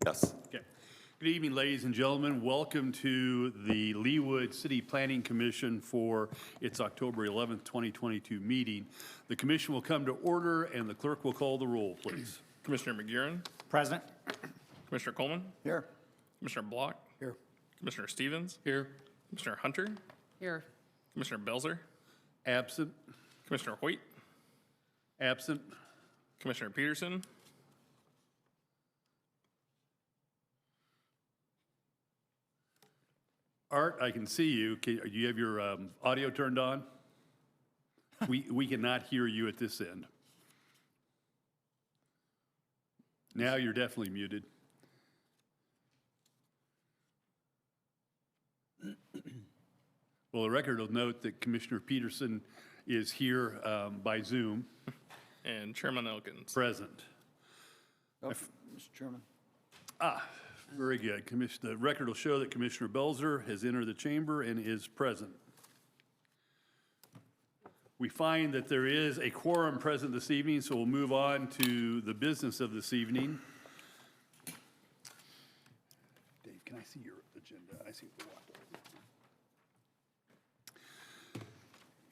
Yes. Okay. Good evening, ladies and gentlemen. Welcome to the Leawood City Planning Commission for its October 11th, 2022 meeting. The commission will come to order and the clerk will call the roll, please. Commissioner McGuiran, Present. Commissioner Coleman, Here. Commissioner Block, Here. Commissioner Stevens. Here. Commissioner Hunter, Here. Commissioner Belzer, Absent. Commissioner Hoyt, Absent. Commissioner Peterson, Art, I can see you. Do you have your audio turned on? We cannot hear you at this end. Now you're definitely muted. Well, the record will note that Commissioner Peterson is here by Zoom, and Chairman Elkins. present. Oh, Mr. Chairman. Very good. The record will show that Commissioner Belzer has entered the chamber and is present. We find that there is a quorum present this evening, so we'll move on to the business of this evening. Dave, can I see your agenda? I see the walk.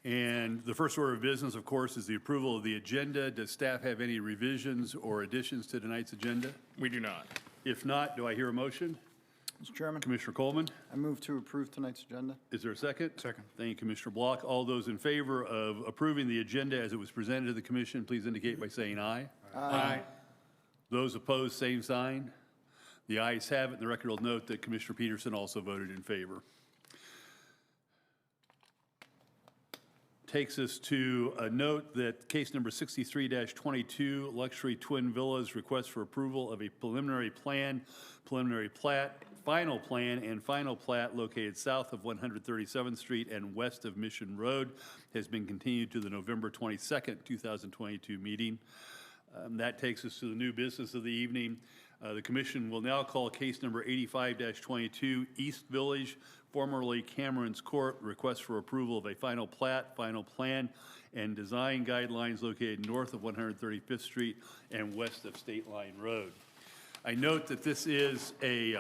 And the first order of business, of course, is the approval of the agenda. Does staff have any revisions or additions to tonight's agenda? We do not. If not, do I hear a motion? Mr. Chairman, Commissioner Coleman? I move to approve tonight's agenda. Is there a second? Second. Thank you, Commissioner Block. All those in favor of approving the agenda as it was presented to the commission, please indicate by saying aye. Aye. Those opposed, same sign. The ayes have it, and the record will note that Commissioner Peterson also voted in favor. Takes us to a note that case number 63-22, Luxury Twin Villas, request for approval of a preliminary plan, preliminary plat, final plan, and final plat located south of 137th Street and west of Mission Road, has been continued to the November 22nd, 2022 meeting. That takes us to the new business of the evening. The commission will now call case number 85-22, East Village, formerly Cameron's Court, request for approval of a final plat, final plan, and design guidelines located north of 135th Street and west of State Line Road. I note that this is a,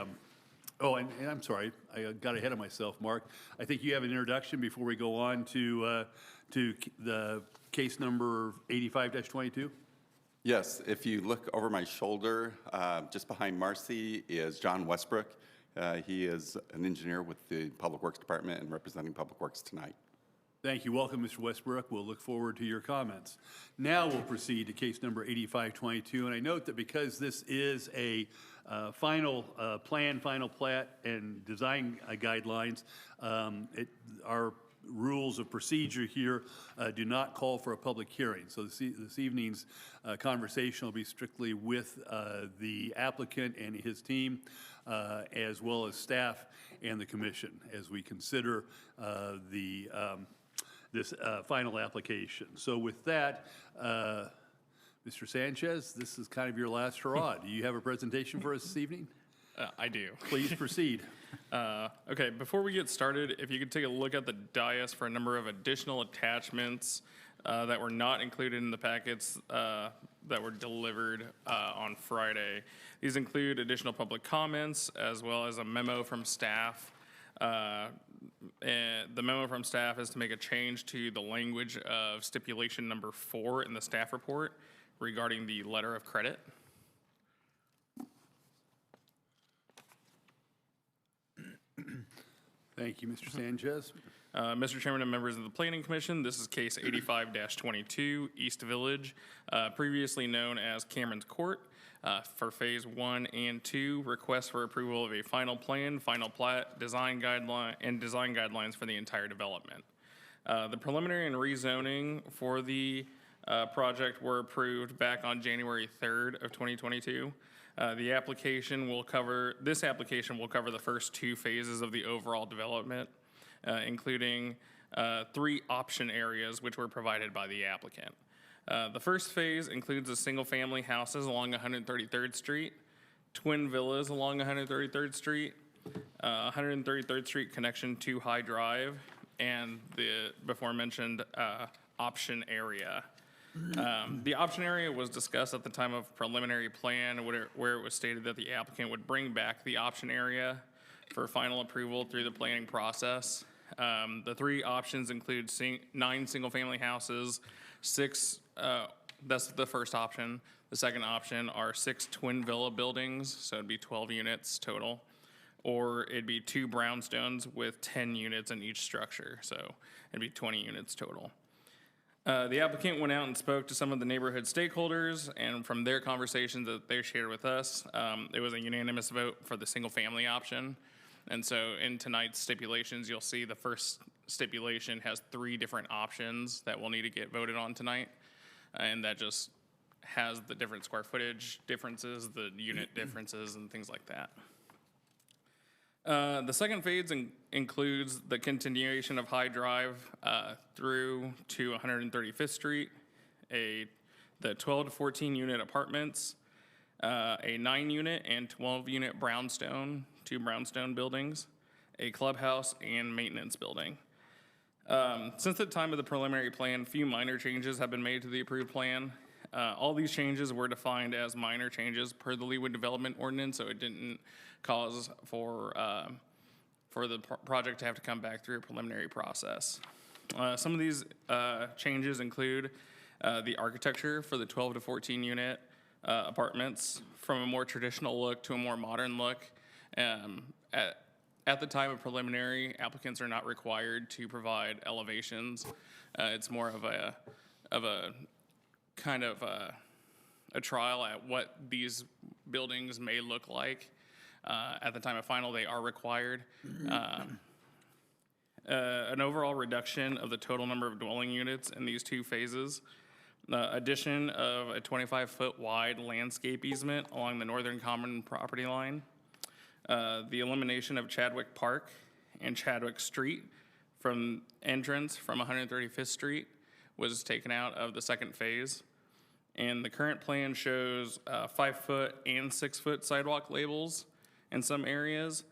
and I'm sorry, I got ahead of myself, Mark. I think you have an introduction before we go on to the case number 85-22. Yes, if you look over my shoulder, just behind Marcy is John Westbrook. He is an engineer with the Public Works Department and representing Public Works tonight. Thank you. Welcome, Mr. Westbrook. We'll look forward to your comments. Now we'll proceed to case number 85-22. And I note that because this is a final plan, final plat, and design guidelines, our rules of procedure here do not call for a public hearing. So this evening's conversation will be strictly with the applicant and his team, as well as staff and the commission as we consider this final application. So with that, Mr. Sanchez, this is kind of your last hurrah. Do you have a presentation for us this evening? I do. Please proceed. Okay, before we get started, if you could take a look at the dais for a number of additional attachments that were not included in the packets that were delivered on Friday. These include additional public comments as well as a memo from staff. And the memo from staff is to make a change to the language of stipulation number 4 in the staff report regarding the letter of credit. Thank you, Mr. Sanchez. Mr. Chairman and members of the Planning Commission, this is case 85-22, East Village, previously known as Cameron's Court, for Phase 1 and 2, request for approval of a final plan, final plat, design guidelines for the entire development. The preliminary and rezoning for the project were approved back on January 3rd of 2022. This application will cover the first 2 phases of the overall development, including 3 option areas which were provided by the applicant. The first phase includes a single-family houses along 133rd Street, twin villas along 133rd Street, 133rd Street connection to High Drive, and the before mentioned option area. The option area was discussed at the time of preliminary plan, where it was stated that the applicant would bring back the option area for final approval through the planning process. The three options include 9 single-family houses, 6, that's the first option. The second option are 6 twin villa buildings, so it'd be 12 units total. Or it'd be 2 brownstones with 10 units in each structure, so it'd be 20 units total. The applicant went out and spoke to some of the neighborhood stakeholders, and from their conversations that they shared with us, it was a unanimous vote for the single-family option. And so in tonight's stipulations, you'll see the first stipulation has 3 different options that will need to get voted on tonight, and that just has the different square footage differences, the unit differences, and things like that. The second phase includes the continuation of High Drive through to 135th Street, the 12 to 14 unit apartments, a 9-unit and 12-unit brownstone, 2 brownstone buildings, a clubhouse, and maintenance building. Since the time of the preliminary plan, few minor changes have been made to the approved plan. All these changes were defined as minor changes per the Leawood Development Ordinance, so it didn't cause for the project to have to come back through a preliminary process. Some of these changes include the architecture for the 12 to 14 unit apartments from a more traditional look to a more modern look. At the time of preliminary, applicants are not required to provide elevations. It's more of a kind of a trial at what these buildings may look like. At the time of final, they are required. An overall reduction of the total number of dwelling units in these 2 phases. Addition of a 25-foot wide landscape easement along the northern common property line. The elimination of Chadwick Park and Chadwick Street from entrance from 135th Street was taken out of the second phase. And the current plan shows 5-foot and 6-foot sidewalk labels in some areas.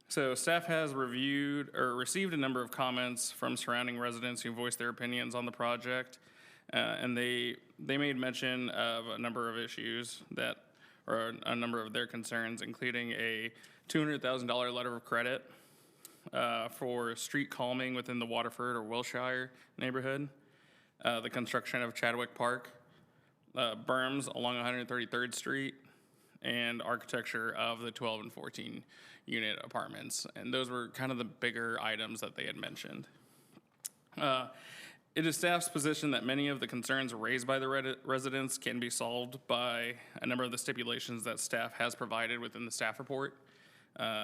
So staff has reviewed or received a number of comments from surrounding residents who voiced their opinions on the project. And they made mention of a number of issues or a number of their concerns, including a $200,000 letter of credit for street calming within the Waterford or Wilshire neighborhood. The construction of Chadwick Park, berms along 133rd Street, and architecture of the 12 and 14 unit apartments. And those were kind of the bigger items that they had mentioned. It is staff's position that many of the concerns raised by the residents can be solved by a number of the stipulations that staff has provided within the staff report.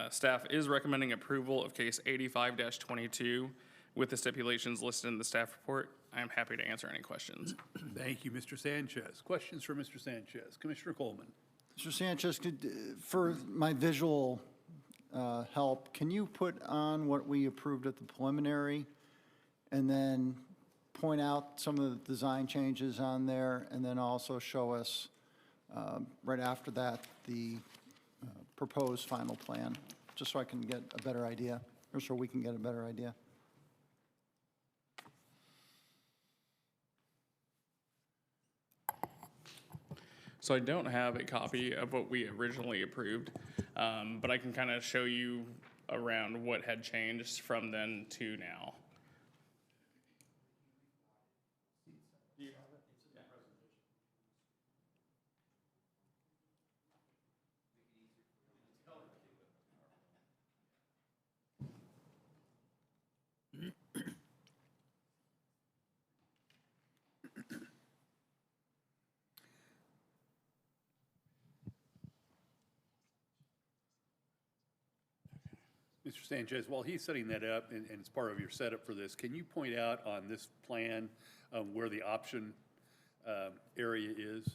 Staff is recommending approval of case 85-22 with the stipulations listed in the staff report. I am happy to answer any questions. Thank you, Mr. Sanchez. Questions for Mr. Sanchez? Commissioner Coleman. Mr. Sanchez, for my visual help, can you put on what we approved at the preliminary and then point out some of the design changes on there, and then also show us right after that the proposed final plan, just so I can get a better idea, or so we can get a better idea? So I don't have a copy of what we originally approved, but I can kind of show you around what had changed from then to now. Mr. Sanchez, while he's setting that up, and it's part of your setup for this, can you point out on this plan where the option area is?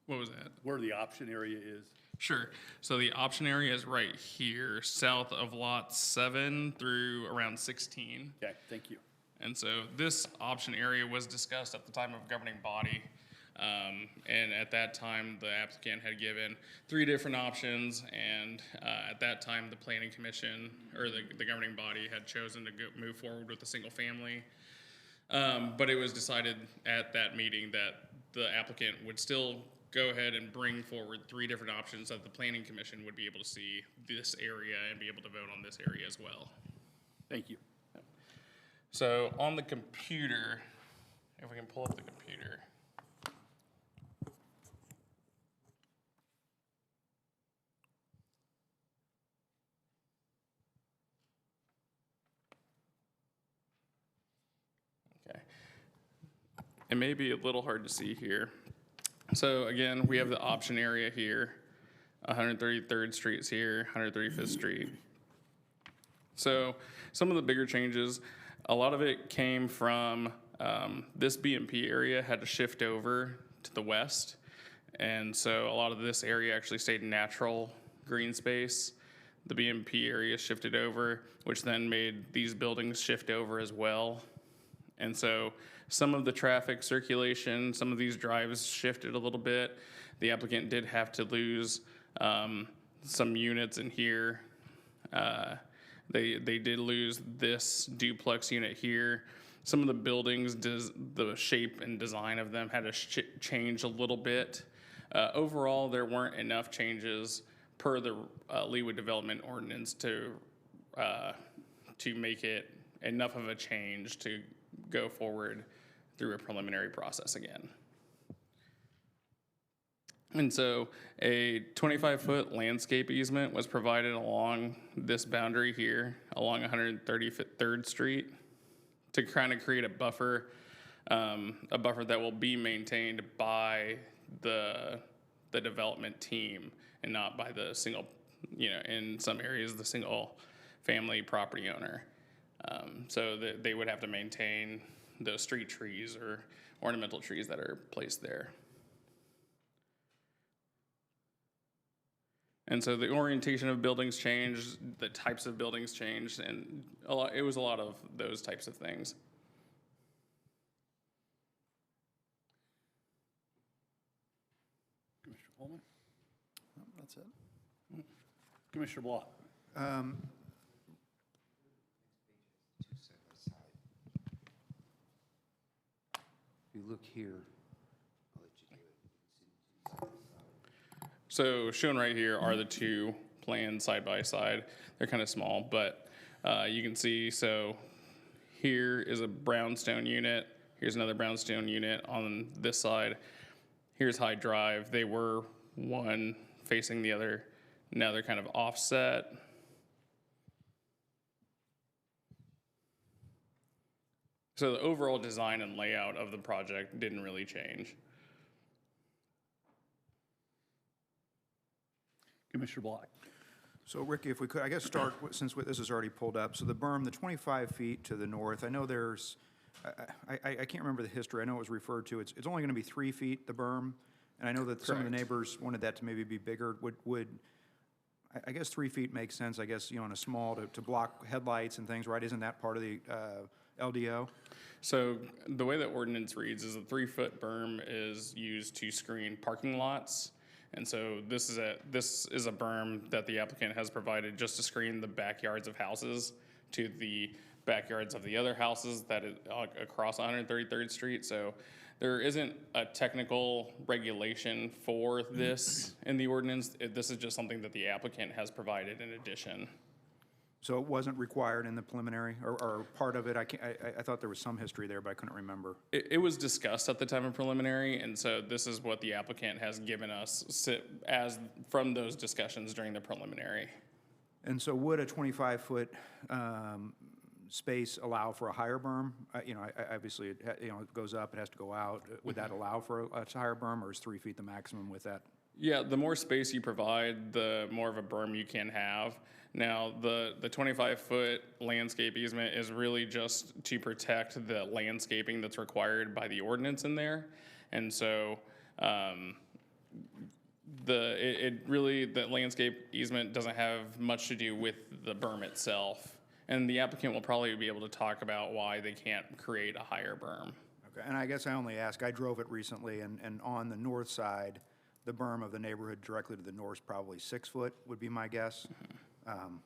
What was that? Where the option area is? Sure. So the option area is right here, south of lot 7 through around 16. Okay, thank you. And so this option area was discussed at the time of governing body. And at that time, the applicant had given 3 different options, and at that time, the planning commission, or the governing body, had chosen to move forward with a single family. But it was decided at that meeting that the applicant would still go ahead and bring forward 3 different options that the planning commission would be able to see this area and be able to vote on this area as well. Thank you. So on the computer, if we can pull up the computer. Okay. It may be a little hard to see here. So again, we have the option area here. 133rd Street's here, 135th Street. So some of the bigger changes, a lot of it came from this BMP area had to shift over to the west. And so a lot of this area actually stayed natural green space. The BMP area shifted over, which then made these buildings shift over as well. And so some of the traffic circulation, some of these drives shifted a little bit. The applicant did have to lose some units in here. They did lose this duplex unit here. Some of the buildings, the shape and design of them had to change a little bit. Overall, there weren't enough changes per the Leawood Development Ordinance to make it enough of a change to go forward through a preliminary process again. And so a 25-foot landscape easement was provided along this boundary here, along 133rd Street, to kind of create a buffer that will be maintained by the development team and not by the single, in some areas, the single family property owner. So that they would have to maintain those street trees or ornamental trees that are placed there. And so the orientation of buildings changed, the types of buildings changed, and it was a lot of those types of things. Commissioner Holman? That's it. Commissioner Block? If you look here, I'll let you do it. So shown right here are the 2 plans side by side. They're kind of small, but you can see, so here is a brownstone unit. Here's another brownstone unit on this side. Here's High Drive. They were one facing the other. Now they're kind of offset. So the overall design and layout of the project didn't really change. Commissioner Block? So Ricky, if we could, I guess start, since this is already pulled up, so the berm, the 25 feet to the north, I know there's, I can't remember the history, I know it was referred to, it's only going to be 3 feet, the berm, and I know that some of the Correct. neighbors wanted that to maybe be bigger. I guess 3 feet makes sense, I guess, in a small, to block headlights and things, right? Isn't that part of the LDO? So the way that ordinance reads is a 3-foot berm is used to screen parking lots. And so this is a berm that the applicant has provided just to screen the backyards of houses to the backyards of the other houses that is across 133rd Street. So there isn't a technical regulation for this in the ordinance. This is just something that the applicant has provided in addition. So it wasn't required in the preliminary, or part of it, I thought there was some history there, but I couldn't remember. It was discussed at the time of preliminary, and so this is what the applicant has given us from those discussions during the preliminary. And so would a 25-foot space allow for a higher berm? Obviously, it goes up, it has to go out. Would that allow for a higher berm, or is 3 feet the maximum with that? Yeah, the more space you provide, the more of a berm you can have. Now, the 25-foot landscape easement is really just to protect the landscaping that's required by the ordinance in there. And so the landscape easement doesn't have much to do with the berm itself. And the applicant will probably be able to talk about why they can't create a higher berm. Okay, and I guess I only ask, I drove it recently, and on the north side, the berm of the neighborhood directly to the north is probably 6 foot, would be my guess.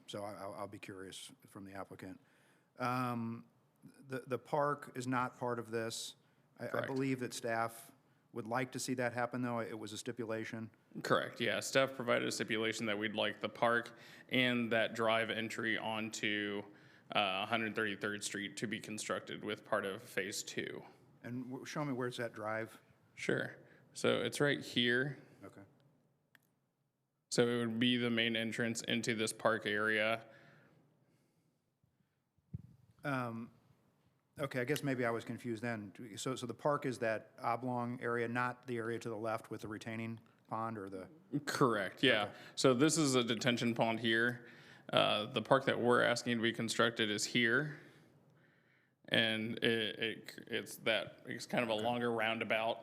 So I'll be curious from the applicant. the park is not part of this. I Correct. believe that staff would like to see that happen, though. It was a stipulation. Correct, yeah. Staff provided a stipulation that we'd like the park and that drive entry onto 133rd Street to be constructed with part of Phase 2. And show me, where's that drive? Sure. So it's right here. Okay. So it would be the main entrance into this park area. Okay, I guess maybe I was confused then. So the park is that oblong area, not the area to the left with the retaining pond or the? Correct, yeah. So this is a detention pond here. The park that we're asking to be constructed is here. And it's kind of a longer roundabout.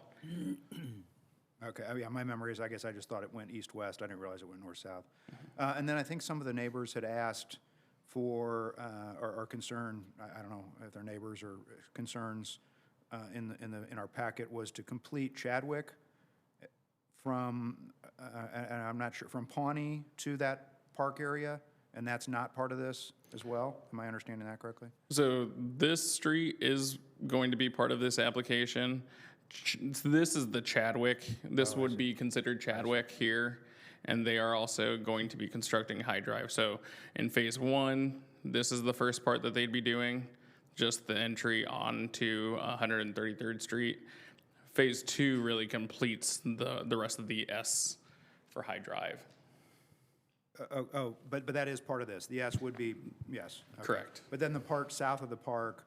Okay, yeah, my memory is, I guess I just thought it went east-west. I didn't realize it went north-south. And then I think some of the neighbors had asked for, or concerned, I don't know if they're neighbors or concerns in our packet, was to complete Chadwick from, and I'm not sure, from Pawnee to that park area, and that's not part of this as well? Am I understanding that correctly? So this street is going to be part of this application. This is the Chadwick. This would be considered Chadwick here. And they are also going to be constructing High Drive. So in Phase 1, this is the first part that they'd be doing, just the entry onto 133rd Street. Phase 2 really completes the rest of the S for High Drive. But that is part of this. The S would be, yes. Okay. Correct. But then the part south of the park,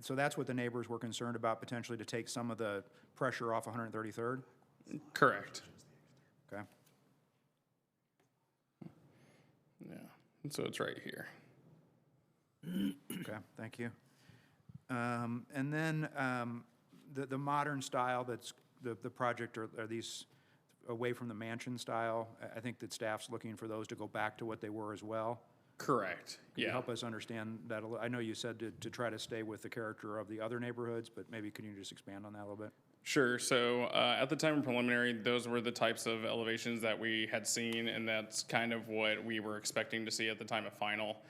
so that's what the neighbors were concerned about, potentially to take some of the pressure off 133rd? Correct. Okay. Yeah. So it's right here. Okay, thank you. And then the modern style that's the project, are these away from the mansion style? I think that staff's looking for those to go back to what they were as well. Correct. Can you Yeah. help us understand that a little? I know you said to try to stay with the character of the other neighborhoods, but maybe can you just expand on that a little bit? Sure. So at the time of preliminary, those were the types of elevations that we had seen, and that's kind of what we were expecting to see at the time of final.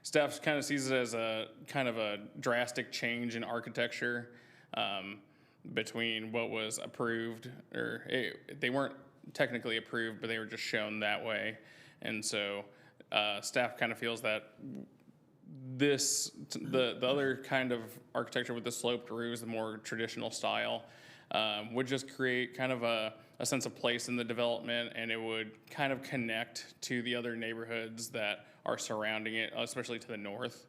Staff kind of sees it as a kind of a drastic change in architecture between what was approved, or they weren't technically approved, but they were just shown that way. And so staff kind of feels that the other kind of architecture with the sloped roofs, the more traditional style, would just create kind of a sense of place in the development, and it would kind of connect to the other neighborhoods that are surrounding it, especially to the north.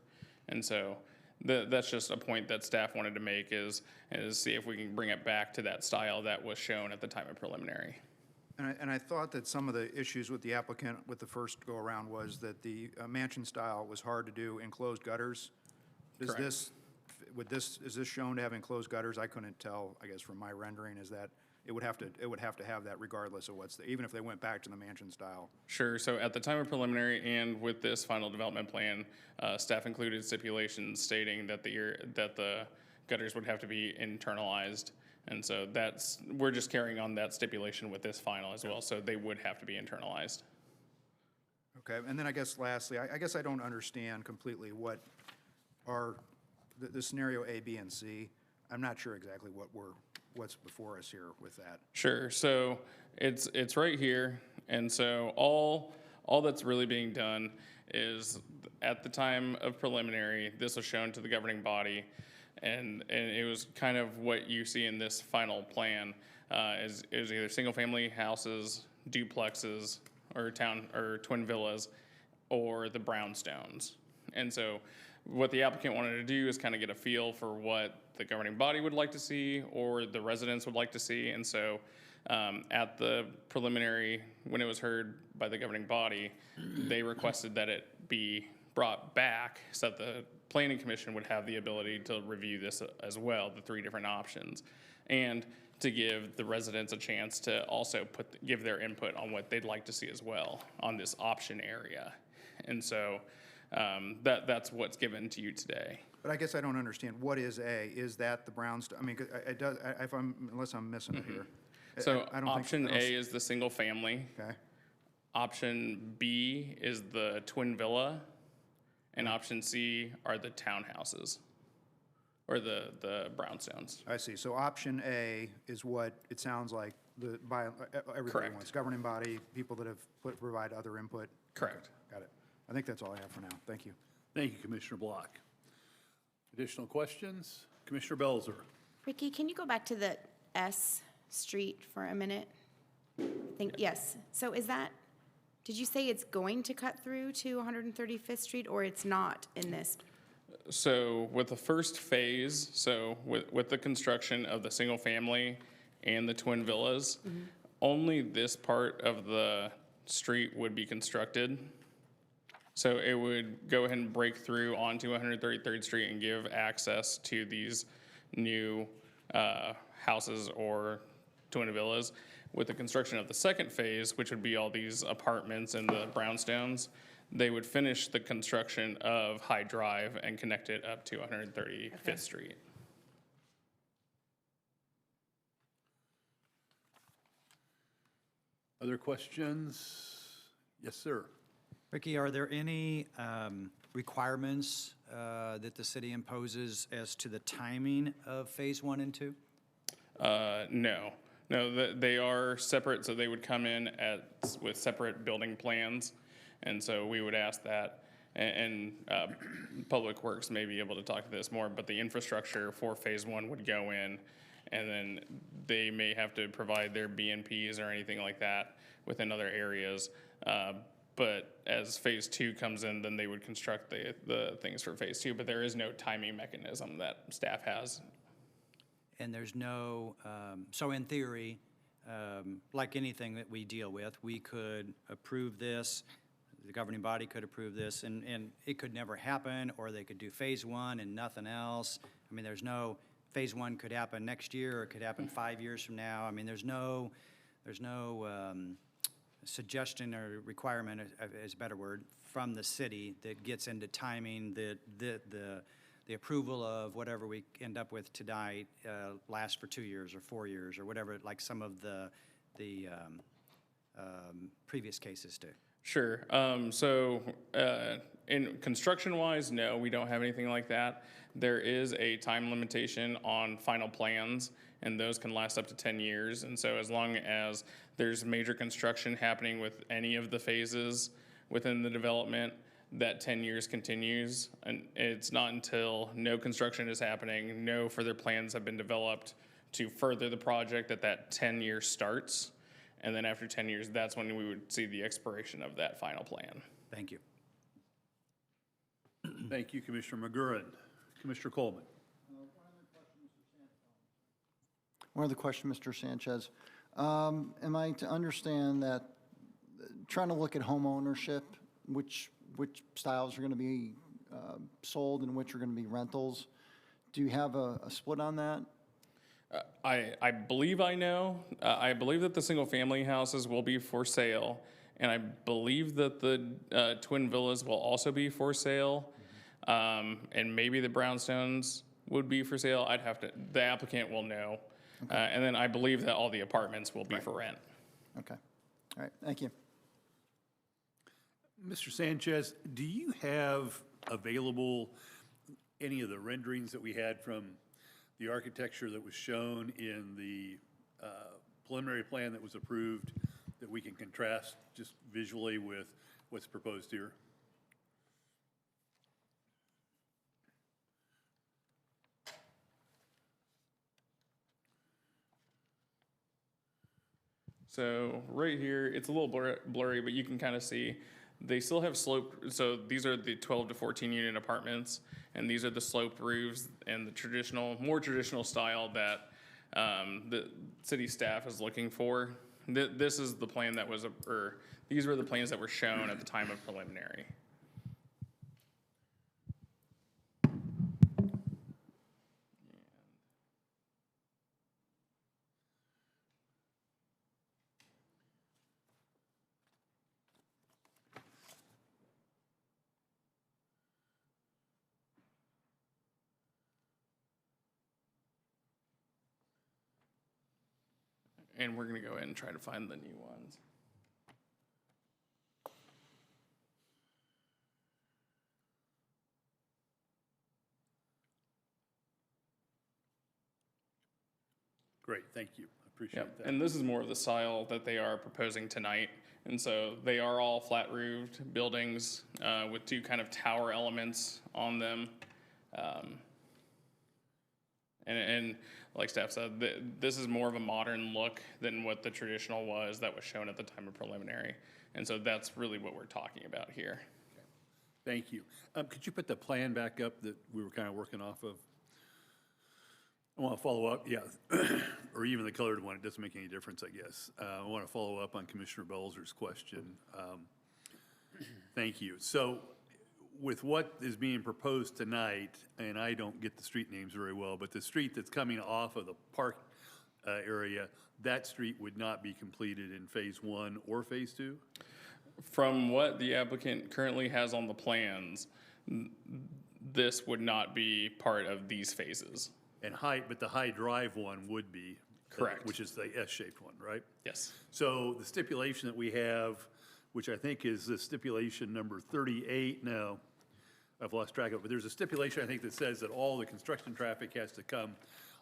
And so that's just a point that staff wanted to make, is see if we can bring it back to that style that was shown at the time of preliminary. And I thought that some of the issues with the applicant with the first go-around was that the mansion style was hard to do enclosed gutters. Is Correct. this shown to have enclosed gutters? I couldn't tell, I guess, from my rendering, is that it would have to have that regardless of what's, even if they went back to the mansion style. Sure. So at the time of preliminary and with this final development plan, staff included stipulations stating that the gutters would have to be internalized. And so we're just carrying on that stipulation with this final as well. So they would have to be internalized. Okay, and then I guess lastly, I guess I don't understand completely what are the scenario A, B, and C. I'm not sure exactly what's before us here with that. Sure. So it's right here. And so all that's really being done is at the time of preliminary, this was shown to the governing body. And it was kind of what you see in this final plan, is either single-family houses, duplexes, or twin villas, or the brownstones. And so what the applicant wanted to do is kind of get a feel for what the governing body would like to see or the residents would like to see. And so at the preliminary, when it was heard by the governing body, they requested that it be brought back so that the Planning Commission would have the ability to review this as well, the three different options, and to give the residents a chance to also give their input on what they'd like to see as well on this option area. And so that's what's given to you today. But I guess I don't understand, what is A? Is that the brownstone? I mean, it does, unless I'm missing it here. So I don't think- option I don't A is the single family. Okay, Option B is the twin villa. and option C are the townhouses, or the brownstones. I see. So option A is what it sounds like everybody Correct. wants. Governing body, people that have provide other input. Correct. Got it. I think that's all I have for now. Thank you. Thank you, Commissioner Block. Additional questions? Commissioner Belzer? Ricky, can you go back to the S Street for a minute? I think, yes. So is that, did you say it's going to cut through to 135th Street, or it's not in this? So with the first phase, so with the construction of the single family and the twin villas, only this part of the street would be constructed. So it would go ahead and break through onto 133rd Street and give access to these new houses or twin villas. With the construction of the second phase, which would be all these apartments and the brownstones, they would finish the construction of High Drive and connect it up to 135th Street. Other questions? Yes, sir. Ricky, are there any requirements that the city imposes as to the timing of Phase 1 and 2? No, they are separate, so they would come in with separate building plans. And so we would ask that, and Public Works may be able to talk to this more, but the infrastructure for Phase 1 would go in, and then they may have to provide their BNPs or anything like that within other areas. But as Phase 2 comes in, then they would construct the things for Phase 2, but there is no timing mechanism that staff has. And there's no, so in theory, like anything that we deal with, we could approve this, the governing body could approve this, and it could never happen, or they could do Phase 1 and nothing else. I mean, there's no, Phase 1 could happen next year, or it could happen 5 years from now. I mean, there's no suggestion or requirement, is a better word, from the city that gets into timing the approval of whatever we end up with tonight lasts for 2 years or 4 years or whatever, like some of the previous cases do. Sure. In construction-wise, no, we don't have anything like that. There is a time limitation on final plans, and those can last up to 10 years. And so as long as there's major construction happening with any of the phases within the development, that 10 years continues. And it's not until no construction is happening, no further plans have been developed to further the project that 10 years starts. And then after 10 years, that's when we would see the expiration of that final plan. Thank you. Thank you, Commissioner McGurran. Commissioner Coleman. One other question, Mr. Sanchez. Am I to understand that, trying to look at home ownership, which styles are going to be sold and which are going to be rentals? Do you have a split on that? I believe I know. I believe that the single-family houses will be for sale, and I believe that the twin villas will also be for sale, and maybe the brownstones would be for sale. The applicant will know. And then I believe that all the apartments will be for rent. Okay. All right, thank you. Mr. Sanchez, do you have available any of the renderings that we had from the architecture that was shown in the preliminary plan that was approved that we can contrast just visually with what's proposed here? So right here, it's a little blurry, but you can kind of see they still have sloped. So these are the 12 to 14 unit apartments, and these are the sloped roofs and the more traditional style that the city staff is looking for. This is the plan that was, or these were the plans that were shown at the time of preliminary. And we're going to go ahead and try to find the new ones. Great, thank you. I appreciate Yep, that. and this is more of the style that they are proposing tonight. And so they are all flat roofed buildings with two kind of tower elements on them. And like staff said, this is more of a modern look than what the traditional was that was shown at the time of preliminary. And so that's really what we're talking about here. Thank you. Could you put the plan back up that we were kind of working off of? I want to follow up, yeah, or even the colored one, it doesn't make any difference, I guess. I want to follow up on Commissioner Belzer's question. Thank you. So with what is being proposed tonight, and I don't get the street names very well, but the street that's coming off of the park area, that street would not be completed in Phase 1 or Phase 2? From what the applicant currently has on the plans, this would not be part of these phases. And but the High Drive one would be. Correct. Which is the S-shaped one, right? Yes. So the stipulation that we have, which I think is the stipulation number 38, no, I've lost track of it, but there's a stipulation, I think, that says that all the construction traffic has to come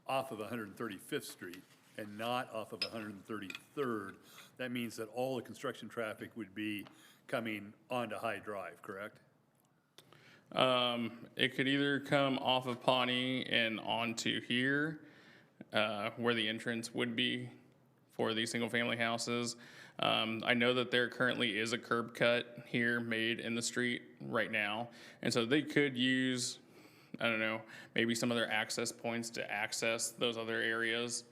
off of 135th Street and not off of 133rd. That means that all the construction traffic would be coming onto High Drive, correct? It could either come off of Pawnee and onto here, where the entrance would be for these single-family houses. I know that there currently is a curb cut here made in the street right now, and so they could use, I don't know, maybe some other access points to access those other areas.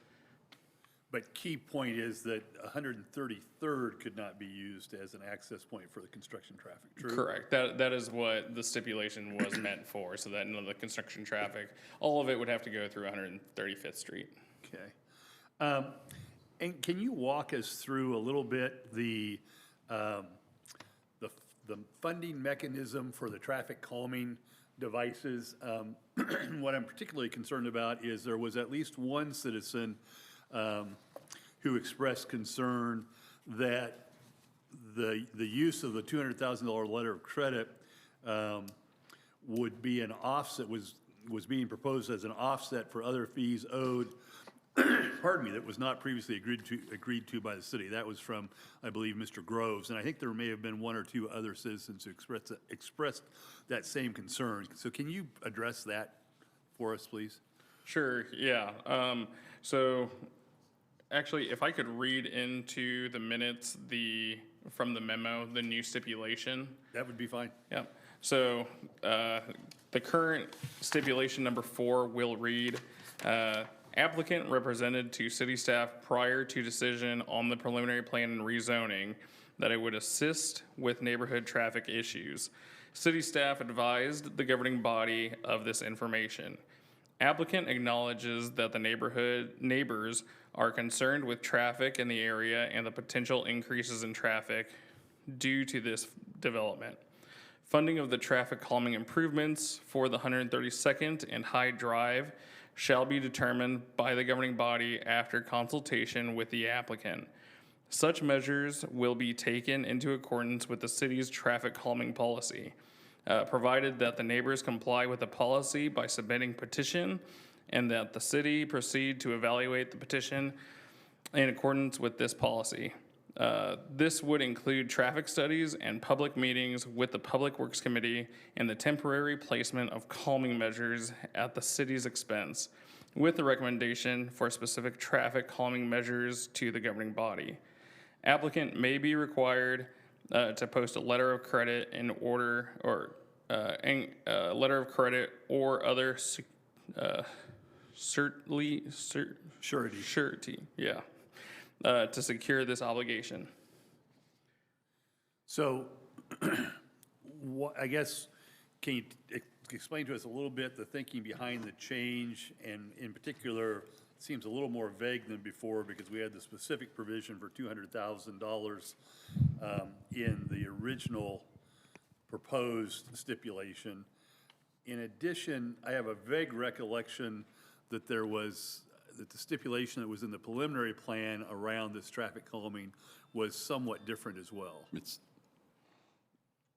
But key point is that 133rd could not be used as an access point for the construction traffic, true? Correct. That is what the stipulation was meant for, so that none of the construction traffic, all of it would have to go through 135th Street. Okay. And can you walk us through a little bit the funding mechanism for the traffic calming devices? What I'm particularly concerned about is there was at least one citizen who expressed concern that the use of the $200,000 letter of credit would be an offset, was being proposed as an offset for other fees owed, pardon me, that was not previously agreed to by the city. That was from, I believe, Mr. Groves, and I think there may have been one or two other citizens who expressed that same concern. So can you address that for us, please? Sure, yeah. So actually, if I could read into the minutes from the memo, the new stipulation. That would be fine. Yeah. So the current stipulation number 4 will read, applicant represented to city staff prior to decision on the preliminary plan and rezoning that it would assist with neighborhood traffic issues. City staff advised the governing body of this information. Applicant acknowledges that the neighbors are concerned with traffic in the area and the potential increases in traffic due to this development. Funding of the traffic calming improvements for the 132nd and High Drive shall be determined by the governing body after consultation with the applicant. Such measures will be taken into accordance with the city's traffic calming policy, provided that the neighbors comply with the policy by submitting petition and that the city proceed to evaluate the petition in accordance with this policy. This would include traffic studies and public meetings with the Public Works Committee and the temporary placement of calming measures at the city's expense, with the recommendation for specific traffic calming measures to the governing body. Applicant may be required to post a letter of credit in order, or a letter of credit or other surety, yeah, to secure this obligation. So, I guess, can you explain to us a little bit the thinking behind the change, and in particular, it seems a little more vague than before because we had the specific provision for $200,000 in the original proposed stipulation. In addition, I have a vague recollection that that the stipulation that was in the preliminary plan around this traffic calming was somewhat different as well.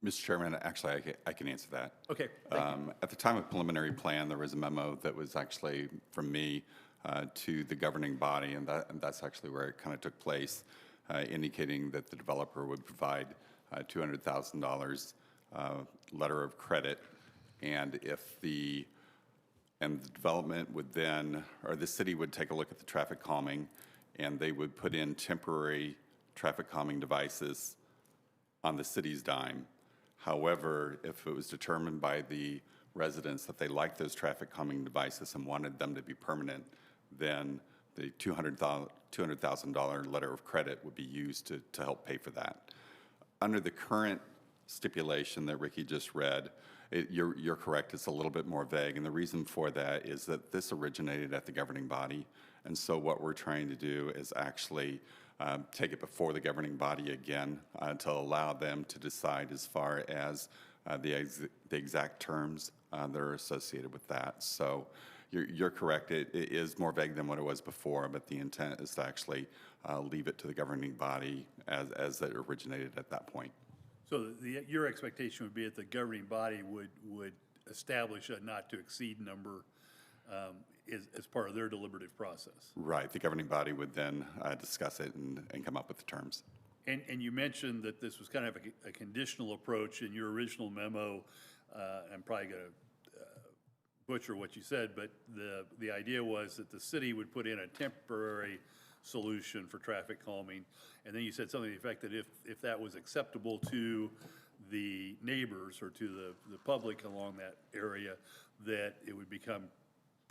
Mr. Chairman, actually, I can answer that. Okay. At the time of preliminary plan, there was a memo that was actually from me to the governing body, and that's actually where it kind of took place, indicating that the developer would provide $200,000 letter of credit, and the development would then, or the city would take a look at the traffic calming, and they would put in temporary traffic calming devices on the city's dime. However, if it was determined by the residents that they liked those traffic calming devices and wanted them to be permanent, then the $200,000 letter of credit would be used to help pay for that. Under the current stipulation that Ricky just read, you're correct, it's a little bit more vague, and the reason for that is that this originated at the governing body, and so what we're trying to do is actually take it before the governing body again to allow them to decide as far as the exact terms that are associated with that. So you're correct, it is more vague than what it was before, but the intent is to actually leave it to the governing body as it originated at that point. So your expectation would be that the governing body would establish a not-to-exceed number as part of their deliberative process? Right. The governing body would then discuss it and come up with the terms. And you mentioned that this was kind of a conditional approach in your original memo. I'm probably going to butcher what you said, but the idea was that the city would put in a temporary solution for traffic calming, and then you said something to the effect that if that was acceptable to the neighbors or to the public along that area, that it would become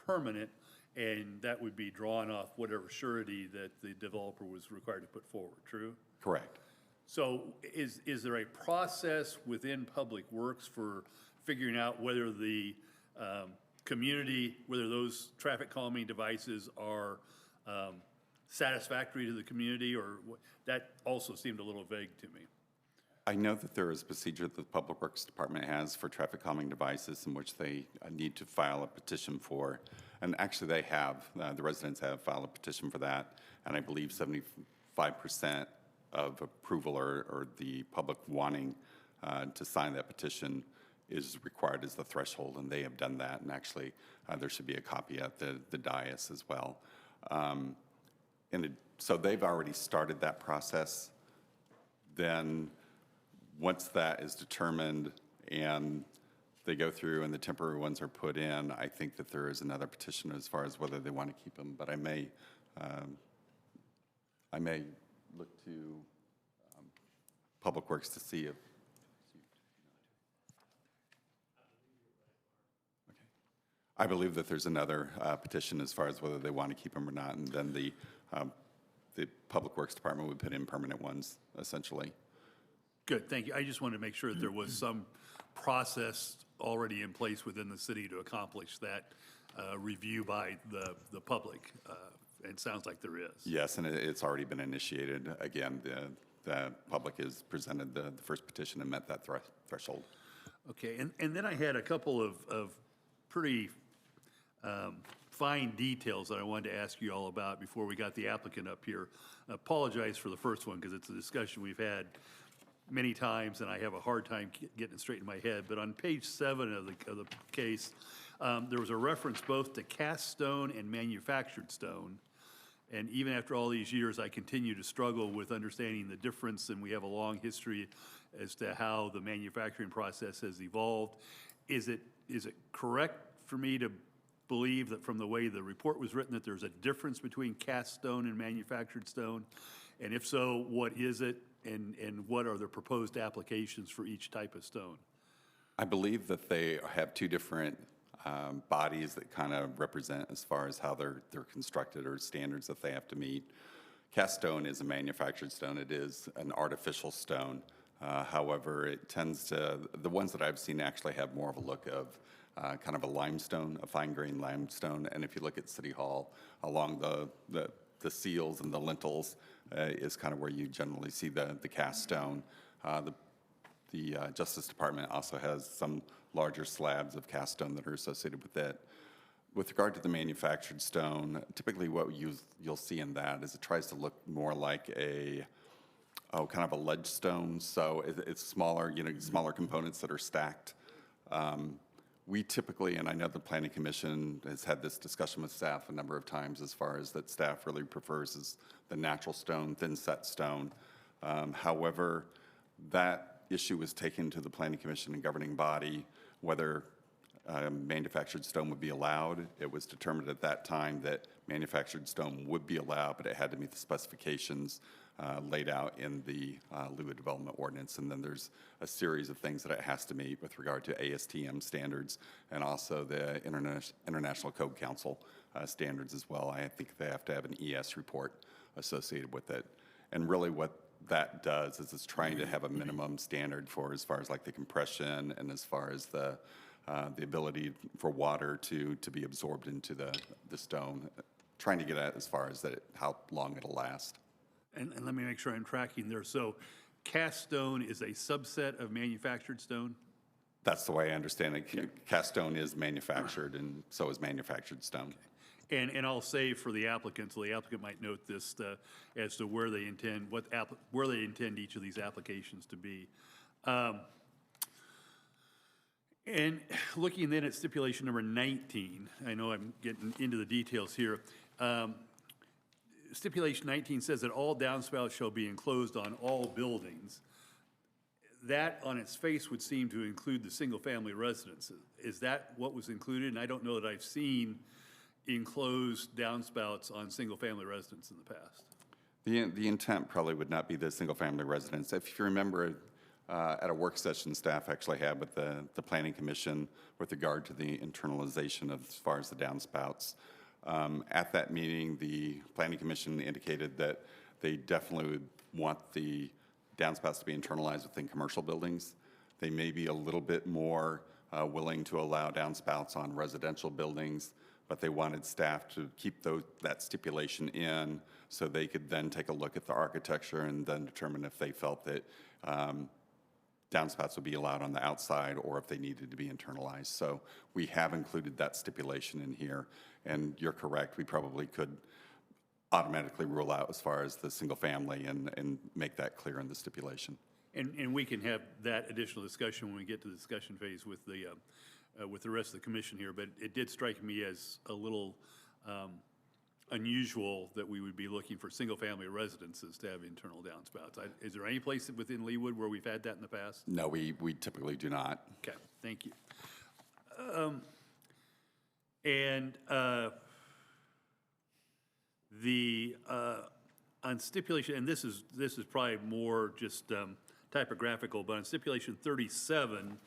permanent, and that would be drawn off whatever surety that the developer was required to put forward, true? Correct. So is there a process within Public Works for figuring out whether the community, whether those traffic calming devices are satisfactory to the community, or that also seemed a little vague to me? I know that there is a procedure that the Public Works Department has for traffic calming devices in which they need to file a petition for, and actually they have, the residents have filed a petition for that, and I believe 75% of approval or the public wanting to sign that petition is required as the threshold, and they have done that, and actually there should be a copy at the dais as well. So they've already started that process. Then once that is determined and they go through and the temporary ones are put in, I think that there is another petition as far as whether they want to keep them, but I may look to Public Works to see if. I believe that there's another petition as far as whether they want to keep them or not, and then the Public Works Department would put in permanent ones, essentially. Good, thank you. I just wanted to make sure that there was some process already in place within the city to accomplish that review by the public. It sounds like there is. Yes, and it's already been initiated. Again, the public has presented the first petition and met that threshold. Okay, and then I had a couple of pretty fine details that I wanted to ask you all about before we got the applicant up here. I apologize for the first one because it's a discussion we've had many times and I have a hard time getting it straight in my head. But on page 7 of the case, there was a reference both to cast stone and manufactured stone. And even after all these years, I continue to struggle with understanding the difference, and we have a long history as to how the manufacturing process has evolved. Is it correct for me to believe that from the way the report was written that there's a difference between cast stone and manufactured stone? And if so, what is it, and what are the proposed applications for each type of stone? I believe that they have two different bodies that kind of represent as far as how they're constructed or standards that they have to meet. Cast stone is a manufactured stone. It is an artificial stone. However, it tends to, the ones that I've seen actually have more of a look of kind of a limestone, a fine-grained limestone. And if you look at City Hall, along the seals and the lintels is kind of where you generally see the cast stone. The Justice Department also has some larger slabs of cast stone that are associated with it. With regard to the manufactured stone, typically what you'll see in that is it tries to look more like kind of a ledge stone. So it's smaller, smaller components that are stacked. We typically, and I know the Planning Commission has had this discussion with staff a number of times as far as that staff really prefers is the natural stone, thin set stone. However, that issue was taken to the Planning Commission and governing body, whether manufactured stone would be allowed. It was determined at that time that manufactured stone would be allowed, but it had to meet the specifications laid out in the LUA development ordinance. And then there's a series of things that it has to meet with regard to ASTM standards and also the International Code Council standards as well. I think they have to have an ES report associated with it. And really what that does is it's trying to have a minimum standard for as far as like the compression and as far as the ability for water to be absorbed into the stone, trying to get at as far as that how long it'll last. And let me make sure I'm tracking there. So cast stone is a subset of manufactured stone? That's the way I understand it. Cast stone is manufactured, and so is manufactured stone. And I'll say for the applicant, so the applicant might note this as to where they intend, where they intend each of these applications to be. And looking then at stipulation number 19, I know I'm getting into the details here. Stipulation 19 says that all downspouts shall be enclosed on all buildings. That on its face would seem to include the single-family residences. Is that what was included? And I don't know that I've seen enclosed downspouts on single-family residents in the past. The intent probably would not be the single-family residence. If you remember, at a work session staff actually had with the Planning Commission with regard to the internalization of as far as the downspouts. At that meeting, the Planning Commission indicated that they definitely would want the downspouts to be internalized within commercial buildings. They may be a little bit more willing to allow downspouts on residential buildings, but they wanted staff to keep that stipulation in so they could then take a look at the architecture and then determine if they felt that downspouts would be allowed on the outside or if they needed to be internalized. So we have included that stipulation in here. And you're correct, we probably could automatically rule out as far as the single family and make that clear in the stipulation. And we can have that additional discussion when we get to the discussion phase with the rest of the commission here. But it did strike me as a little unusual that we would be looking for single-family residences to have internal downspouts. Is there any place within Leawood where we've had that in the past? No, we typically do not. Okay, thank you. On stipulation, and this is probably more just typographical, but on stipulation 37,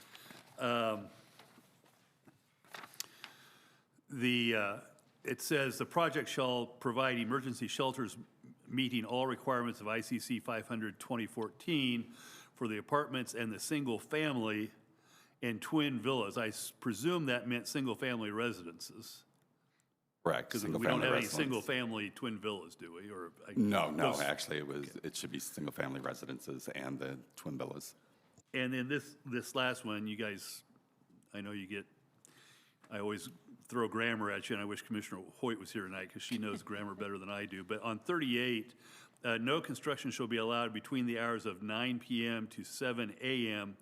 it says the project shall provide emergency shelters meeting all requirements of ICC 500-2014 for the apartments and the single family and twin villas. I presume that meant single family residences. Correct. Because we don't have any single family twin villas, do we? Or No, actually it should be single family residences and the twin villas. And then this last one, you guys, I know I always throw grammar at you, and I wish Commissioner Hoyt was here tonight because she knows grammar better than I do. But on 38, no construction shall be allowed between the hours of 9 p.m. to 7 a.m.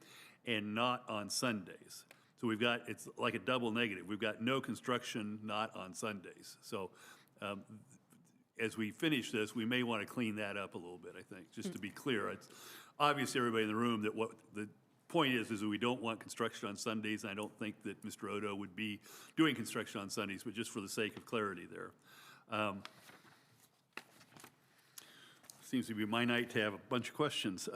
and not on Sundays. So it's like a double negative. We've got no construction, not on Sundays. So as we finish this, we may want to clean that up a little bit, I think, just to be clear. It's obvious to everybody in the room that what the point is that we don't want construction on Sundays, and I don't think that Mr. Odo would be doing construction on Sundays, but just for the sake of clarity there. Seems to be my night to have a bunch of questions.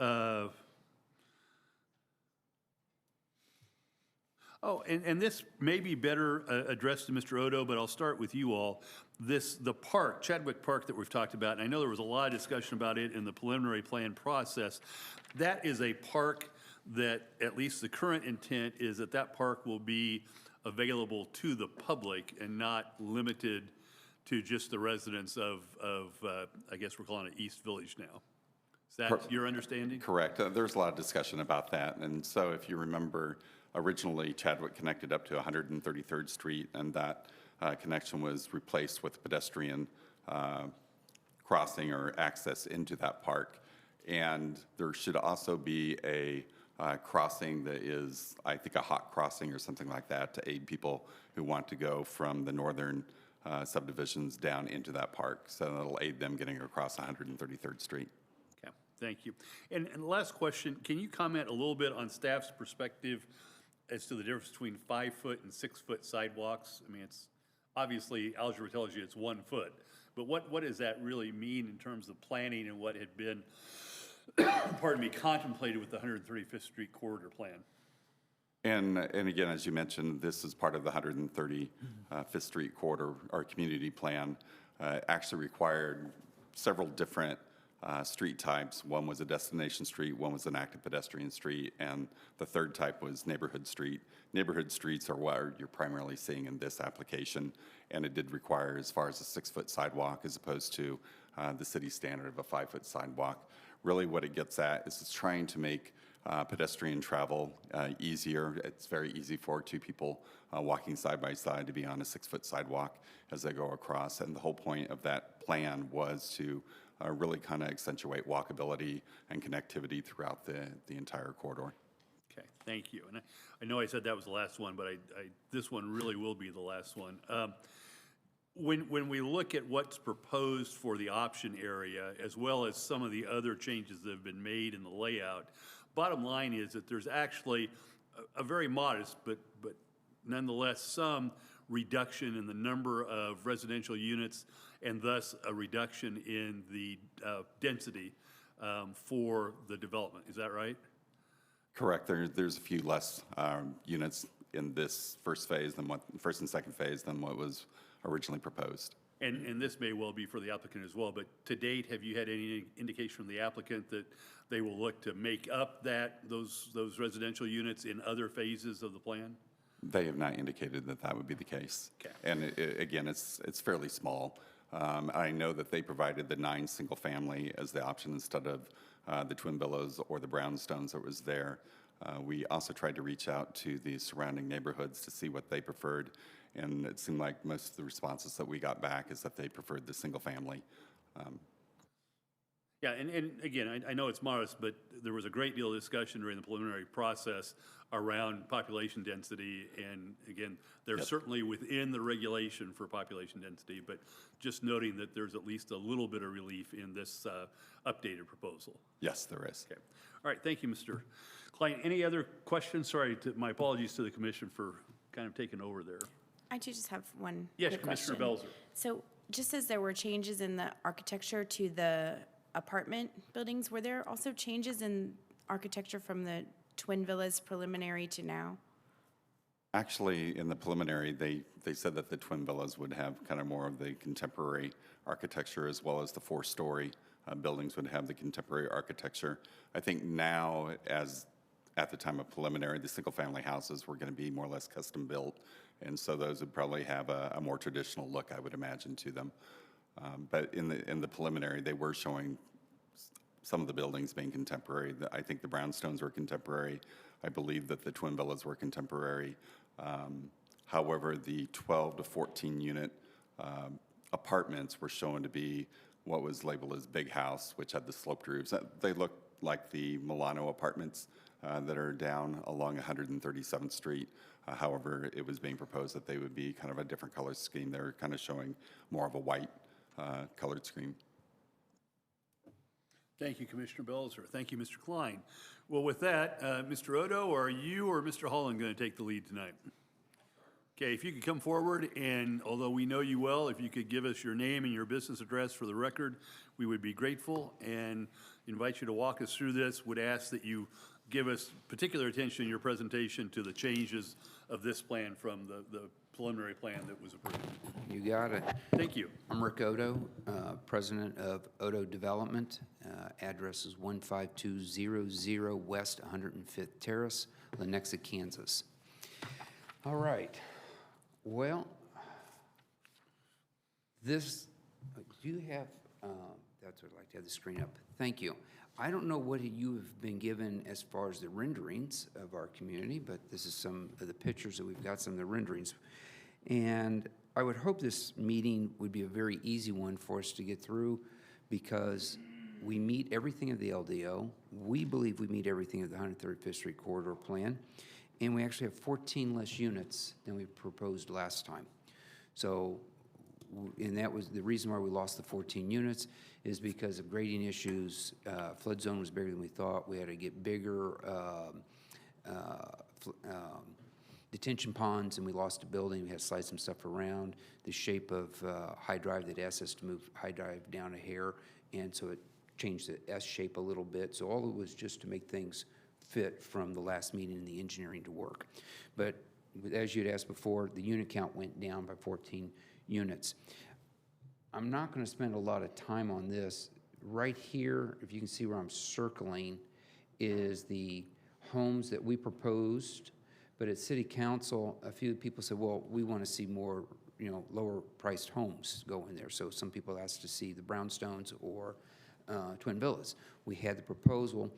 And this may be better addressed to Mr. Odo, but I'll start with you all. The park, Chadwick Park that we've talked about, and I know there was a lot of discussion about it in the preliminary plan process. That is a park that, at least the current intent is that park will be available to the public and not limited to just the residents of I guess we're calling it East Village now. Is that your understanding? Correct. There's a lot of discussion about that. And so if you remember, originally Chadwick connected up to 133rd Street, and that connection was replaced with pedestrian crossing or access into that park. And there should also be a crossing that is, I think, a hot crossing or something like that to aid people who want to go from the northern subdivisions down into that park. So it'll aid them getting across 133rd Street. Okay, thank you. And last question, can you comment a little bit on staff's perspective as to the difference between 5-foot and 6-foot sidewalks? I mean, it's, obviously, algebra tells you it's 1 foot, but what does that really mean in terms of planning and what had been, pardon me, contemplated with the 135th Street corridor plan? And again, as you mentioned, this is part of the 135th Street corridor, our community plan, actually required several different street types. One was a destination street, one was an active pedestrian street, and the third type was neighborhood street. Neighborhood streets are what you're primarily seeing in this application, and it did require as far as a 6-foot sidewalk as opposed to the city standard of a 5-foot sidewalk. Really what it gets at is it's trying to make pedestrian travel easier. It's very easy for two people walking side by side to be on a 6-foot sidewalk as they go across. And the whole point of that plan was to really kind of accentuate walkability and connectivity throughout the entire corridor. Okay, thank you. And I know I said that was the last one, but this one really will be the last one. When we look at what's proposed for the option area, as well as some of the other changes that have been made in the layout, bottom line is that there's actually a very modest, but nonetheless some reduction in the number of residential units and thus a reduction in the density for the development. Is that right? Correct. There's a few less units in this first and second phase than what was originally proposed. And this may well be for the applicant as well, but to date, have you had any indication from the applicant that they will look to make up those residential units in other phases of the plan? They have not indicated that that would be the case. Okay. And again, it's fairly small. I know that they provided the 9 single-family as the option instead of the twin villas or the brownstones that was there. We also tried to reach out to the surrounding neighborhoods to see what they preferred, and it seemed like most of the responses that we got back is that they preferred the single-family. Yeah, and again, I know it's modest, but there was a great deal of discussion during the preliminary process around population density, and again, they're certainly within the regulation for population density, but just noting that there's at least a little bit of relief in this updated proposal. Yes, there is. Okay. All right, thank you, Mr. Klein. Any other questions? Sorry, my apologies to the commission for kind of taking over there. I do just have one Yes, quick Commissioner question. Belzer. So just as there were changes in the architecture to the apartment buildings, were there also changes in architecture from the Twin Villas preliminary to now? Actually, in the preliminary, they said that the twin villas would have kind of more of the contemporary architecture, as well as the 4-story buildings would have the contemporary architecture. I think now, as at the time of preliminary, the single-family houses were going to be more or less custom built, and so those would probably have a more traditional look, I would imagine, to them. But in the preliminary, they were showing some of the buildings being contemporary. I think the brownstones were contemporary. I believe that the twin villas were contemporary. However, the 12 to 14 unit apartments were shown to be what was labeled as big house, which had the sloped roofs. They looked like the Milano apartments that are down along 137th Street. However, it was being proposed that they would be kind of a different color scheme. They were kind of showing more of a white colored scheme. Thank you, Commissioner Belzer. Thank you, Mr. Klein. Well, with that, Mr. Odo, are you or Mr. Holland going to take the lead tonight? Okay, if you could come forward, and although we know you well, if you could give us your name and your business address for the record, we would be grateful and invite you to walk us through this. Would ask that you give us particular attention in your presentation to the changes of this plan from the preliminary plan that was approved. You got it. Thank you. I'm Rick Odo, president of Odo Development. Address is 15200 West 105th Terrace, Lenexa, Kansas. All right. Well, this, do you have, that's what I'd like to have the screen up. Thank you. I don't know what you have been given as far as the renderings of our community, but this is some of the pictures that we've got, some of the renderings. And I would hope this meeting would be a very easy one for us to get through, because We meet everything of the LDO. We believe we meet everything of the 135th Street Corridor Plan. And we actually have 14 less units than we proposed last time. So, and that was the reason why we lost the 14 units is because of grading issues. Flood zone was bigger than we thought. We had to get bigger detention ponds, and we lost a building. We had to slide some stuff around. The shape of High Drive, that asked us to move High Drive down a hair, and so it changed the S shape a little bit. So all it was just to make things fit from the last meeting and the engineering to work. But as you'd asked before, the unit count went down by 14 units. I'm not going to spend a lot of time on this. Right here, if you can see where I'm circling, is the homes that we proposed. But at City Council, a few people said, well, we want to see more, lower priced homes go in there. So some people asked to see the brownstones or Twin Villas. We had the proposal,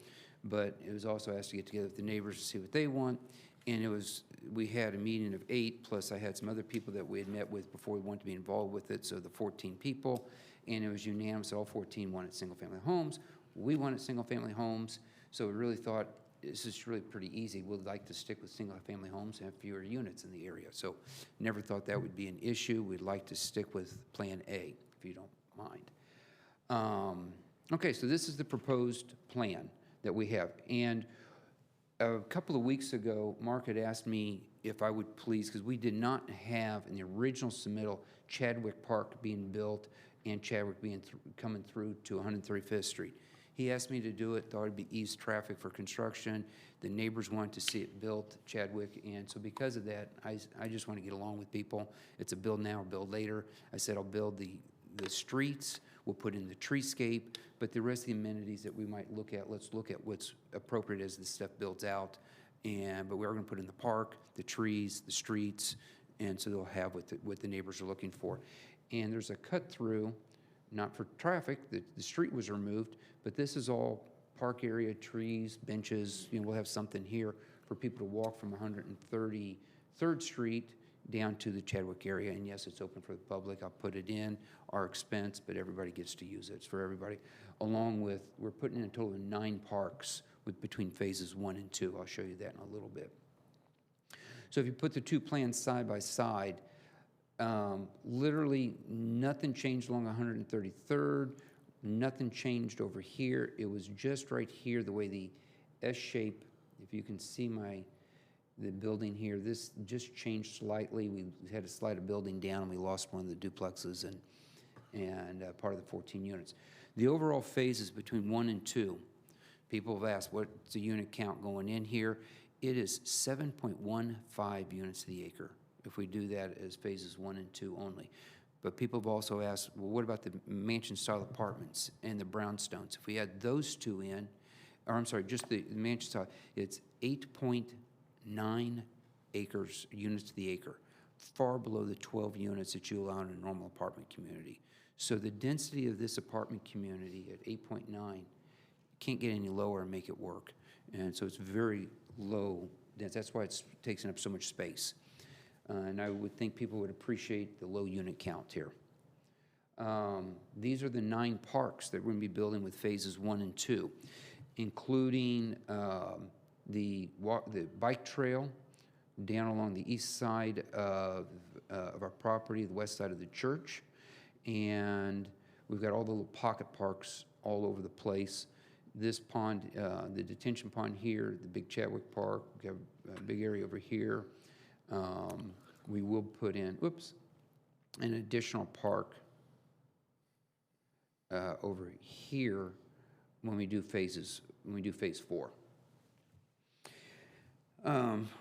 but it was also asked to get together with the neighbors to see what they want. And we had a meeting of 8, plus I had some other people that we had met with before we wanted to be involved with it, so the 14 people. And it was unanimous, all 14 wanted single-family homes. We wanted single-family homes, so we really thought, this is really pretty easy. We'd like to stick with single-family homes and have fewer units in the area. So never thought that would be an issue. We'd like to stick with Plan A, if you don't mind. Okay, so this is the proposed plan that we have. And a couple of weeks ago, Mark had asked me if I would please, because we did not have in the original submittal Chadwick Park being built and Chadwick being coming through to 135th Street. He asked me to do it, thought it'd be ease traffic for construction. The neighbors wanted to see it built, Chadwick, and so because of that, I just want to get along with people. It's a build now or build later. I said I'll build the streets, we'll put in the treescape, but the rest of the amenities that we might look at, let's look at what's appropriate as this stuff builds out. But we are going to put in the park, the trees, the streets, and so they'll have what the neighbors are looking for. And there's a cut through, not for traffic, the street was removed, but this is all park area, trees, benches. We'll have something here for people to walk from 133rd Street down to the Chadwick area. And yes, it's open for the public. I'll put it in our expense, but everybody gets to use it. It's for everybody. Along with, we're putting in a total of 9 parks between phases 1 and 2. I'll show you that in a little bit. So if you put the two plans side by side, literally nothing changed along 133rd, nothing changed over here. It was just right here, the way the S shape, if you can see the building here, this just changed slightly. We had to slide a building down, and we lost one of the duplexes and part of the 14 units. The overall phases between 1 and 2, people have asked, what's the unit count going in here? It is 7.15 units to the acre if we do that as phases 1 and 2 only. But people have also asked, well, what about the mansion-style apartments and the brownstones? If we add those two in, or I'm sorry, just the mansion-style, it's 8.9 acres, units to the acre, far below the 12 units that you allow in a normal apartment community. So the density of this apartment community at 8.9 can't get any lower and make it work. And so it's very low. That's why it's taking up so much space. And I would think people would appreciate the low unit count here. These are the 9 parks that we're going to be building with phases 1 and 2, including the bike trail down along the east side of our property, the west side of the church. And we've got all the little pocket parks all over the place. This pond, the detention pond here, the big Chadwick Park, we have a big area over here. We will put in, an additional park over here when we do phase 4.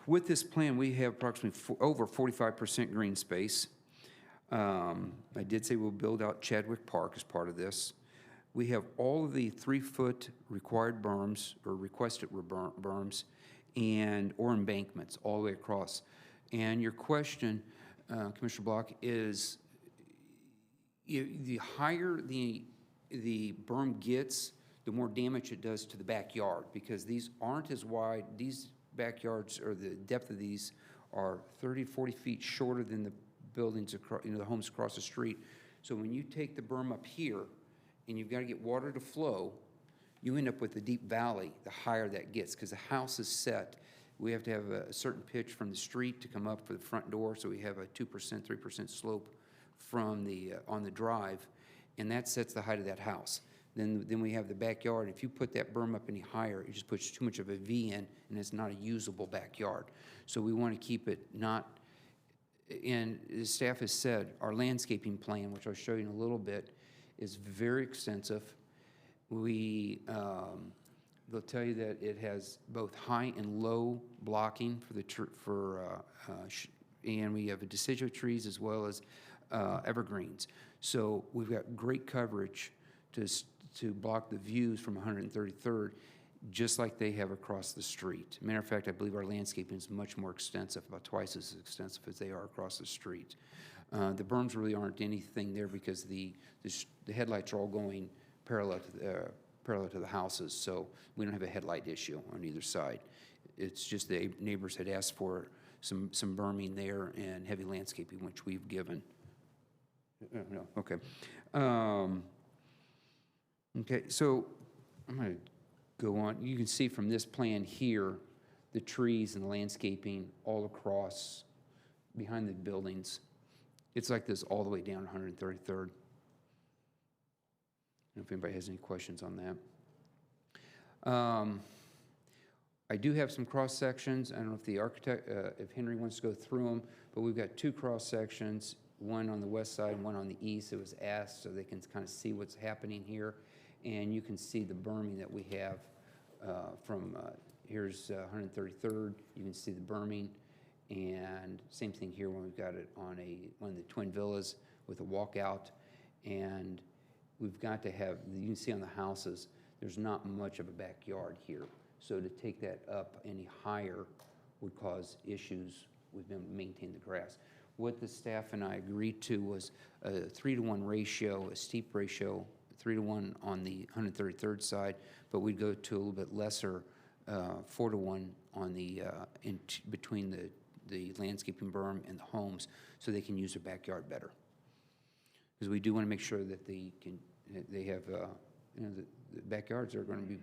With this plan, we have approximately over 45% green space. I did say we'll build out Chadwick Park as part of this. We have all of the 3-foot required berms or requested berms or embankments all the way across. And your question, Commissioner Block, is the higher the berm gets, the more damage it does to the backyard, because these aren't as wide. These backyards, or the depth of these, are 30 to 40 feet shorter than the buildings across, the homes across the street. So when you take the berm up here and you've got to get water to flow, you end up with a deep valley the higher that gets, because the house is set. We have to have a certain pitch from the street to come up for the front door, so we have a 2%, 3% slope from the, on the drive, and that sets the height of that house. Then we have the backyard. If you put that berm up any higher, it just puts too much of a V in, and it's not a usable backyard. So we want to keep it not, and the staff has said, our landscaping plan, which I'll show you in a little bit, is very extensive. They'll tell you that it has both high and low blocking for and we have deciduous trees as well as evergreens. So we've got great coverage to block the views from 133rd, just like they have across the street. Matter of fact, I believe our landscaping is much more extensive, about twice as extensive as they are across the street. The berms really aren't anything there because the headlights are all going parallel to the houses, so we don't have a headlight issue on either side. It's just the neighbors had asked for some berming there and heavy landscaping, which we've given. No, okay. Okay, so I'm going to go on. You can see from this plan here, the trees and the landscaping all across behind the buildings. It's like this all the way down 133rd. I don't know if anybody has any questions on that. I do have some cross sections. I don't know if the architect, if Henry wants to go through them, but we've got two cross sections, one on the west side and one on the east. It was asked so they can kind of see what's happening here. And you can see the berming that we have from, here's 133rd. You can see the berming. And same thing here when we've got it on one of the twin villas with a walkout. And we've got to have, you can see on the houses, there's not much of a backyard here. So to take that up any higher would cause issues with them maintaining the grass. What the staff and I agreed to was a 3-to-1 ratio, a steep ratio, 3-to-1 on the 133rd side, but we'd go to a little bit lesser, 4-to-1 on the between the landscaping berm and the homes, so they can use their backyard better. Because we do want to make sure that they have, you know, the backyards are going to be,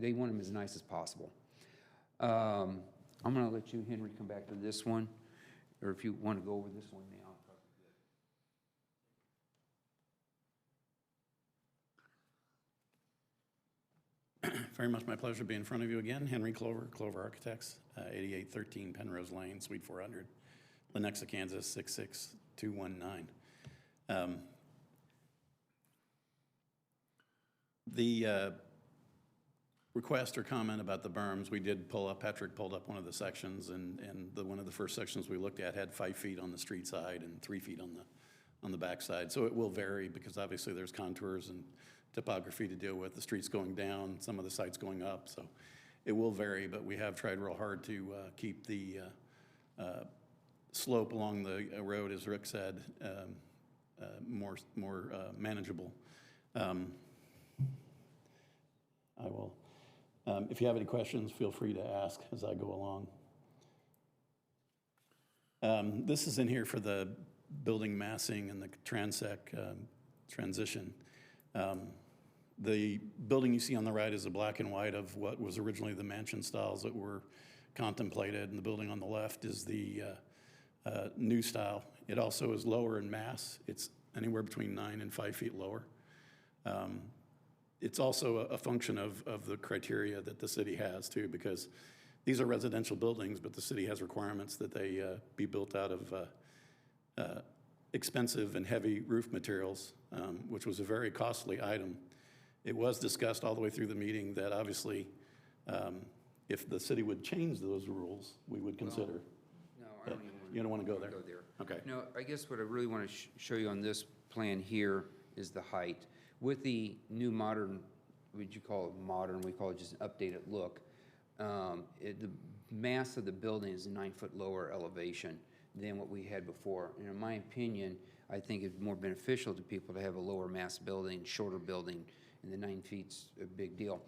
they want them as nice as possible. I'm going to let you, Henry, come back to this one, or if you want to go over this one now. Very much my pleasure to be in front of you again. Henry Clover, Clover Architects, 8813 Penrose Lane, Suite 400, Lenexa, Kansas, 66219. The request or comment about the berms, we did pull up, Patrick pulled up one of the sections, and one of the first sections we looked at had 5 feet on the street side and 3 feet on the back side. So it will vary because obviously there's contours and topography to deal with. The street's going down, some of the sites going up, so it will vary, but we have tried real hard to keep the slope along the road, as Rick said, more manageable. I will, if you have any questions, feel free to ask as I go along. This is in here for the building massing and the transec transition. The building you see on the right is a black and white of what was originally the mansion styles that were contemplated, and the building on the left is the new style. It also is lower in mass. It's anywhere between 9 and 5 feet lower. It's also a function of the criteria that the city has too, because these are residential buildings, but the city has requirements that they be built out of expensive and heavy roof materials, which was a very costly item. It was discussed all the way through the meeting that obviously if the city would change those rules, we would consider. No, I don't even want to. You don't want to go there? Go there. Okay. No, I guess what I really want to show you on this plan here is the height. With the new modern, would you call it modern, we call it just an updated look, the mass of the building is a 9-foot lower elevation than what we had before. And in my opinion, I think it's more beneficial to people to have a lower mass building, shorter building, and the 9 feet's a big deal.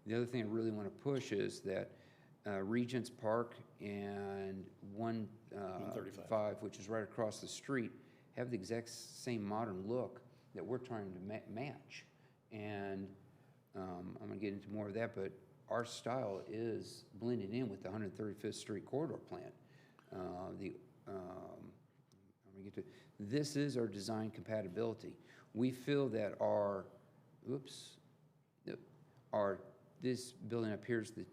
The other thing I really want to push is that Regents Park and 135, which is right across the street, have the exact same modern look, that we're trying to match. And I'm going to get into more of that, but our style is blended in with the 135th Street corridor plan. This is our design compatibility. We feel that this building up here is the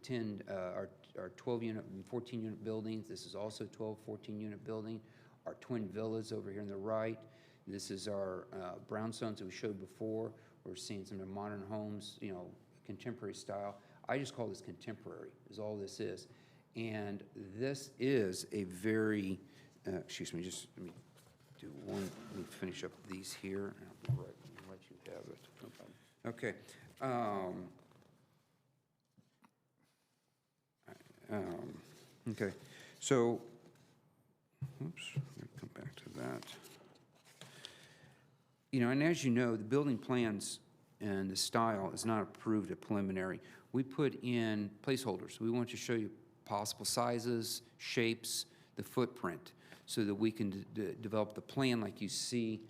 12 unit and 14 unit buildings. This is also 12, 14 unit building. Our twin villas over here on the right. This is our brownstones that we showed before. We're seeing some of the modern homes, you know, contemporary style. I just call this contemporary, is all this is. And this is a very, excuse me, just let me do one, let me finish up these here, and I'll let you have it. No problem. Okay. Okay, so, oops, let me come back to that. You know, and as you know, the building plans and the style is not approved at preliminary. We put in placeholders. We want to show you possible sizes, shapes, the footprint, so that we can develop the plan like you see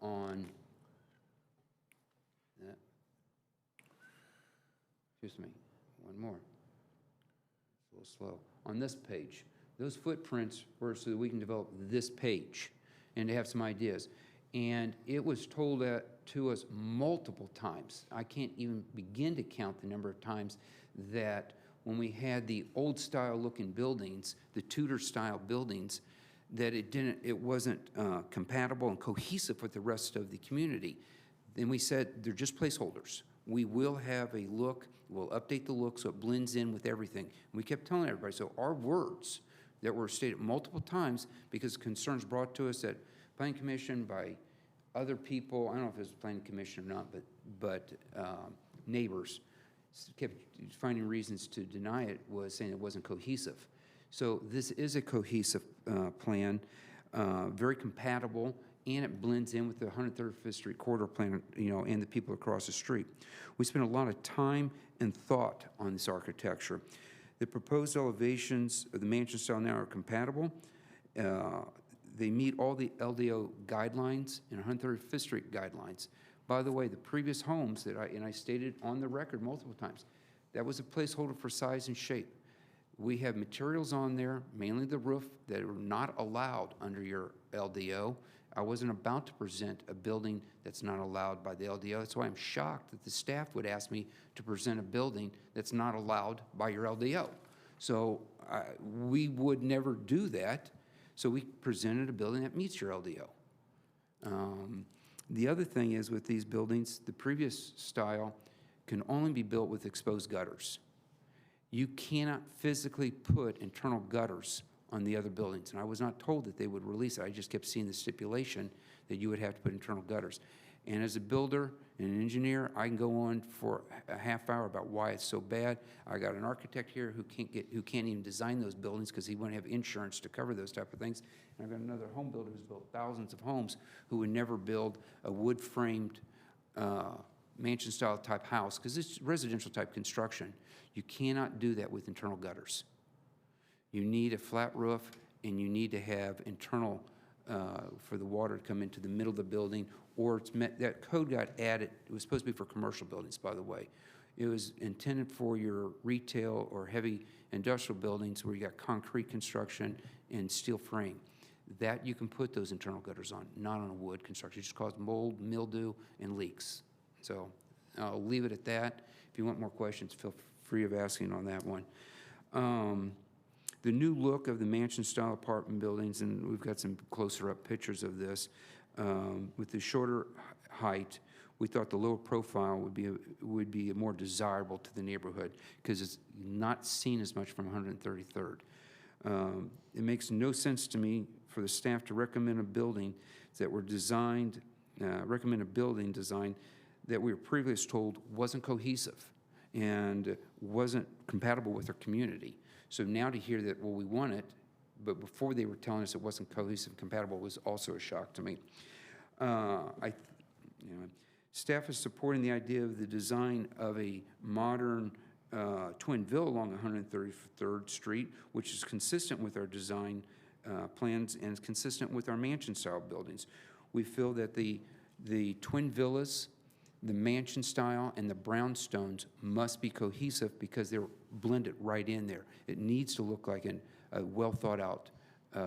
on that. Excuse me, one more. It's a little slow. On this page, those footprints were so that we can develop this page and to have some ideas. And it was told to us multiple times. I can't even begin to count the number of times that when we had the old style looking buildings, the Tudor style buildings, that it wasn't compatible and cohesive with the rest of the community. Then we said, they're just placeholders. We will have a look, we'll update the look so it blends in with everything. And we kept telling everybody, so our words that were stated multiple times because concerns brought to us at Planning Commission by other people, I don't know if it was Planning Commission or not, but neighbors kept finding reasons to deny it, was saying it wasn't cohesive. So this is a cohesive plan, very compatible, and it blends in with the 135th Street corridor plan, you know, and the people across the street. We spent a lot of time and thought on this architecture. The proposed elevations of the mansion style now are compatible. They meet all the LDO guidelines and 135th Street guidelines. By the way, the previous homes that I stated on the record multiple times, that was a placeholder for size and shape. We have materials on there, mainly the roof, that are not allowed under your LDO. I wasn't about to present a building that's not allowed by the LDO. That's why I'm shocked that the staff would ask me to present a building that's not allowed by your LDO. So we would never do that. So we presented a building that meets your LDO. The other thing is with these buildings, the previous style can only be built with exposed gutters. You cannot physically put internal gutters on the other buildings. And I was not told that they would release it. I just kept seeing the stipulation that you would have to put internal gutters. And as a builder and an engineer, I can go on for a half hour about why it's so bad. I got an architect here who can't even design those buildings because he wouldn't have insurance to cover those type of things. And I've got another home builder who's built thousands of homes who would never build a wood-framed mansion-style type house because it's residential type construction. You cannot do that with internal gutters. You need a flat roof, and you need to have internal for the water to come into the middle of the building, or that code got added. It was supposed to be for commercial buildings, by the way. It was intended for your retail or heavy industrial buildings where you got concrete construction and steel frame. That you can put those internal gutters on, not on a wood construction. It just causes mold, mildew, and leaks. So I'll leave it at that. If you want more questions, feel free of asking on that one. The new look of the mansion-style apartment buildings, and we've got some closer-up pictures of this, with the shorter height, we thought the lower profile would be more desirable to the neighborhood because it's not seen as much from 133rd. It makes no sense to me for the staff to recommend a building that were designed, recommend a building design that we were previously told wasn't cohesive and wasn't compatible with our community. So now to hear that, well, we want it, but before they were telling us it wasn't cohesive, compatible, was also a shock to me. Staff is supporting the idea of the design of a modern twin villa along 133rd Street, which is consistent with our design plans and is consistent with our mansion-style buildings. We feel that the The twin villas, the mansion style, and the brownstones must be cohesive because they're blended right in there. It needs to look like a well-thought-out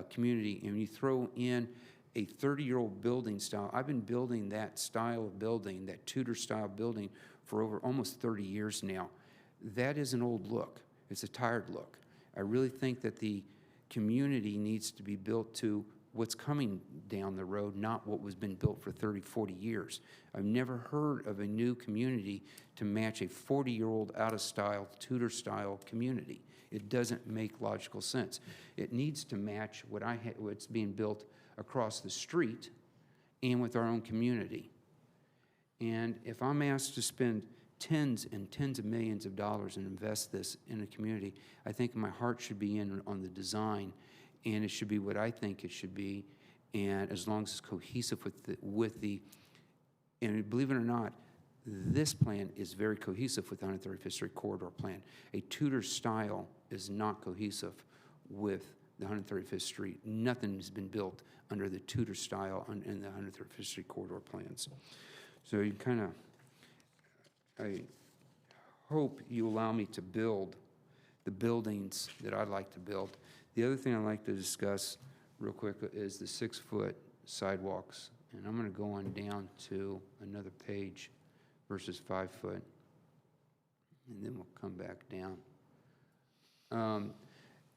community. And when you throw in a 30-year-old building style, I've been building that style of building, that Tudor-style building, for over almost 30 years now. That is an old look. It's a tired look. I really think that the community needs to be built to what's coming down the road, not what was been built for 30, 40 years. I've never heard of a new community to match a 40-year-old out-of-style, Tudor-style community. It doesn't make logical sense. It needs to match what's being built across the street and with our own community. And if I'm asked to spend tens and tens of millions of dollars and invest this in a community, I think my heart should be in on the design, and it should be what I think it should be, and as long as it's cohesive with the and believe it or not, this plan is very cohesive with the 135th Street Corridor Plan. A Tudor style is not cohesive with the 135th Street. Nothing has been built under the Tudor style in the 135th Street Corridor plans. So you kind of, I hope you allow me to build the buildings that I'd like to build. The other thing I'd like to discuss real quick is the 6-foot sidewalks. And I'm going to go on down to another page versus 5 foot. And then we'll come back down.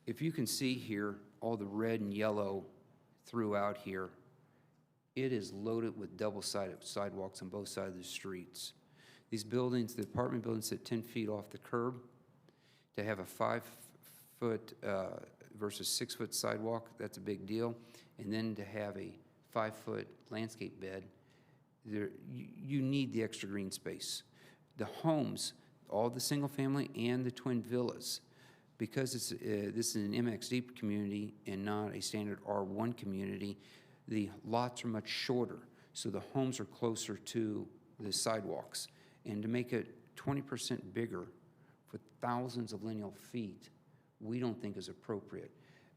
If you can see here, all the red and yellow throughout here, it is loaded with double-sided sidewalks on both sides of the streets. These buildings, the apartment buildings, sit 10 feet off the curb. To have a 5-foot versus 6-foot sidewalk, that's a big deal. And then to have a 5-foot landscape bed, you need the extra green space. The homes, all the single family and the twin villas, because this is an MXD community and not a standard R1 community, the lots are much shorter, so the homes are closer to the sidewalks. And to make it 20% bigger for thousands of lineal feet, we don't think is appropriate.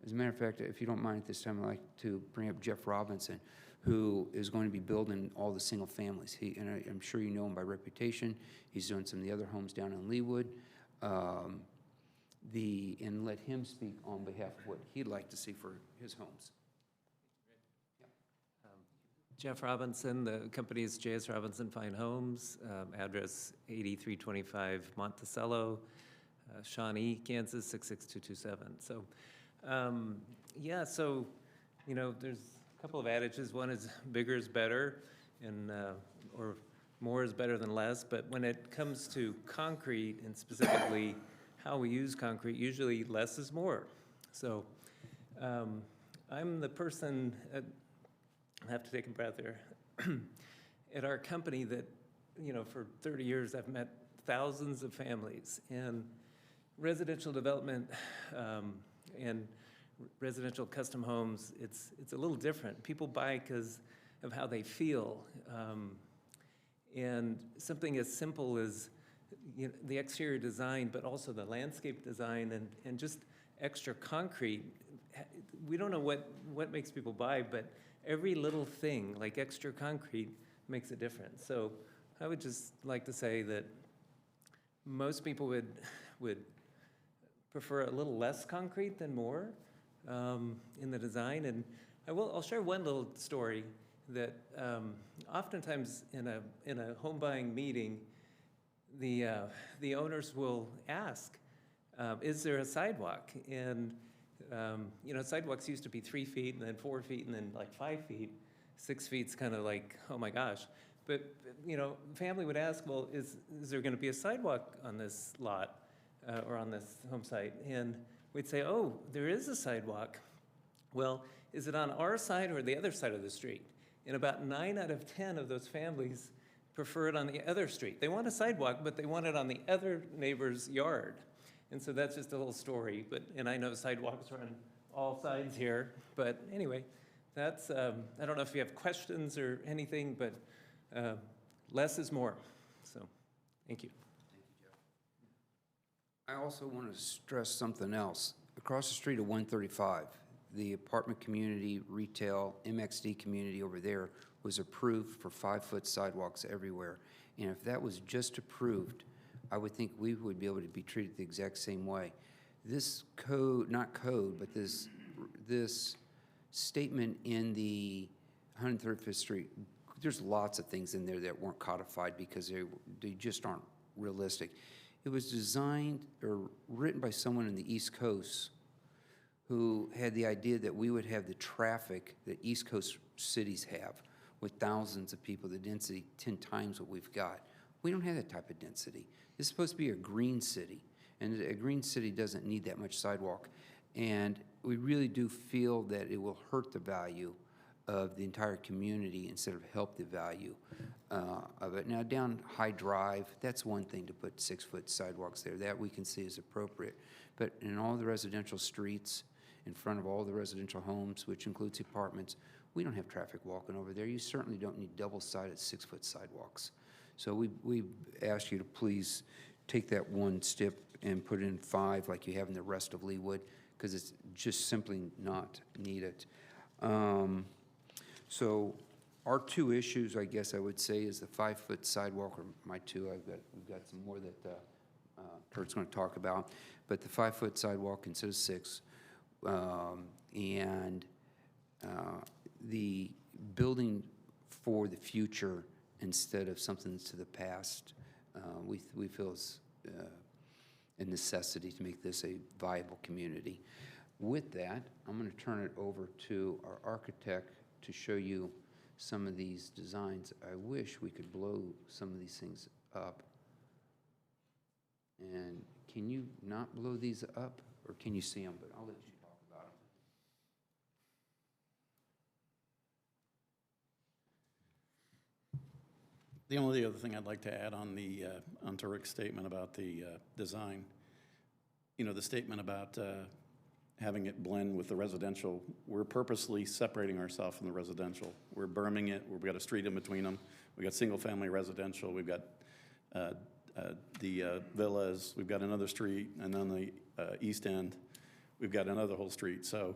As a matter of fact, if you don't mind at this time, I'd like to bring up Jeff Robinson, who is going to be building all the single families. And I'm sure you know him by reputation. He's doing some of the other homes down in Leawood. And let him speak on behalf of what he'd like to see for his homes. Jeff Robinson, the company is J.S. Robinson Fine Homes, address 8325 Monticello, Shawnee, Kansas 66227. So, there's a couple of adages. One is bigger is better, and or more is better than less. But when it comes to concrete, and specifically how we use concrete, usually less is more. So, I'm the person I have to take a breath there. At our company that, for 30 years, I've met thousands of families, and residential development and residential custom homes, it's a little different. People buy because of how they feel. And something as simple as the exterior design, but also the landscape design and just extra concrete. We don't know what makes people buy, but every little thing, like extra concrete, makes a difference. So I would just like to say that most people would prefer a little less concrete than more in the design. And I'll share one little story that oftentimes in a home buying meeting, the owners will ask, is there a sidewalk? And sidewalks used to be 3 feet and then 4 feet and then like 5 feet. 6 feet's kind of like, oh my gosh. But, family would ask, well, is there going to be a sidewalk on this lot or on this home site? And we'd say, oh, there is a sidewalk. Well, is it on our side or the other side of the street? And about 9 out of 10 of those families prefer it on the other street. They want a sidewalk, but they want it on the other neighbor's yard. And so that's just a little story, and I know sidewalks are on all sides here, but anyway, that's, I don't know if you have questions or anything, but less is more, so thank you. Thank you, Jeff. I also want to stress something else. Across the street of 135, the apartment community, retail, MXD community over there was approved for 5-foot sidewalks everywhere. And if that was just approved, I would think we would be able to be treated the exact same way. This code, not code, but this statement in the 135th Street, there's lots of things in there that weren't codified because they just aren't realistic. It was designed or written by someone in the East Coast who had the idea that we would have the traffic that East Coast cities have with thousands of people, the density 10 times what we've got. We don't have that type of density. This is supposed to be a green city, and a green city doesn't need that much sidewalk. And we really do feel that it will hurt the value of the entire community instead of help the value of it. Now, down High Drive, that's one thing to put 6-foot sidewalks there. That we can see is appropriate. But in all the residential streets, in front of all the residential homes, which includes apartments, we don't have traffic walking over there. You certainly don't need double-sided 6-foot sidewalks. So we ask you to please take that one step and put it in 5 like you have in the rest of Leawood, because it's just simply not needed. So our two issues, I guess I would say, is the 5-foot sidewalk, or my two. We've got some more that Kurt's going to talk about, but the 5-foot sidewalk instead of 6, and the building for the future instead of something that's to the past. We feel is a necessity to make this a viable community. With that, I'm going to turn it over to our architect to show you some of these designs. I wish we could blow some of these things up. And can you not blow these up, or can you see them? But I'll let you talk about them. The only other thing I'd like to add on onto Rick's statement about the design, the statement about having it blend with the residential, we're purposely separating ourselves from the residential. We're berming it. We've got a street in between them. We've got single-family residential. We've got the villas. We've got another street, and on the east end, we've got another whole street. So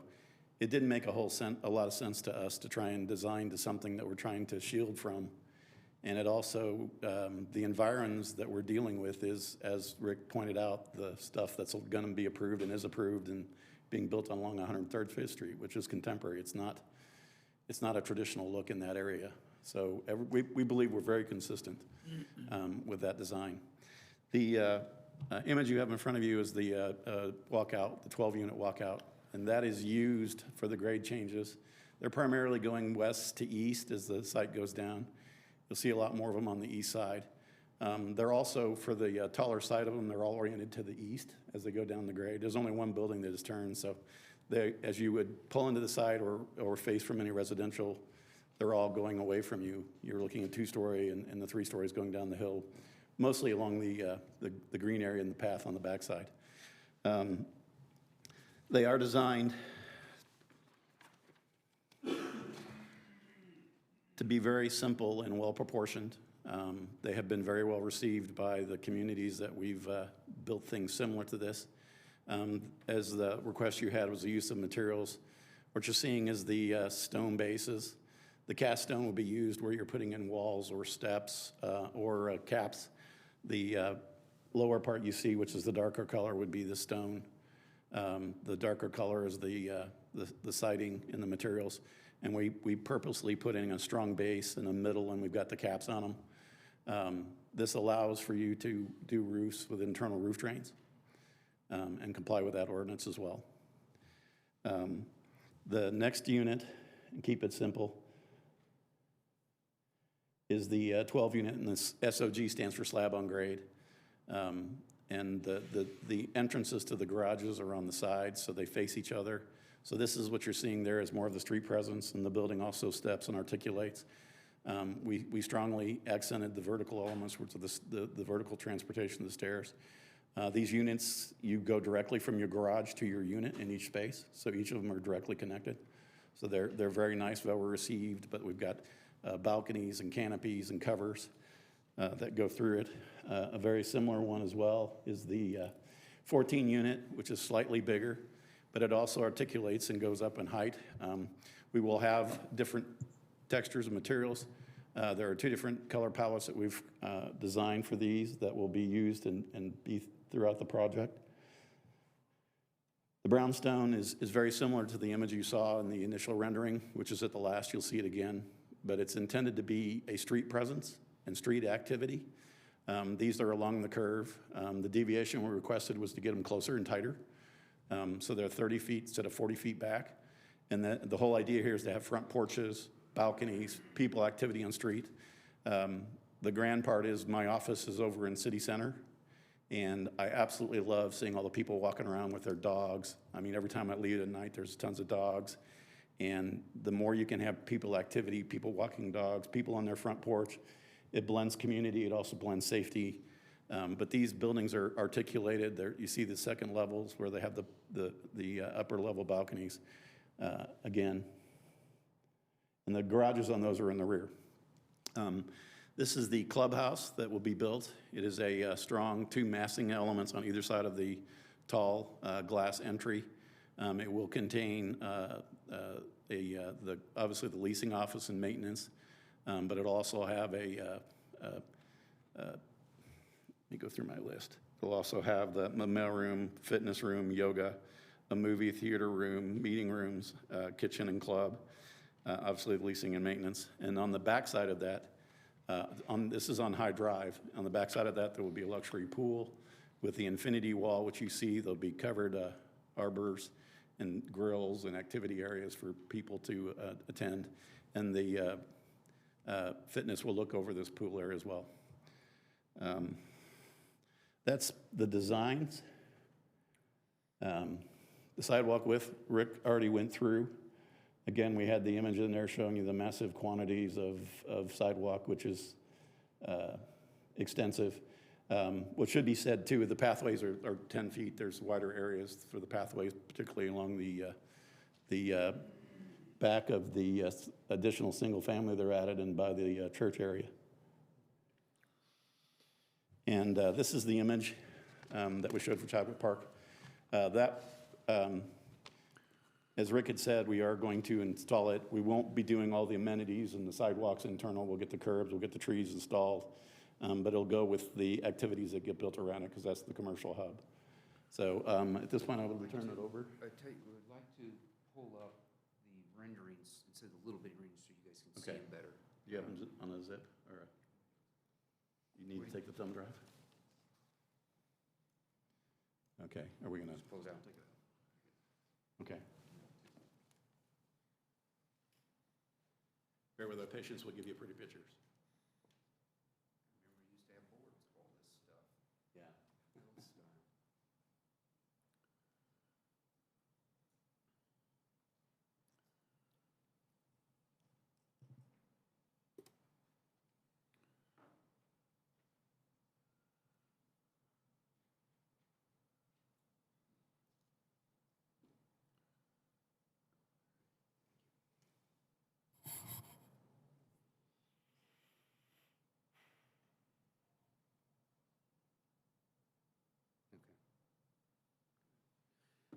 it didn't make a lot of sense to us to try and design to something that we're trying to shield from. And it also, the environs that we're dealing with is, as Rick pointed out, the stuff that's going to be approved and is approved and being built along 135th Street, which is contemporary. It's not a traditional look in that area. So we believe we're very consistent with that design. The image you have in front of you is the walkout, the 12-unit walkout, and that is used for the grade changes. They're primarily going west to east as the site goes down. You'll see a lot more of them on the east side. They're also, for the taller side of them, they're all oriented to the east as they go down the grade. There's only one building that is turned, so they, as you would pull into the side or face from any residential, they're all going away from you. You're looking at 2-story and the 3 stories going down the hill, mostly along the green area and the path on the backside. They are designed to be very simple and well proportioned. They have been very well received by the communities that we've built things similar to this. As the request you had was the use of materials, what you're seeing is the stone bases. The cast stone will be used where you're putting in walls or steps or caps. The lower part you see, which is the darker color, would be the stone. The darker color is the siding and the materials. And we purposely put in a strong base in the middle, and we've got the caps on them. This allows for you to do roofs with internal roof drains and comply with that ordinance as well. The next unit, and keep it simple, is the 12 unit, and this SOG stands for slab on grade. And the entrances to the garages are on the sides, so they face each other. So this is what you're seeing there is more of the street presence, and the building also steps and articulates. We strongly accented the vertical elements, which are the vertical transportation of the stairs. These units, you go directly from your garage to your unit in each space, so each of them are directly connected. So they're very nice, well received, but we've got balconies and canopies and covers that go through it. A very similar one as well is the 14 unit, which is slightly bigger, but it also articulates and goes up in height. We will have different textures and materials. There are 2 different color palettes that we've designed for these that will be used and be throughout the project. The brownstone is very similar to the image you saw in the initial rendering, which is at the last. You'll see it again, but it's intended to be a street presence and street activity. These are along the curve. The deviation we requested was to get them closer and tighter. So they're 30 feet instead of 40 feet back. And the whole idea here is to have front porches, balconies, people activity on street. The grand part is my office is over in City Center, and I absolutely love seeing all the people walking around with their dogs. I mean, every time I leave at night, there's tons of dogs. And the more you can have people activity, people walking dogs, people on their front porch, it blends community, it also blends safety. But these buildings are articulated. You see the second levels where they have the upper level balconies again. And the garages on those are in the rear. This is the clubhouse that will be built. It is a strong 2 massing elements on either side of the tall glass entry. It will contain obviously the leasing office and maintenance, but it'll also have let me go through my list. It'll also have the mailroom, fitness room, yoga, a movie theater room, meeting rooms, kitchen and club, obviously leasing and maintenance. And on the backside of that, this is on High Drive. On the backside of that, there will be a luxury pool with the infinity wall, which you see. There'll be covered arbors and grills and activity areas for people to attend. And the fitness will look over this pool area as well. That's the designs. The sidewalk width, Rick already went through. Again, we had the image in there showing you the massive quantities of sidewalk, which is extensive. What should be said too, the pathways are 10 feet. There's wider areas for the pathways, particularly along the back of the additional single family they're added and by the church area. And this is the image that we showed for Chadwick Park. As Rick had said, we are going to install it. We won't be doing all the amenities and the sidewalks internal. We'll get the curbs, we'll get the trees installed, but it'll go with the activities that get built around it because that's the commercial hub. So at this point, I will return it over. I tell you, we'd like to pull up the renderings instead of the little bitty renderings so you guys can see them better. Do you have them on a zip or you need to take the thumb drive? Okay, are we gonna? Close out. Okay. Bear with our patience, we'll give you pretty pictures. Remember, we used to have boards for all this stuff. Yeah. Old style.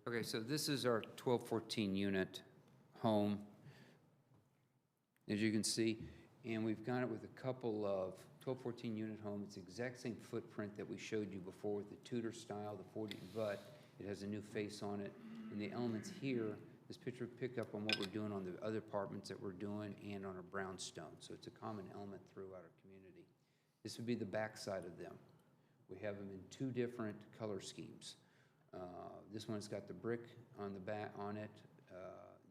Okay, so this is our 1214 unit home, as you can see, and we've got it with a couple of 1214 unit home. It's the exact same footprint that we showed you before with the Tudor style, the 40, but it has a new face on it. And the elements here, this picture pick up on what we're doing on the other apartments that we're doing and on our brownstone. So it's a common element throughout our community. This would be the back side of them. We have them in 2 different color schemes. This one's got the brick on the back on it.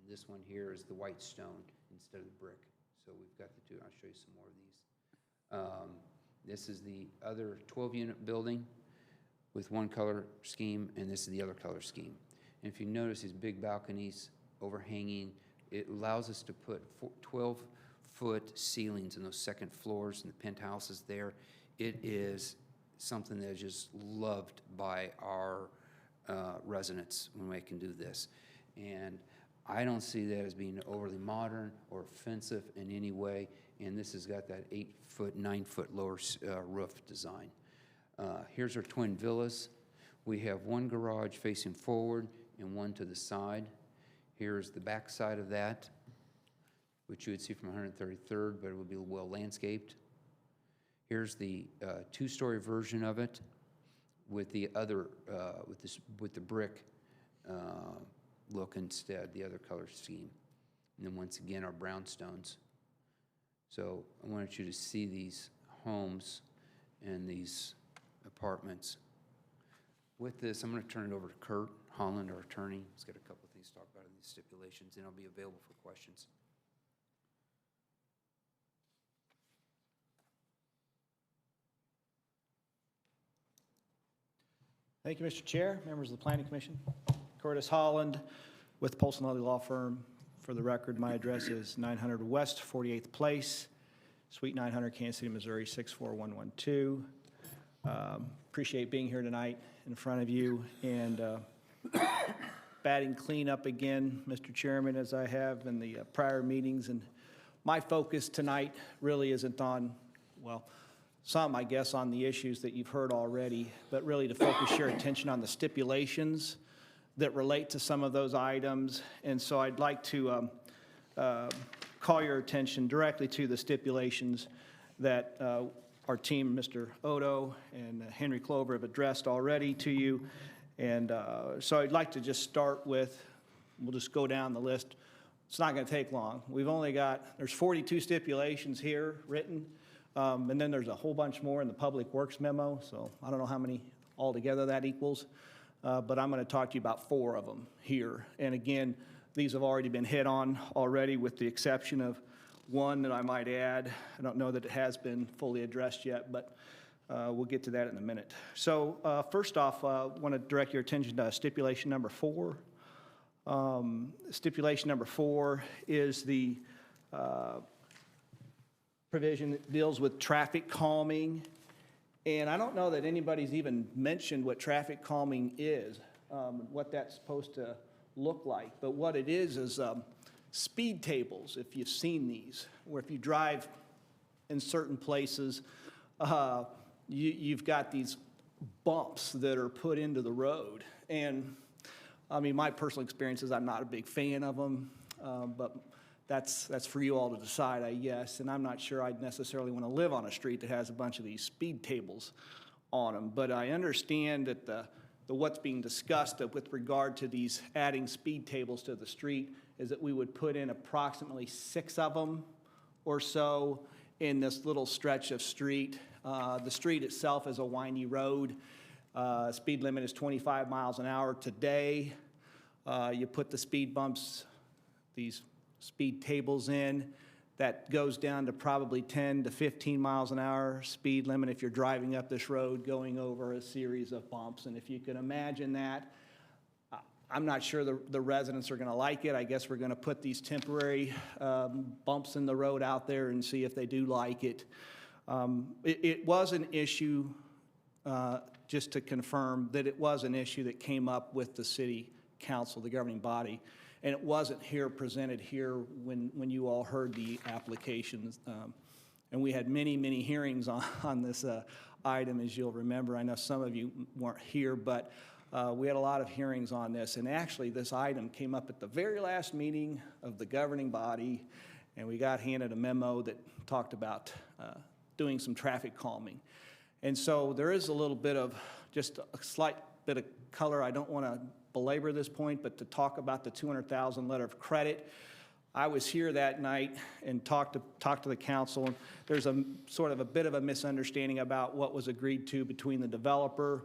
This one here is the white stone instead of the brick. So we've got the 2. I'll show you some more of these. This is the other 12-unit building with 1 color scheme, and this is the other color scheme. And if you notice these big balconies overhanging, it allows us to put 12-foot ceilings in those second floors and the penthouses there. It is something that is just loved by our residents when we can do this. And I don't see that as being overly modern or offensive in any way. And this has got that 8-foot, 9-foot lower roof design. Here's our twin villas. We have 1 garage facing forward and 1 to the side. Here's the back side of that. which you would see from 133rd, but it would be well landscaped. Here's the two-story version of it with the other, with the brick look instead, the other color scheme. And then once again, our brownstones. So I wanted you to see these homes and these apartments. With this, I'm going to turn it over to Kurt Holland, our attorney. He's got a couple of things to talk about in these stipulations, and I'll be available for questions. Thank you, Mr. Chair, members of the Planning Commission. Curtis Holland with Polson Lilly Law Firm. For the record, my address is 900 West 48th Place, Suite 900, Kansas City, Missouri, 64112. Appreciate being here tonight in front of you and batting cleanup again, Mr. Chairman, as I have in the prior meetings. And my focus tonight really isn't on, well, some, I guess, on the issues that you've heard already, but really to focus your attention on the stipulations that relate to some of those items. And so I'd like to call your attention directly to the stipulations that our team, Mr. Odo and Henry Clover, have addressed already to you. And so I'd like to just start with, we'll just go down the list. It's not going to take long. We've only got, there's 42 stipulations here written. And then there's a whole bunch more in the Public Works memo, so I don't know how many altogether that equals, but I'm going to talk to you about 4 of them here. And again, these have already been hit on already with the exception of one that I might add. I don't know that it has been fully addressed yet, but we'll get to that in a minute. So first off, I want to direct your attention to stipulation number 4. Stipulation number 4 is the provision that deals with traffic calming. And I don't know that anybody's even mentioned what traffic calming is, what that's supposed to look like. But what it is speed tables, if you've seen these, where if you drive in certain places, you've got these bumps that are put into the road. And I mean, my personal experience is I'm not a big fan of them, but that's for you all to decide, I guess. And I'm not sure I'd necessarily want to live on a street that has a bunch of these speed tables on them. But I understand that the what's being discussed with regard to these adding speed tables to the street is that we would put in approximately 6 of them or so in this little stretch of street. The street itself is a windy road. Speed limit is 25 miles an hour today. You put the speed bumps, these speed tables in, that goes down to probably 10 to 15 miles an hour speed limit if you're driving up this road going over a series of bumps. And if you can imagine that, I'm not sure the residents are going to like it. I guess we're going to put these temporary bumps in the road out there and see if they do like it. It was an issue, just to confirm, that it was an issue that came up with the city council, the governing body. And it wasn't presented here when you all heard the applications. And we had many, many hearings on this item, as you'll remember. I know some of you weren't here, but we had a lot of hearings on this. And actually, this item came up at the very last meeting of the governing body, and we got handed a memo that talked about doing some traffic calming. And so there is a little bit of, just a slight bit of color. I don't want to belabor this point, but to talk about the $200,000 letter of credit. I was here that night and talked to the council, and there's a sort of a bit of a misunderstanding about what was agreed to between the developer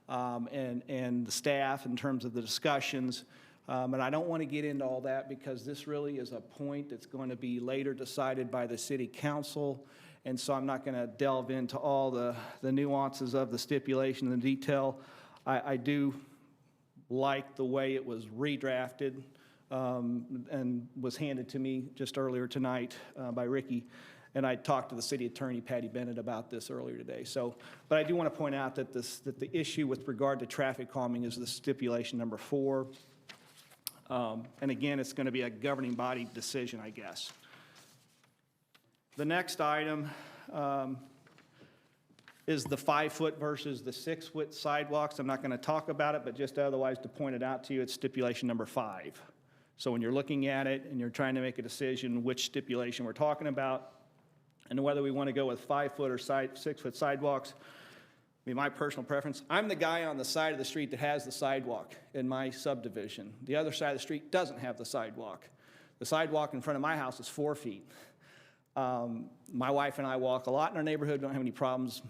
and the staff in terms of the discussions. And I don't want to get into all that because this really is a point that's going to be later decided by the city council. And so I'm not going to delve into all the nuances of the stipulation and the detail. I do like the way it was redrafted and was handed to me just earlier tonight by Ricky. And I talked to the city attorney, Patty Bennett, about this earlier today. So, but I do want to point out that that the issue with regard to traffic calming is the stipulation number 4. And again, it's going to be a governing body decision, I guess. The next item is the 5-foot versus the 6-foot sidewalks. I'm not going to talk about it, but just otherwise to point it out to you, it's stipulation number 5. So when you're looking at it and you're trying to make a decision which stipulation we're talking about, and whether we want to go with 5-foot or 6-foot sidewalks, be my personal preference. I'm the guy on the side of the street that has the sidewalk in my subdivision. The other side of the street doesn't have the sidewalk. The sidewalk in front of my house is 4 feet. My wife and I walk a lot in our neighborhood, don't have any problems,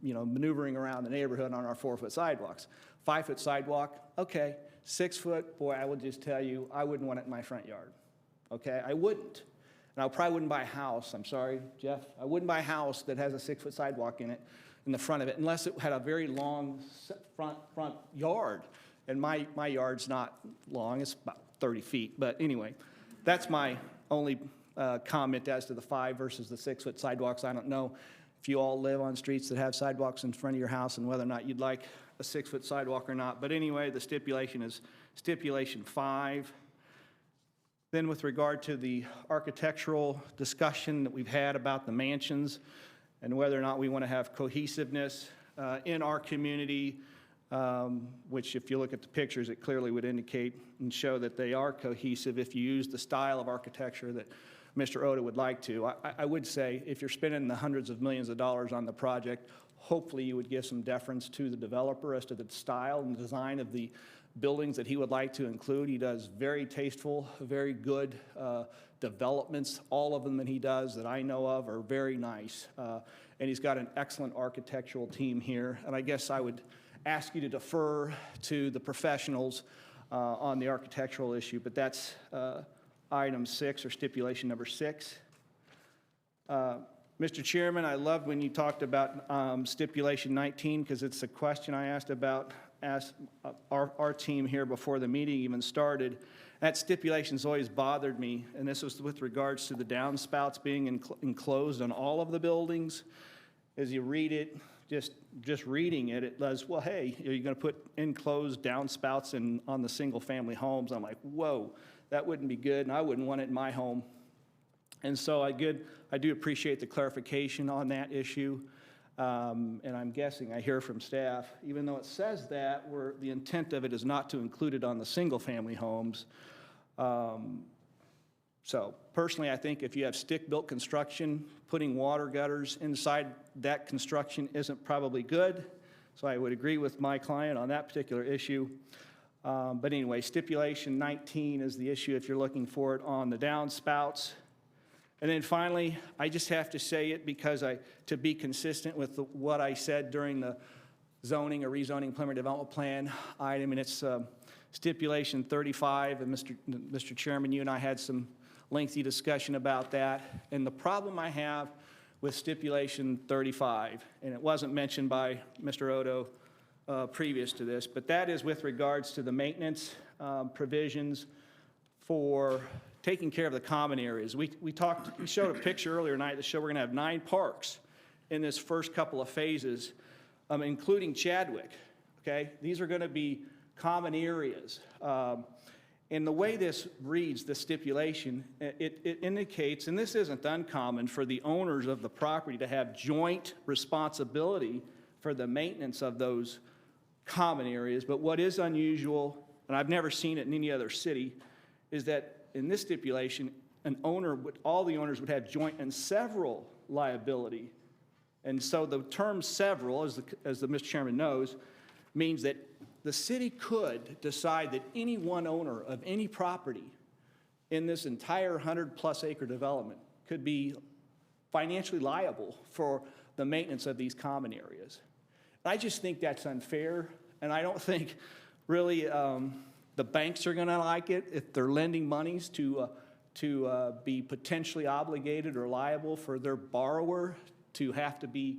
maneuvering around the neighborhood on our 4-foot sidewalks. 5-foot sidewalk, okay. 6-foot, boy, I will just tell you, I wouldn't want it in my front yard, okay? I wouldn't. And I probably wouldn't buy a house, I'm sorry, Jeff. I wouldn't buy a house that has a 6-foot sidewalk in the front of it, unless it had a very long front yard. And my yard's not long, it's about 30 feet. But anyway, that's my only comment as to the 5 versus the 6-foot sidewalks. I don't know if you all live on streets that have sidewalks in front of your house and whether or not you'd like a 6-foot sidewalk or not. But anyway, the stipulation is stipulation 5. Then with regard to the architectural discussion that we've had about the mansions and whether or not we want to have cohesiveness in our community, which if you look at the pictures, it clearly would indicate and show that they are cohesive if you use the style of architecture that Mr. Oda would like to. I would say if you're spending the hundreds of millions of dollars on the project, hopefully you would give some deference to the developer as to the style and design of the buildings that he would like to include. He does very tasteful, very good developments. All of them that he does that I know of are very nice. And he's got an excellent architectural team here. And I guess I would ask you to defer to the professionals on the architectural issue, but that's item 6 or stipulation number 6. Mr. Chairman, I loved when you talked about stipulation 19 because it's a question I asked our team here before the meeting even started. That stipulation's always bothered me, and this was with regards to the downspouts being enclosed on all of the buildings. As you read it, just reading it, it does, well, hey, are you going to put enclosed downspouts on the single-family homes? I'm like, whoa, that wouldn't be good, and I wouldn't want it in my home. And so I do appreciate the clarification on that issue. And I'm guessing, I hear from staff, even though it says that, the intent of it is not to include it on the single-family homes. So personally, I think if you have stick-built construction, putting water gutters inside that construction isn't probably good. So I would agree with my client on that particular issue. But anyway, stipulation 19 is the issue if you're looking for it on the downspouts. And then finally, I just have to say it because to be consistent with what I said during the zoning or rezoning preliminary development plan item, and it's stipulation 35, and Mr. Chairman, you and I had some lengthy discussion about that. And the problem I have with stipulation 35, and it wasn't mentioned by Mr. Odo previous to this, but that is with regards to the maintenance provisions for taking care of the common areas. We showed a picture earlier tonight that showed we're going to have 9 parks in this first couple of phases, including Chadwick, okay? These are going to be common areas. And the way this reads, the stipulation, it indicates, and this isn't uncommon for the owners of the property to have joint responsibility for the maintenance of those common areas, but what is unusual, and I've never seen it in any other city, is that in this stipulation, all the owners would have joint and several liability. And so the term several, as the Mr. Chairman knows, means that the city could decide that any one owner of any property in this entire 100-plus acre development could be financially liable for the maintenance of these common areas. I just think that's unfair, and I don't think really the banks are going to like it if they're lending monies to be potentially obligated or liable for their borrower to have to be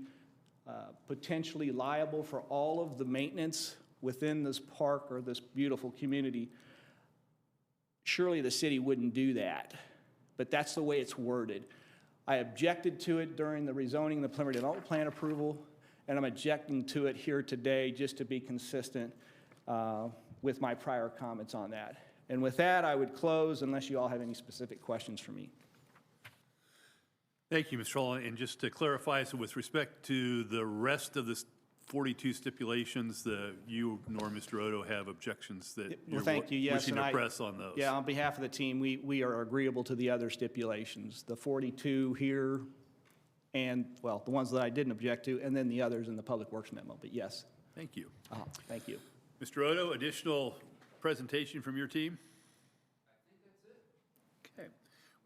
potentially liable for all of the maintenance within this park or this beautiful community. Surely the city wouldn't do that, but that's the way it's worded. I objected to it during the rezoning and the preliminary development plan approval, and I'm objecting to it here today just to be consistent with my prior comments on that. And with that, I would close unless you all have any specific questions for me. Thank you, Mr. Holland. And just to clarify, so with respect to the rest of this 42 stipulations, you nor Mr. Odo have objections that Well, you're thank you, yes. wishing and to I- press on those. Yeah, on behalf of the team, we are agreeable to the other stipulations, the 42 here, and, well, the ones that I didn't object to, and then the others in the Public Works memo, but yes. Thank you. Thank you. Mr. Odo, additional presentation from your team? I think that's it. Okay.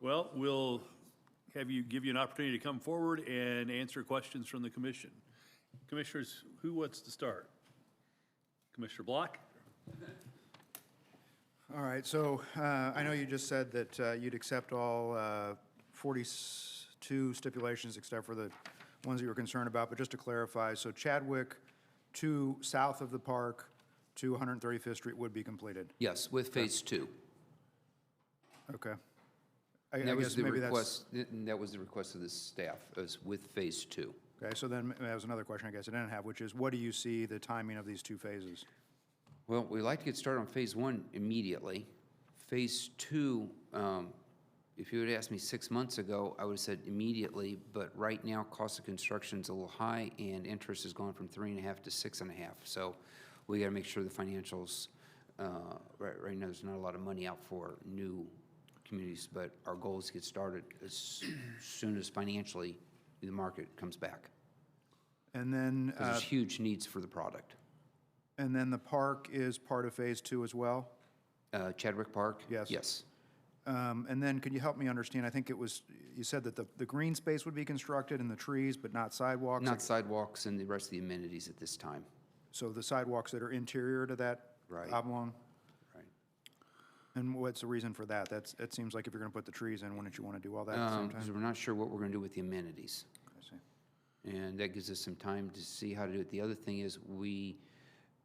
Well, we'll give you an opportunity to come forward and answer questions from the commission. Commissioners, who wants to start? Commissioner Block? All right, so I know you just said that you'd accept all 42 stipulations except for the ones that you were concerned about, but just to clarify, so Chadwick to south of the park to 135th Street would be completed? Yes, with Phase 2. Okay. I And that was guess the maybe that's, request, and that was the request of the staff, is with Phase 2. okay, so then that was another question I guess I didn't have, which is what do you see the timing of these two phases? Well, we'd like to get started on Phase 1 immediately. Phase 2, if you had asked me 6 months ago, I would have said immediately, but right now, cost of construction's a little high, and interest has gone from 3.5 to 6.5. So we gotta make sure the financials, right now, there's not a lot of money out for new communities, but our goal is to get started as soon as financially the market comes back. And then, 'Cause there's huge needs for the product. and then the park is part of Phase 2 as well? Chadwick Park? Yes. Yes. And then could you help me understand, I think it was, you said that the green space would be constructed and the trees, but not sidewalks? Not sidewalks and the rest of the amenities at this time. So the sidewalks that are interior to that Right. oblong? Right. And what's the reason for that? It seems like if you're gonna put the trees in, wouldn't you wanna do all that at the same Because time? we're not sure what we're going to do with the amenities. I see. And that gives us some time to see how to do it. The other thing is we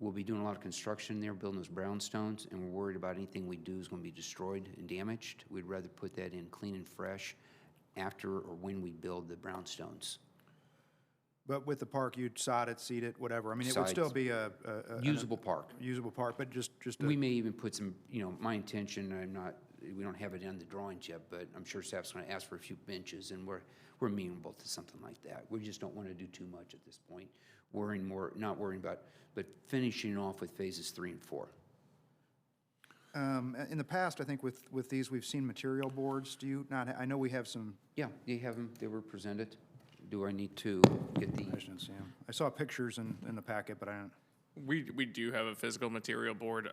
will be doing a lot of construction there, building those brownstones, and we're worried about anything we do is going to be destroyed and damaged. We'd rather put that in clean and fresh after or when we build the brownstones. But with the park, you'd sod it, seed it, whatever. I mean, it would still Sides. be a. Usable park. Usable park, but just We may even put some, my intention, we don't have it in the drawings yet, but I'm sure staff's going to ask for a few benches, and we're amenable to something like that. We just don't want to do too much at this point. Not worrying about, but finishing off with phases 3 and 4. In the past, I think with these, we've seen material boards. Do you not, I know we have some, Yeah, they have them, they were presented. Do I need to get the? I just didn't see them. I saw pictures in the packet, but I don't. We do have a physical material board.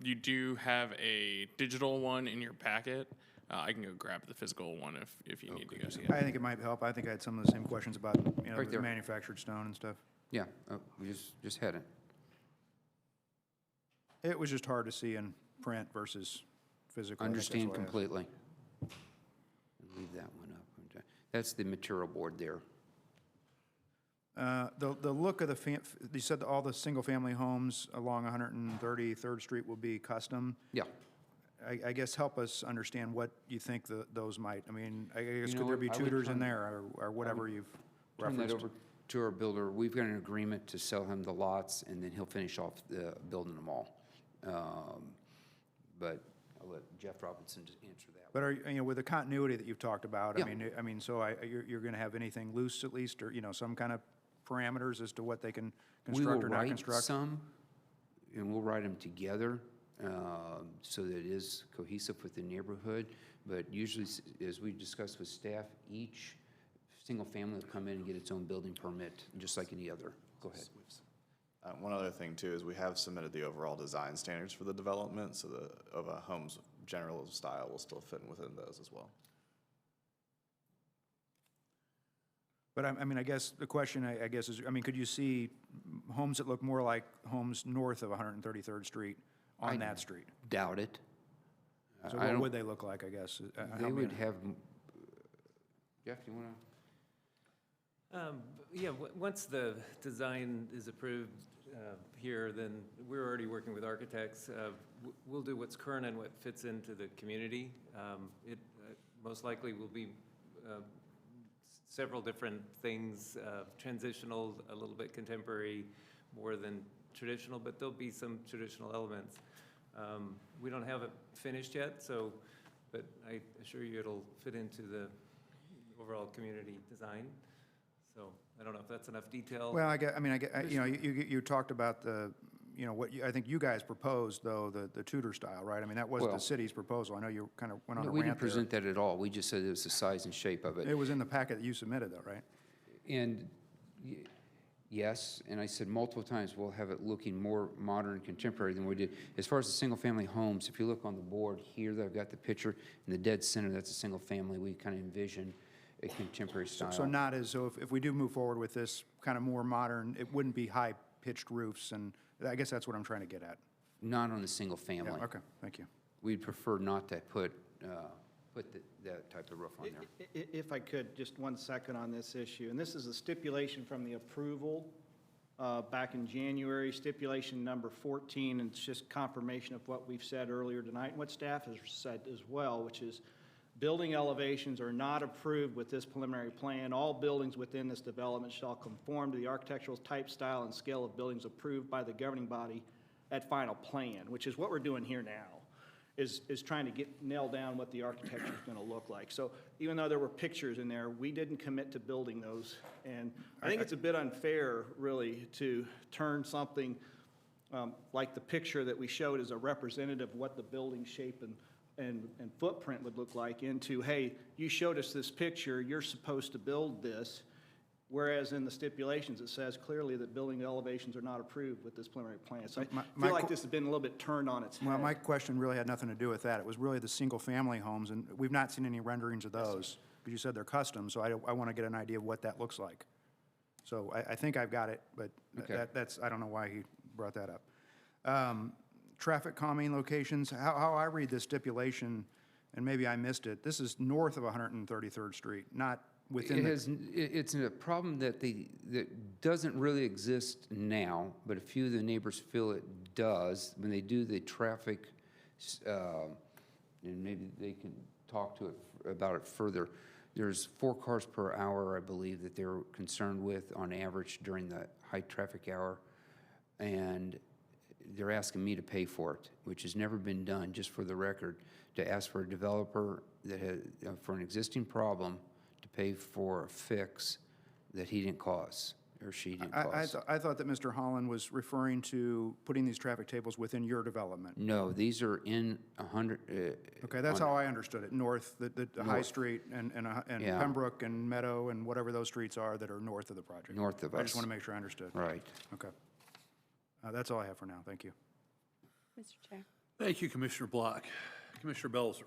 You do have a digital one in your packet. I can go grab the physical one if you need to go see it. I think it might help. I think I had some of the same questions about, Right the there. manufactured stone and stuff. Yeah, we just had it. It was just hard to see in print versus physical. I think that's Understand why I asked. completely. Leave that one up. That's the material board there. The look of you said that all the single-family homes along 133rd Street will be custom. Yeah. I guess help us understand what you think those might, I mean, I guess know could there what, be I would tutors in turn- there or whatever you've Turn that referenced? over to our builder. We've got an agreement to sell him the lots, and then he'll finish off building them all. But I'll let Jeff Robinson just answer that. But with the continuity that you've talked about, Yeah. so you're going to have anything loose at least, or, some kind of parameters as to what they can We will construct or not write construct? some, and we'll write them together so that it is cohesive with the neighborhood. But usually, as we discussed with staff, each single family will come in and get its own building permit, just like any other. Go ahead. One other thing too is we have submitted the overall design standards for the development, so of a home's general style will still fit within those as well. But I guess the question, I guess, is, could you see homes that look more like homes north of 133rd Street on that street? Doubt it. So I what don't- would they look like, I guess? They would have, Jeff, you want to? Yeah, once the design is approved here, then we're already working with architects. We'll do what's current and what fits into the community. It most likely will be several different things, transitional, a little bit contemporary, more than traditional, but there'll be some traditional elements. We don't have it finished yet, but I assure you it'll fit into the overall community design. So I don't know if that's enough detail. Well, you know, you talked about the, you know, I think you guys proposed, though, the Tudor style, right? I mean, that was the Well- city's proposal. I know you kind of went on No, a we didn't rant there. present that at all. We just said it was the size and shape of it. It was in the packet that you submitted, though, right? And yes, and I said multiple times, we'll have it looking more modern and contemporary than we did. As far as the single-family homes, if you look on the board here, that I've got the picture, in the dead center, that's a single family. We kind of envision a contemporary style. So if we do move forward with this kind of more modern, it wouldn't be high-pitched roofs, and I guess that's what I'm trying to get at. Not on the single Yeah, family. okay, thank you. We'd prefer not to put that type of roof on there. If I could, just 1 second on this issue, and this is a stipulation from the approval back in January, stipulation number 14, and it's just confirmation of what we've said earlier tonight, and what staff has said as well, which is building elevations are not approved with this preliminary plan. All buildings within this development shall conform to the architectural type, style, and scale of buildings approved by the governing body at final plan, which is what we're doing here now, is trying to nail down what the architecture is going to look like. So even though there were pictures in there, we didn't commit to building those. And I think it's a bit unfair, really, to turn something like the picture that we showed as a representative of what the building shape and footprint would look like into, hey, you showed us this picture, you're supposed to build this. Whereas in the stipulations, it says clearly that building elevations are not approved with this preliminary plan. So I feel like this has been a little bit turned on its head. Well, my question really had nothing to do with that. It was really the single-family homes, and we've not seen any renderings of those, because you said they're custom, so I want to get an idea of what that looks like. So I think I've got it, but Okay. that's, I don't know why he brought that up. Traffic calming locations, how I read this stipulation, and maybe I missed it, this is north of 133rd Street, not within the... It's a problem that doesn't really exist now, but a few of the neighbors feel it does. When they do the traffic, and maybe they can talk to it about it further, there's 4 cars per hour, I believe, that they're concerned with on average during the high traffic hour. And they're asking me to pay for it, which has never been done, just for the record, to ask for a developer that had, for an existing problem, to pay for a fix that he didn't cause, or she didn't cause. I thought that Mr. Holland was referring to putting these traffic tables within your development. No, these are in 100. Okay, that's how I understood it, north, the High North. Street and Yeah. Pembroke and Meadow and whatever those streets are that are north of the project. North of I just us. want to make sure I understood. Right. Okay. That's all I have for now, thank you. Mr. Chair. Thank you, Commissioner Block. Commissioner Belzer.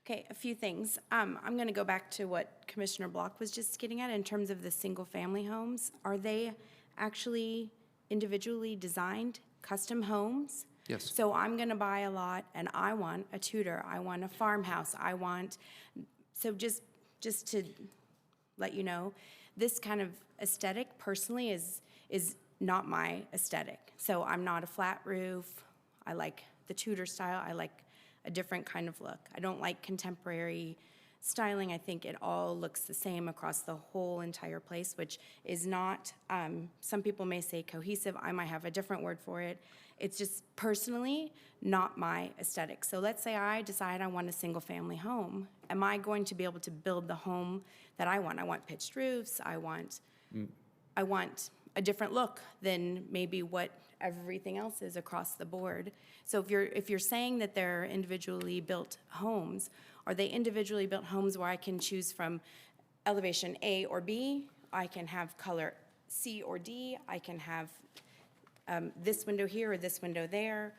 Okay, a few things. I'm going to go back to what Commissioner Block was just getting at in terms of the single-family homes. Are they actually individually designed, custom homes? Yes. So I'm going to buy a lot, and I want a Tudor, I want a farmhouse, so just to let you know, this kind of aesthetic personally is not my aesthetic. So I'm not a flat roof. I like the Tudor style. I like a different kind of look. I don't like contemporary styling. I think it all looks the same across the whole entire place, which is not, some people may say cohesive. I might have a different word for it. It's just personally not my aesthetic. So let's say I decide I want a single-family home. Am I going to be able to build the home that I want? I want pitched roofs. I want a different look than maybe what everything else is across the board. So if you're saying that they're individually built homes, are they individually built homes where I can choose from elevation A or B? I can have color C or D. I can have this window here or this window there.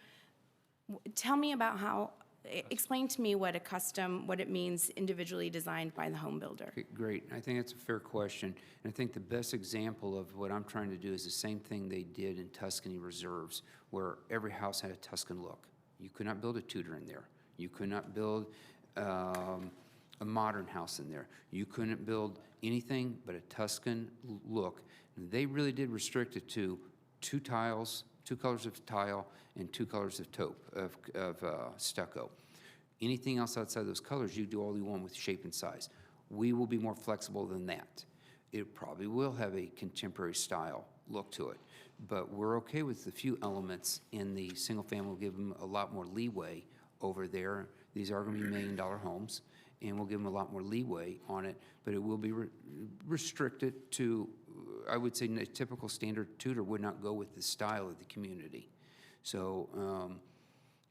Tell me about explain to me what it means individually designed by the home builder. Okay, great. I think that's a fair question. And I think the best example of what I'm trying to do is the same thing they did in Tuscany Reserves, where every house had a Tuscan look. You could not build a Tudor in there. You could not build a modern house in there. You couldn't build anything but a Tuscan look. And they really did restrict it to 2 tiles, 2 colors of tile, and 2 colors of taupe, of stucco. Anything else outside those colors, you do all you want with shape and size. We will be more flexible than that. It probably will have a contemporary style look to it, but we're okay with the few elements in the single family. We'll give them a lot more leeway over there. These are going to be $1 million homes, and we'll give them a lot more leeway on it, but it will be restricted to, I would say, a typical standard Tudor would not go with the style of the community. So,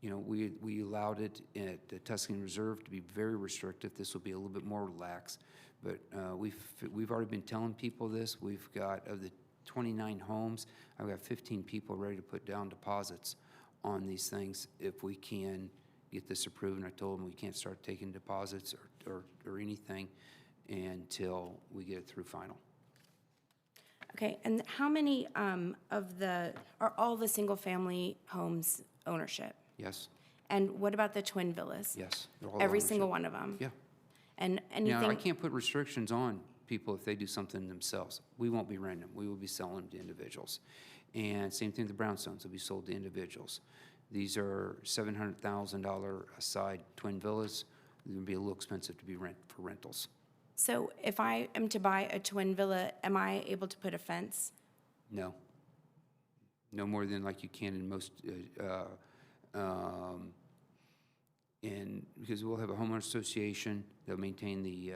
you know, we allowed it at the Tuscany Reserve to be very restrictive. This will be a little bit more relaxed, but we've already been telling people this. We've got, of the 29 homes, I've got 15 people ready to put down deposits on these things if we can get this approved. And I told them we can't start taking deposits or anything until we get it through final. Okay, and how many are all the single-family homes ownership? Yes? And what about the twin villas? Yes. they're all Every ownership. single one of them? Yeah. And Now, I anything, can't put restrictions on people if they do something themselves. We won't be renting them. We will be selling them to individuals. And same thing with the brownstones, will be sold to individuals. These are $700,000 aside twin villas. They're going to be a little expensive to be for rentals. so if I am to buy a twin villa, am I able to put a fence? No. No more than like you can in most, and because we'll have a homeowner association, they'll maintain the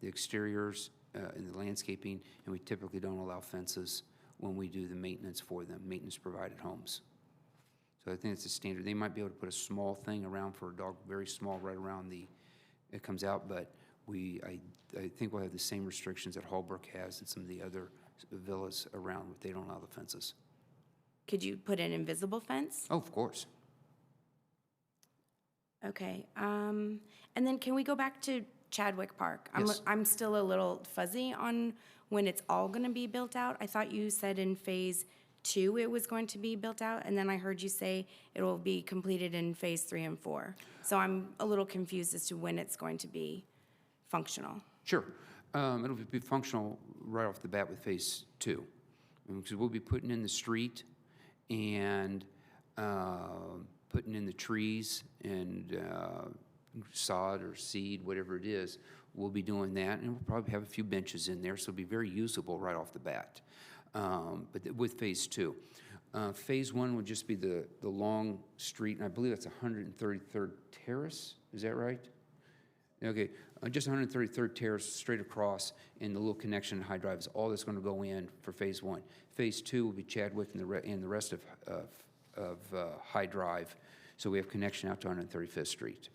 exteriors and the landscaping, and we typically don't allow fences when we do the maintenance for them, maintenance-provided homes. So I think it's a standard. They might be able to put a small thing around for a dog, very small, right around it comes out, but I think we'll have the same restrictions that Hallbrook has and some of the other villas around, but they don't allow the fences. Could you put an invisible fence? Oh, of course. Okay, and then can we go back to Chadwick Park? Yes. I'm still a little fuzzy on when it's all gonna be built out. I thought you said in phase 2 it was going to be built out, and then I heard you say it will be completed in phase 3 and 4. So I'm a little confused as to when it's going to be functional. Sure. It'll be functional right off the bat with phase 2. Because we'll be putting in the street and putting in the trees and sod or seed, whatever it is. We'll be doing that, and we'll probably have a few benches in there, so it'll be very usable right off the bat. But with phase 2. Phase 1 would just be the long street, and I believe that's 133rd Terrace, is that right? Okay, just 133rd Terrace straight across, and the little connection to High Drive is all that's going to go in for phase 1. Phase 2 will be Chadwick and the rest of High Drive, so we have connection out to 135th Street.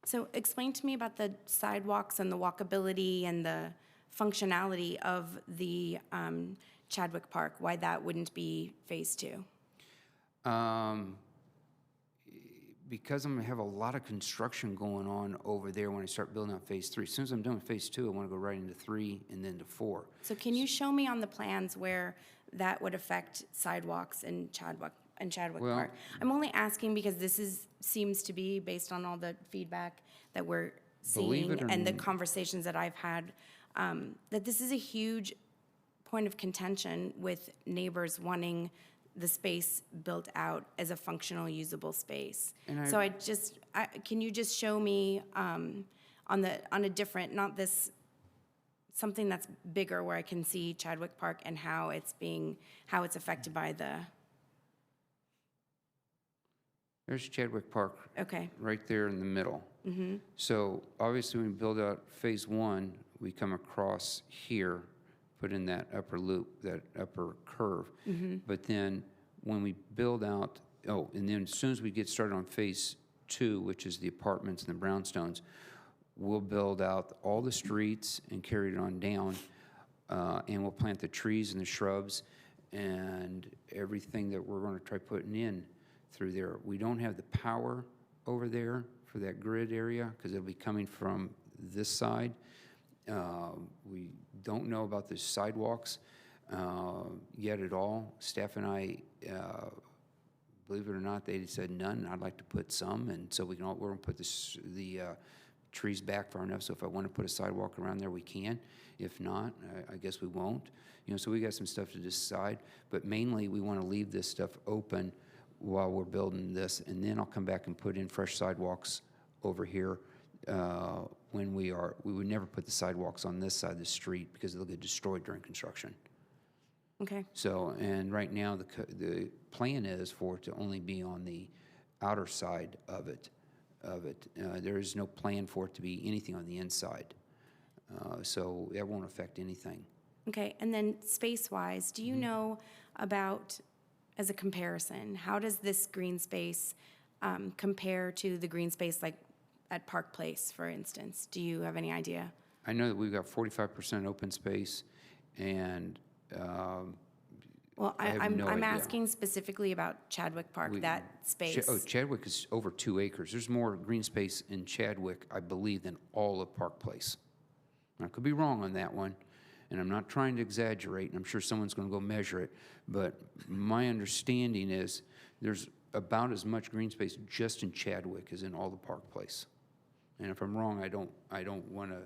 So explain to me about the sidewalks and the walkability and the functionality of the Chadwick Park, why that wouldn't be phase 2? Because I'm gonna have a lot of construction going on over there when I start building out phase 3. As soon as I'm done with phase 2, I wanna go right into 3 and then to 4. So can you show me on the plans where that would affect sidewalks in Chadwick Well- Park? I'm only asking because this seems to be based on all the feedback that we're Believe seeing it or and the n- conversations that I've had, that this is a huge point of contention with neighbors wanting the space built out as a functional, usable space. And So can you just show me on a different, not this, something that's bigger where I can see Chadwick Park and how it's affected by the, There's Chadwick Park okay. right there in the middle. So obviously, when we build out phase 1, we come across here, put in that upper loop, that upper curve. But then when we build out, and then as soon as we get started on phase 2, which is the apartments and the brownstones, we'll build out all the streets and carry it on down, and we'll plant the trees and the shrubs and everything that we're going to try putting in through there. We don't have the power over there for that grid area because it'll be coming from this side. We don't know about the sidewalks yet at all. Staff and I, believe it or not, they said none. I'd like to put some, and so we're going to put the trees back far enough so if I want to put a sidewalk around there, we can. If not, I guess we won't. So we got some stuff to decide, but mainly we want to leave this stuff open while we're building this, and then I'll come back and put in fresh sidewalks over here when we would never put the sidewalks on this side of the street because they'll get destroyed during construction. Okay. So, and right now, the plan is for it to only be on the outer side of it, of it. There is no plan for it to be anything on the inside. So that won't affect anything. Okay, and then space-wise, do you know about, as a comparison, how does this green space compare to the green space like at Park Place, for instance? Do you have any idea? I know that we've got 45% open space, and Well, I have I'm no idea. asking specifically about Chadwick Park, that space. Chadwick is over 2 acres. There's more green space in Chadwick, I believe, than all of Park Place. I could be wrong on that one, and I'm not trying to exaggerate, and I'm sure someone's going to go measure it, but my understanding is there's about as much green space just in Chadwick as in all the Park Place. And if I'm wrong, I don't want to,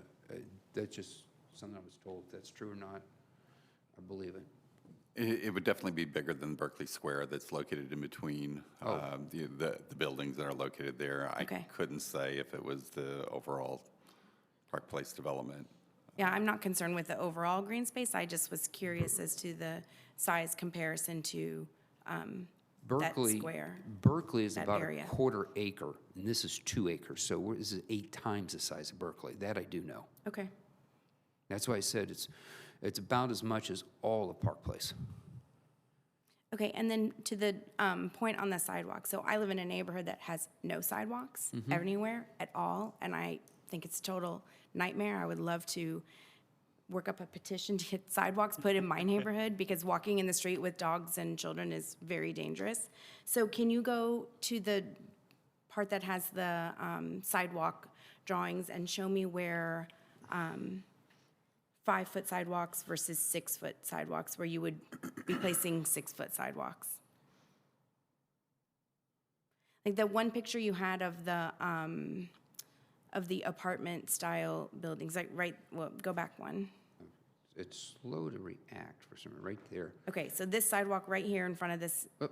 that's just something I was told. If that's true or not, I believe it. It would definitely be bigger than Berkeley Square that's located in between the buildings that are located there. I Okay. couldn't say if it was the overall Park Place development. Yeah, I'm not concerned with the overall green space. I just was curious as to the size comparison to that square. Berkeley is that about area. a quarter acre, and this is 2 acres, so this is 8 times the size of Berkeley. That I do know. Okay. That's why I said it's about as much as all of Park Place. Okay, and then to the point on the sidewalk. So I live in a neighborhood that has no sidewalks anywhere at all, and I think it's a total nightmare. I would love to work up a petition to get sidewalks put in my neighborhood because walking in the street with dogs and children is very dangerous. So can you go to the part that has the sidewalk drawings and show me where 5-foot sidewalks versus 6-foot sidewalks, where you would be placing 6-foot sidewalks? Like the one picture you had of the apartment style buildings, like well, go back one. It's slow to react for some, right there. Okay, so this sidewalk right here in front of this, Oh.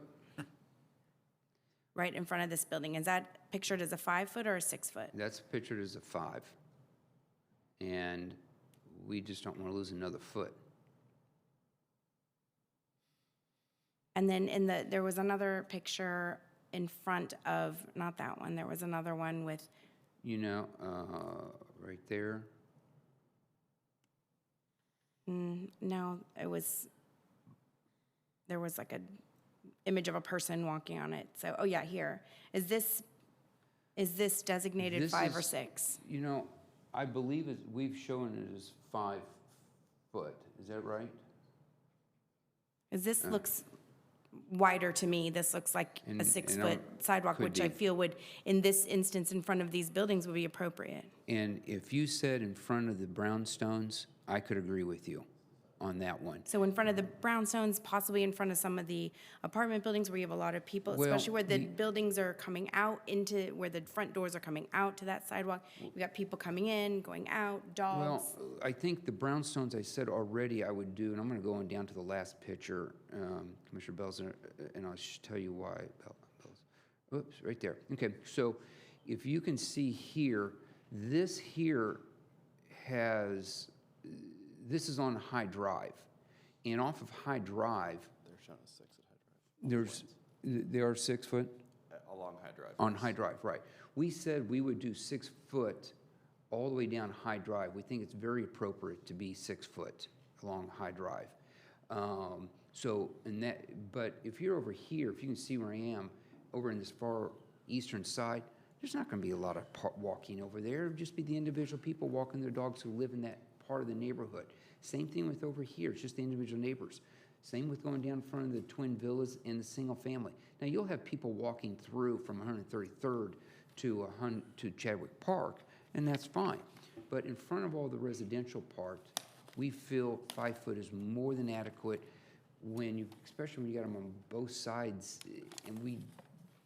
right in front of this building, is that pictured as a 5-foot or a 6-foot? That's pictured as a 5. And we just don't want to lose another foot. And then there was another picture in front of, not that one, there was another one with, You know, right there. no, there was like a image of a person walking on it. So, oh yeah, here. Is this designated This 5 or is- 6? You know, I believe we've shown it as 5 foot. Is that right? Because this looks wider to me. This looks like And- a and 6-foot sidewalk, could which I be. feel would, in this instance, in front of these buildings, would be appropriate. And if you said in front of the brownstones, I could agree with you on that one. So in front of the brownstones, possibly in front of some of the apartment buildings where you have a lot of people, Well, especially where the buildings are coming out into, where the front doors are coming out to that sidewalk. We got people coming in, going out, dogs. Well, I think the brownstones I said already I would do, and I'm going to go on down to the last picture, Commissioner Belzer, and I'll tell you why. Oops, right there. Okay, so if you can see here, this here this is on High Drive. And off of High Drive, They're showing us 6 at High Drive. they are 6 foot? Along High Drive. On High Drive, right. We said we would do 6 foot all the way down High Drive. We think it's very appropriate to be 6 foot along High Drive. But if you're over here, if you can see where I am, over in this far eastern side, there's not going to be a lot of walking over there. It'll just be the individual people walking their dogs who live in that part of the neighborhood. Same thing with over here, it's just the individual neighbors. Same with going down in front of the twin villas and the single family. Now, you'll have people walking through from 133rd to Chadwick Park, and that's fine. But in front of all the residential part, we feel 5 foot is more than adequate especially when you got them on both sides, and we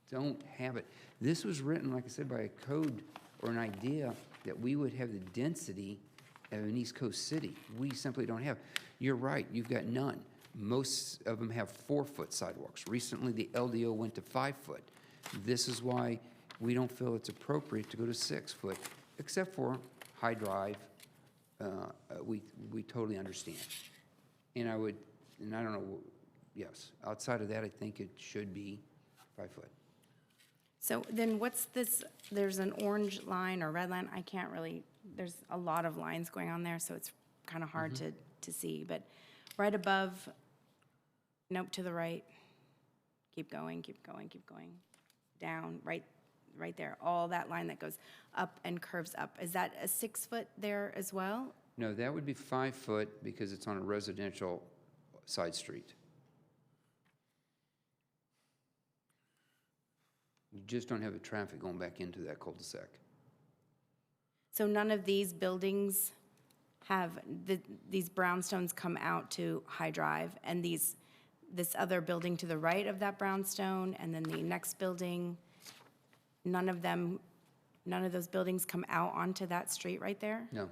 don't have it. This was written, like I said, by a code or an idea that we would have the density of an East Coast city. We simply don't have. You're right, you've got none. Most of them have 4-foot sidewalks. Recently, the LDO went to 5 foot. This is why we don't feel it's appropriate to go to 6 foot, except for High Drive. We totally understand. And I don't know, yes, outside of that, I think it should be 5 foot. So then what's this, there's an orange line or red line, I can't really, there's a lot of lines going on there, so it's kind of hard to see, but right above, nope, to the right, keep going, keep going, keep going, down, right there, all that line that goes up and curves up, is that a 6 foot there as well? No, that would be 5 foot because it's on a residential side street. You just don't have the traffic going back into that cul-de-sac. So none of these buildings have, these brownstones come out to High Drive, and this other building to the right of that brownstone, and then the next building, none of those buildings come out onto that street right there? No.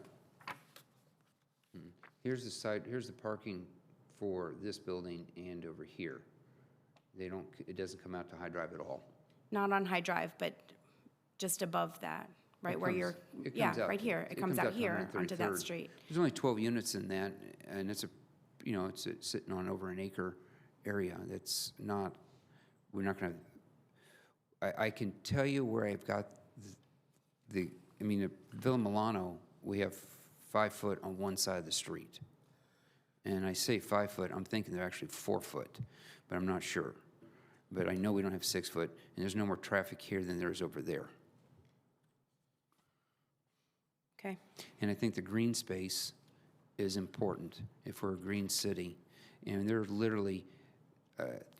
Here's the side, here's the parking for this building and over here. It doesn't come out to High Drive at all. Not on High Drive, but just above that, right where you're, It yeah, comes out- right here. It comes out to here onto that 133rd. street. There's only 12 units in that, and it's it's sitting on over an acre area. That's not, we're not going to, I can tell you where I've got at Villa Milano, we have 5 foot on one side of the street. And I say 5 foot, I'm thinking they're actually 4 foot, but I'm not sure. But I know we don't have 6 foot, and there's no more traffic here than there is over there. Okay. And I think the green space is important if we're a green city. And there are literally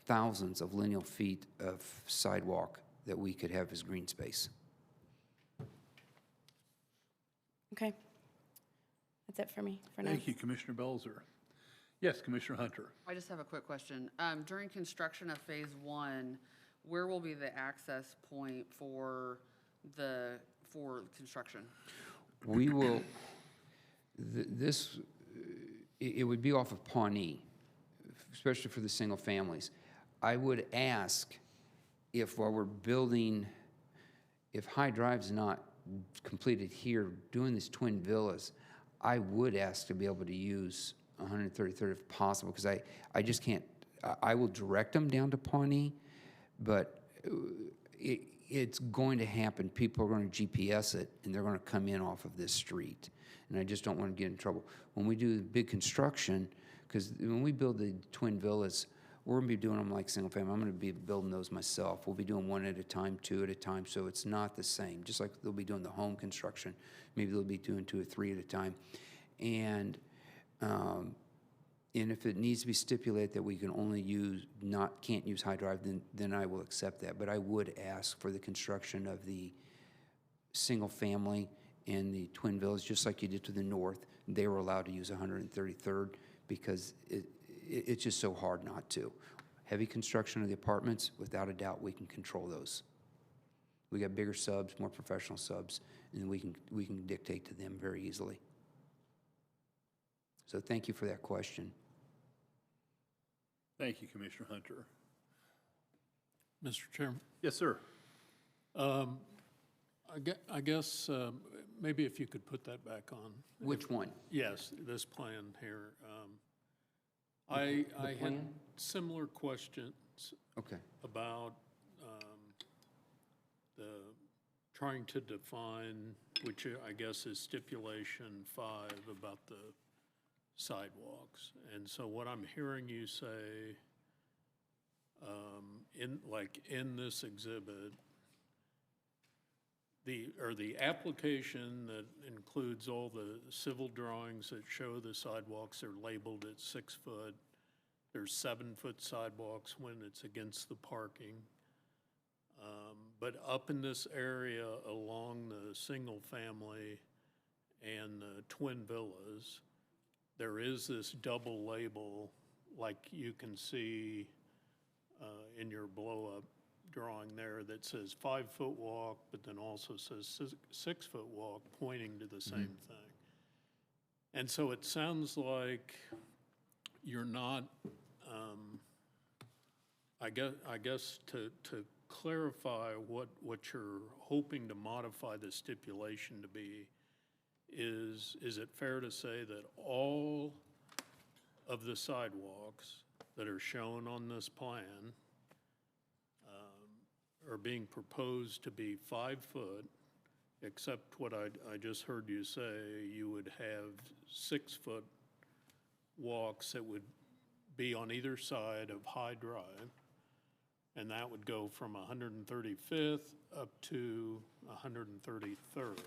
thousands of lineal feet of sidewalk that we could have as green space. Okay. That's it for me for now. Thank you, Commissioner Belzer. Yes, Commissioner Hunter. I just have a quick question. During construction of Phase 1, where will be the access point for construction? We will, it would be off of Pawnee, especially for the single families. I would ask if while we're building, if High Drive's not completed here, doing these twin villas, I would ask to be able to use 133rd if possible, because I just can't, I will direct them down to Pawnee, but it's going to happen. People are going to GPS it, and they're going to come in off of this street, and I just don't want to get in trouble. When we do big construction, because when we build the twin villas, we're going to be doing them like single family. I'm going to be building those myself. We'll be doing one at a time, two at a time, so it's not the same. Just like they'll be doing the home construction, maybe they'll be doing 2 or 3 at a time. And if it needs to be stipulated that we can only can't use High Drive, then I will accept that. But I would ask for the construction of the single family and the twin villas, just like you did to the north. They were allowed to use 133rd because it's just so hard not to. Heavy construction of the apartments, without a doubt, we can control those. We got bigger subs, more professional subs, and we can dictate to them very easily. So thank you for that question. Thank you, Commissioner Hunter. Mr. Chairman, Yes, sir. I guess maybe if you could put that back on. Which one? Yes, this plan here. I had plan? similar questions Okay. about trying to define, which I guess is stipulation 5 about the sidewalks. And so what I'm hearing you say, in this exhibit, the application that includes all the civil drawings that show the sidewalks are labeled at 6 foot. There's 7 foot sidewalks when it's against the parking. But up in this area along the single family and the twin villas, there is this double label like you can see in your blow-up drawing there that says 5 foot walk, but then also says 6 foot walk, pointing to the same thing. And so it sounds like you're not, I guess to clarify what you're hoping to modify the stipulation to be, is it fair to say that all of the sidewalks that are shown on this plan, are being proposed to be 5 foot, except what I just heard you say, you would have 6 foot walks that would be on either side of High Drive. And that would go from 135th up to 133rd.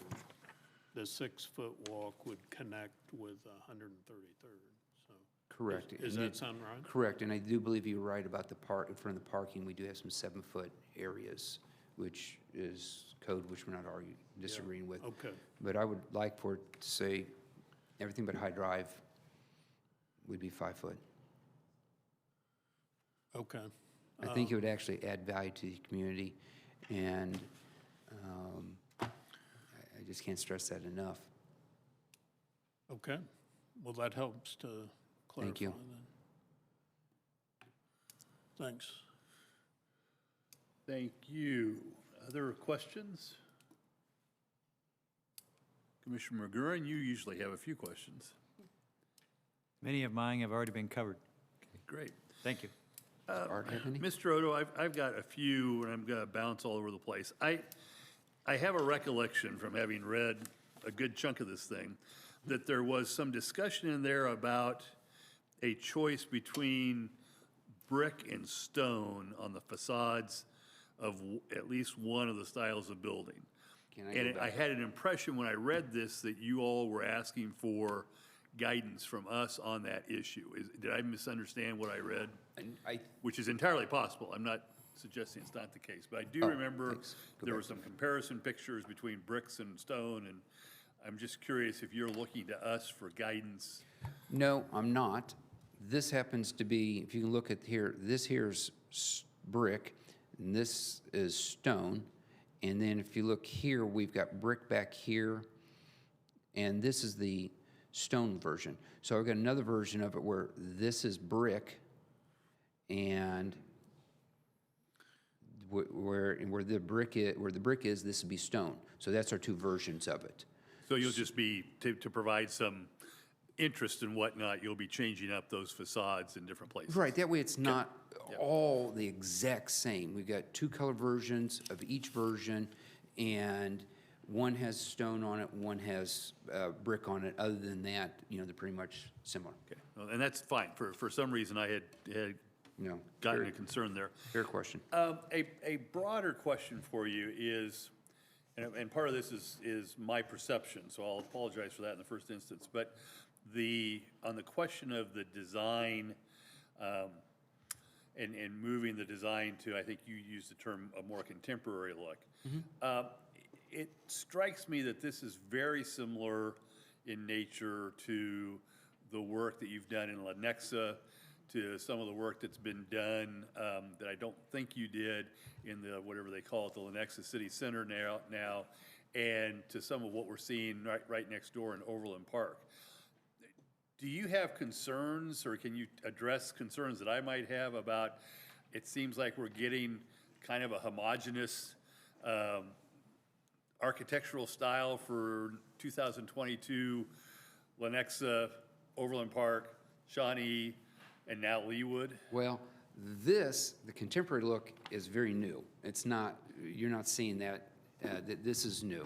The 6 foot walk would connect with 133rd, so. Correct. Does that sound right? Correct, and I do believe you're right about the park, in front of the parking, we do have some 7 foot areas, which is code which we're not disagreeing with. Okay. But I would like for it to say, everything but High Drive would be 5 foot. Okay. I think it would actually add value to the community, and I just can't stress that enough. Okay, well, that helps to clarify Thank you. then. Thanks. Thank you. Other questions? Commissioner McGurran, you usually have a few questions. Many of mine have already been covered. Great. Thank you. Art have any? Mr. Odo, I've got a few, and I'm going to bounce all over the place. I have a recollection from having read a good chunk of this thing, that there was some discussion in there about a choice between brick and stone on the facades of at least one of the styles of building. Can I go And I back? had an impression when I read this that you all were asking for guidance from us on that issue. Did I misunderstand what I read? And Which is entirely possible. I'm not suggesting it's not the case, but I do Oh, remember thanks. Go there back. were some comparison pictures between bricks and stone, and I'm just curious if you're looking to us for guidance. No, I'm not. This happens to be, if you can look at here, this here's brick, and this is stone. And then if you look here, we've got brick back here, and this is the stone version. So I've got another version of it where this is brick, and where the brick is, this would be stone. So that's our two versions of it. So you'll just be, to provide some interest and whatnot, you'll be changing up those facades in different places. Right, that way it's not all the exact same. We've got two color versions of each version, and one has stone on it, one has brick on it. Other than that, they're pretty much similar. Okay, well, and that's fine. For some reason, I had No, gotten a concern there. fair question. A broader question for you is, and part of this is my perception, so I'll apologize for that in the first instance, but on the question of the design, and moving the design to, I think you used the term, a more contemporary look. It strikes me that this is very similar in nature to the work that you've done in Lenexa, to some of the work that's been done that I don't think you did in the, whatever they call it, the Lenexa City Center now, and to some of what we're seeing right next door in Overland Park. Do you have concerns, or can you address concerns that I might have about, it seems like we're getting kind of a homogeneous architectural style for 2022, Lenexa, Overland Park, Shawnee, and now Leawood? Well, the contemporary look is very new. It's not, you're not seeing that this is new.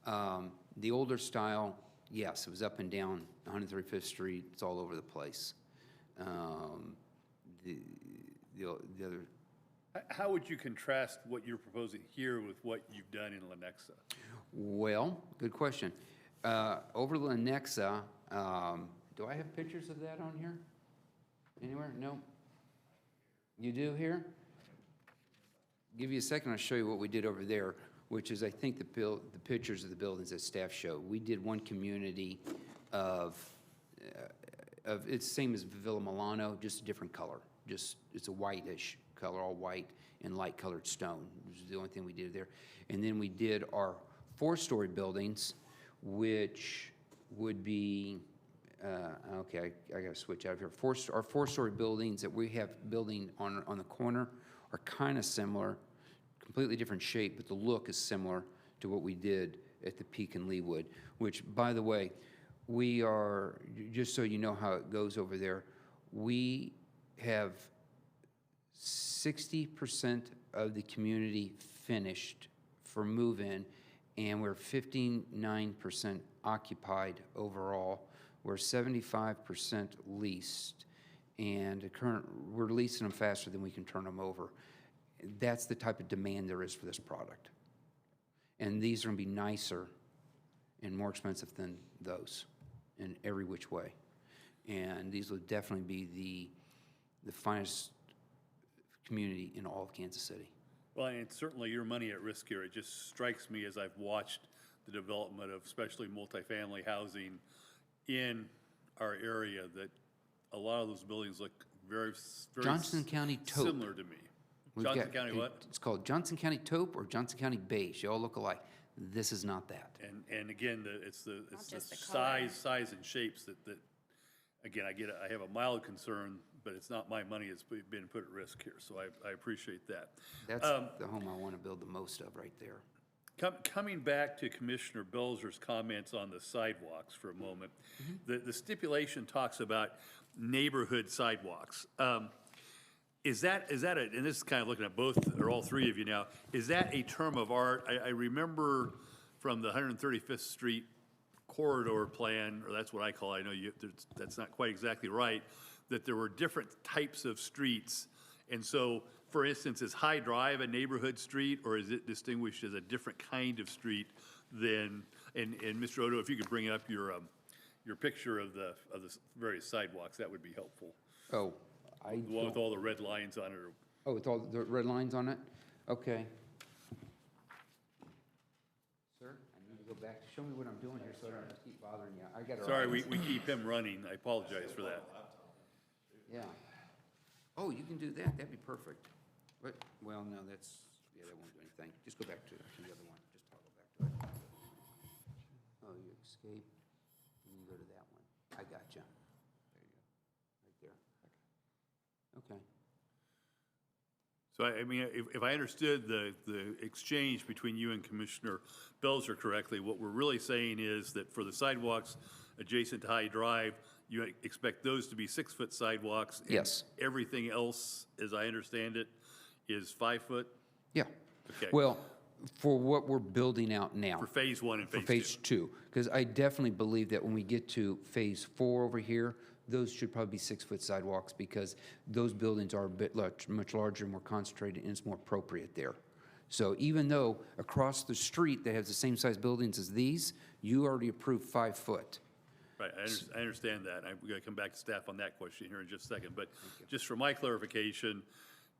The older style, yes, it was up and down 135th Street. It's all over the place. The other. How would you contrast what you're proposing here with what you've done in Lenexa? Well, good question. Over Lenexa, do I have pictures of that on here? Anywhere? No? You do here? Give you a second, I'll show you what we did over there, which is, I think, the pictures of the buildings that staff showed. We did one community of it's the same as Villa Milano, just a different color. It's a whitish color, all white and light colored stone. This is the only thing we did there. And then we did our 4-story buildings, which would be, okay, I gotta switch out of here. Our 4-story buildings that we have building on the corner are kind of similar, completely different shape, but the look is similar to what we did at the Peak in Leawood, which, by the way, we are, just so you know how it goes over there, we have 60% of the community finished for move-in, and we're 59% occupied overall. We're 75% leased, and we're leasing them faster than we can turn them over. That's the type of demand there is for this product. And these are going to be nicer and more expensive than those in every which way. And these will definitely be the finest community in all of Kansas City. Well, and it's certainly your money at risk here. It just strikes me as I've watched the development of especially multifamily housing in our area that a lot of those buildings look very Johnson County taupe. similar to me. We've Johnson got- County what? It's called Johnson County taupe or Johnson County beige. They all look alike. This is not that. And again, it's the just the color. size and shapes that, again, I have a mild concern, but it's not my money that's being put at risk here, so I appreciate that. That's the home I want to build the most of right there. Coming back to Commissioner Belzer's comments on the sidewalks for a moment, the stipulation talks about neighborhood sidewalks. Is that and this is kind of looking at both, or all three of you now, is that a term of art? I remember from the 135th Street corridor plan, or that's what I call it, I know that's not quite exactly right, that there were different types of streets. And so, for instance, is High Drive a neighborhood street, or is it distinguished as a different kind of street than, and Mr. Odo, if you could bring up your picture of the various sidewalks, that would be helpful. Oh, The one with all the red lines on it, or Oh, with all the red lines on it? Okay. Sir, I need to go back. Show me what I'm doing here so I don't keep bothering you. I got it. sorry, we keep him running, I apologize for that. Yeah. Oh, you can do that. That'd be perfect. But, well, no, that won't do anything. Just go back to the other one. Just toggle back to it. Oh, you escape, and you go to that one. I got you. There you go. Right there. Okay. So I mean, if I understood the exchange between you and Commissioner Belzer correctly, what we're really saying is that for the sidewalks adjacent to High Drive, you expect those to be 6-foot sidewalks? and Yes. Everything else, as I understand it, is 5 foot? Yeah. Okay. Well, for what we're building out now. For phase one and For phase phase two, because I definitely believe that when we get to phase 4 over here, those should probably be 6-foot sidewalks because those buildings are a bit much larger, more concentrated, and it's more appropriate there. So even though across the street they have the same size buildings as these, you already approved 5 foot. Right, I understand that. I'm going to come back to staff on that question here in just a second. But just for my clarification,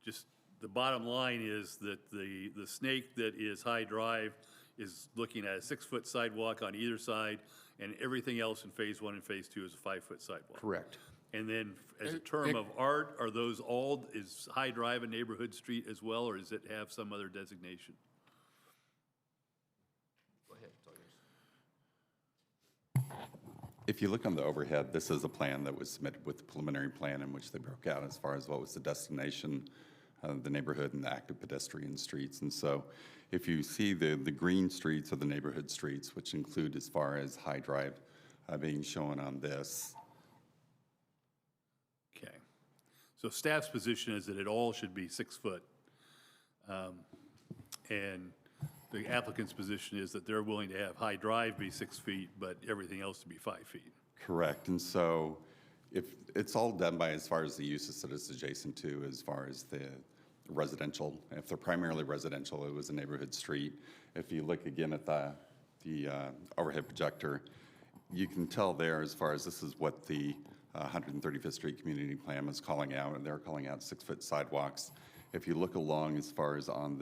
just the bottom line is that the snake that is High Drive is looking at a 6-foot sidewalk on either side, and everything else in phase 1 and phase 2 is a 5-foot sidewalk. Correct. And then as a term of art, are those all, is High Drive a neighborhood street as well, or does it have some other designation? Go ahead. If you look on the overhead, this is a plan that was submitted with the preliminary plan in which they broke out as far as what was the destination, the neighborhood, and the active pedestrian streets. And so if you see the green streets or the neighborhood streets, which include as far as High Drive being shown on this. Okay. So staff's position is that it all should be 6 foot. And the applicant's position is that they're willing to have High Drive be 6 feet, but everything else to be 5 feet. Correct. And so if it's all done by as far as the uses that it's adjacent to, as far as the residential, if they're primarily residential, it was a neighborhood street. If you look again at the overhead projector, you can tell there as far as this is what the 135th Street Community Plan was calling out, and they're calling out 6-foot sidewalks. If you look along as far as on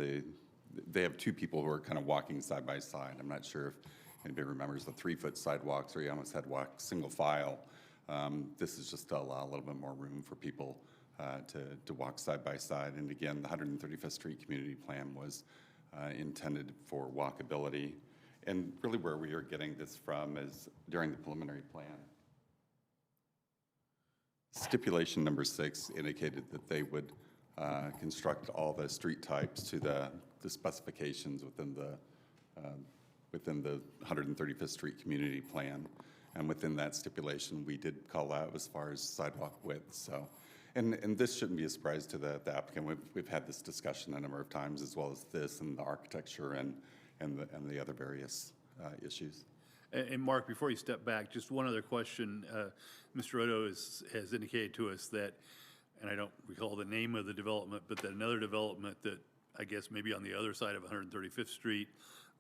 they have 2 people who are kind of walking side by side. I'm not sure if anybody remembers the 3-foot sidewalks, or you almost had to walk single file. This is just to allow a little bit more room for people to walk side by side. And again, the 135th Street Community Plan was intended for walkability. And really where we are getting this from is during the preliminary plan. Stipulation number 6 indicated that they would construct all the street types to the specifications within the 135th Street Community Plan. And within that stipulation, we did call out as far as sidewalk width. So And this shouldn't be a surprise to the applicant. We've had this discussion a number of times, as well as this and the architecture and the other various issues. And Mark, before you step back, just one other question. Mr. Odo has indicated to us that, and I don't recall the name of the development, but that another development that I guess maybe on the other side of 135th Street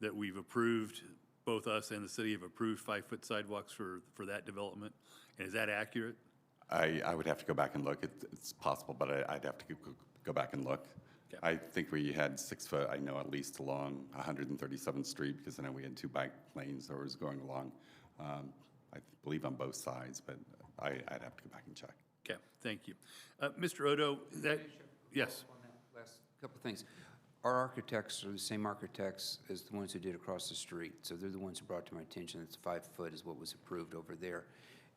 that we've approved, both us and the city have approved 5-foot sidewalks for that development. And is that accurate? I would have to go back and look. It's possible, but I'd have to go back and look. Okay. I think we had 6 foot, I know, at least along 137th Street, because I know we had 2 bike lanes that was going along, I believe on both sides, but I'd have to go back and check. Okay, thank you. Mr. Odo, yes. On that last couple of things. Our architects are the same architects as the ones who did across the street. So they're the ones who brought to my attention that 5 foot is what was approved over there.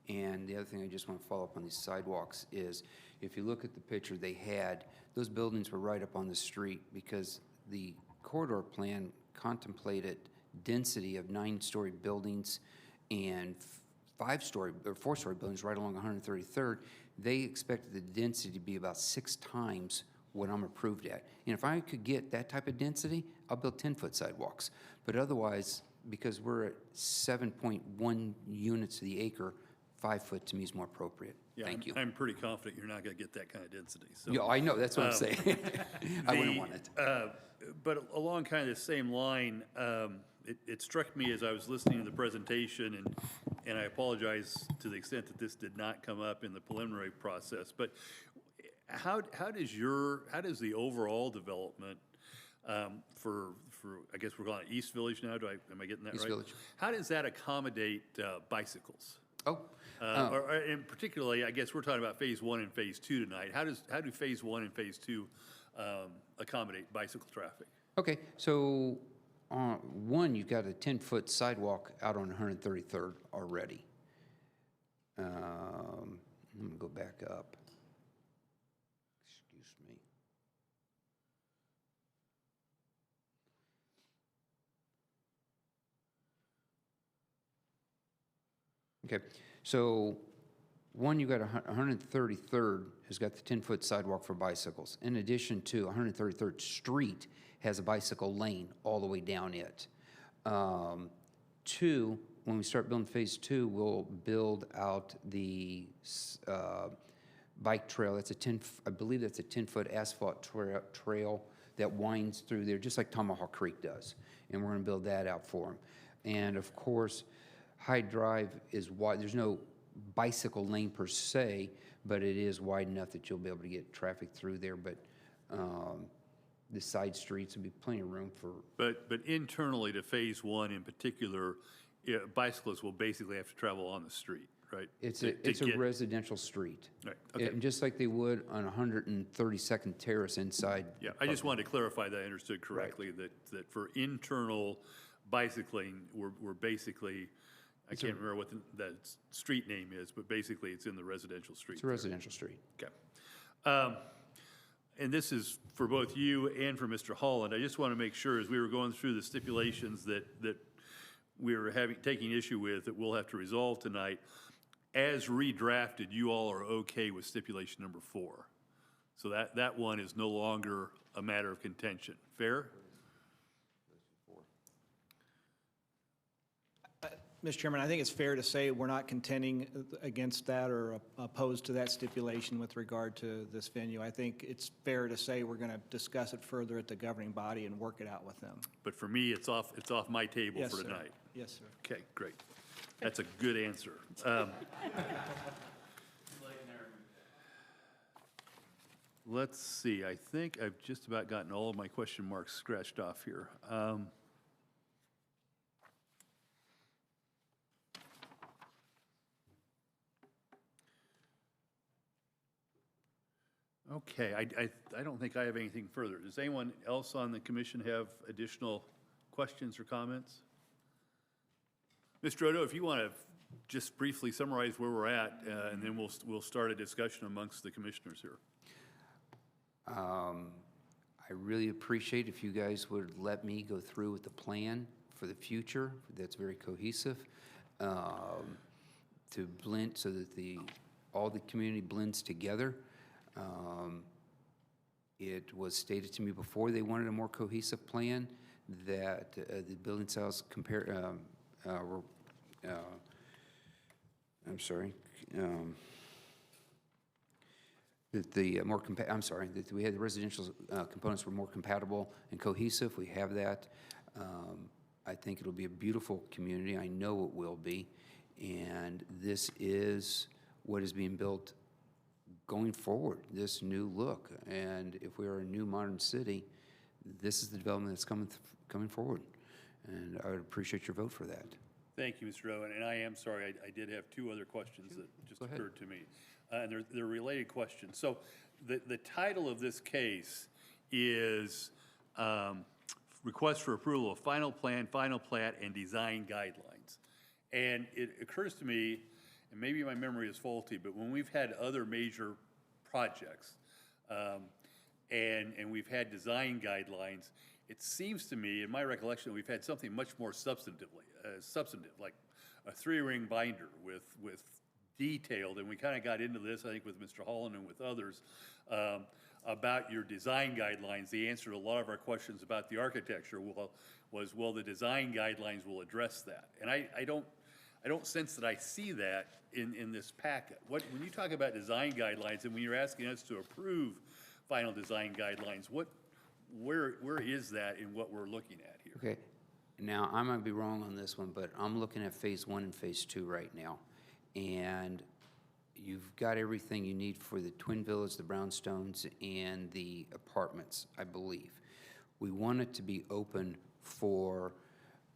And the other thing I just want to follow up on these sidewalks is, if you look at the picture they had, those buildings were right up on the street because the corridor plan contemplated density of 9-story buildings and 5-story or 4-story buildings right along 133rd. They expected the density to be about 6 times what I'm approved at. And if I could get that type of density, I'll build 10-foot sidewalks. But otherwise, because we're at 7.1 units to the acre, 5 foot to me is more appropriate. Yeah, Thank you. I'm pretty confident you're not going to get that kind of density. So, Yeah, I know, that's what I'm saying. I wouldn't want it. But along kind of the same line, it struck me as I was listening to the presentation, and I apologize to the extent that this did not come up in the preliminary process, but how does the overall development for I guess we're calling it East Village now, am I getting that right? East Village. How does that accommodate bicycles? Oh, And particularly, I guess we're talking about Phase 1 and Phase 2 tonight. How do Phase 1 and Phase 2 accommodate bicycle traffic? okay, so one, you've got a 10-foot sidewalk out on 133rd already. I'm gonna go back up. Excuse me. Okay, so one, you've got 133rd has got the 10-foot sidewalk for bicycles. In addition to 133rd Street has a bicycle lane all the way down it. Two, when we start building Phase 2, we'll build out the bike trail. That's I believe that's a 10-foot asphalt trail that winds through there, just like Tomahawk Creek does. And we're gonna build that out for them. And of course, Hyde Drive is wide. There's no bicycle lane per se, but it is wide enough that you'll be able to get traffic through there. But the side streets will be plenty of room for. But internally to Phase 1 in particular, bicyclists will basically have to travel on the street, right? It's a residential street. Right, okay. And just like they would on 132nd Terrace inside. Yeah, I just wanted to clarify that I understood correctly, that for internal bicycling, we're basically, I can't remember what the street name is, but basically it's in the residential street. It's a residential street. Okay. And this is for both you and for Mr. Holland. I just want to make sure, as we were going through the stipulations that we were taking issue with, that we'll have to resolve tonight, as redrafted, you all are okay with stipulation number 4. So that one is no longer a matter of contention. Fair? Mr. Chairman, I think it's fair to say we're not contending against that or opposed to that stipulation with regard to this venue. I think it's fair to say we're going to discuss it further at the governing body and work it out with them. But for me, it's off my table Yes, for sir. tonight. Yes, sir. Okay, great. That's a good answer. Let's see, I think I've just about gotten all of my question marks scratched off here. Okay, I don't think I have anything further. Does anyone else on the commission have additional questions or comments? Mr. Odo, if you want to just briefly summarize where we're at, and then we'll start a discussion amongst the commissioners here. I really appreciate if you guys would let me go through with the plan for the future that's very cohesive, to blend so that all the community blends together. It was stated to me before they wanted a more cohesive plan, that the building styles were, I'm sorry, that the that we had the residential components were more compatible and cohesive. We have that. I think it'll be a beautiful community. I know it will be. And this is what is being built going forward, this new look. And if we are a new modern city, this is the development that's coming forward. And I would appreciate your vote for that. Thank you, Mr. Owen, and I am sorry, I did have two other questions that just occurred to me. And they're related questions. So the title of this case is Request for Approval of Final Plan, Final Plat, and Design Guidelines. And it occurs to me, and maybe my memory is faulty, but when we've had other major projects and we've had design guidelines, it seems to me, in my recollection, we've had something much more substantive, like a 3-ring binder with detailed, and we kind of got into this, I think, with Mr. Holland and with others, about your design guidelines. The answer to a lot of our questions about the architecture was, well, the design guidelines will address that. And I don't sense that I see that in this packet. When you talk about design guidelines and when you're asking us to approve final design guidelines, where is that in what we're looking at here? Okay. Now, I might be wrong on this one, but I'm looking at Phase 1 and Phase 2 right now. And you've got everything you need for the Twin Villas, the brownstones, and the apartments, I believe. We want it to be open for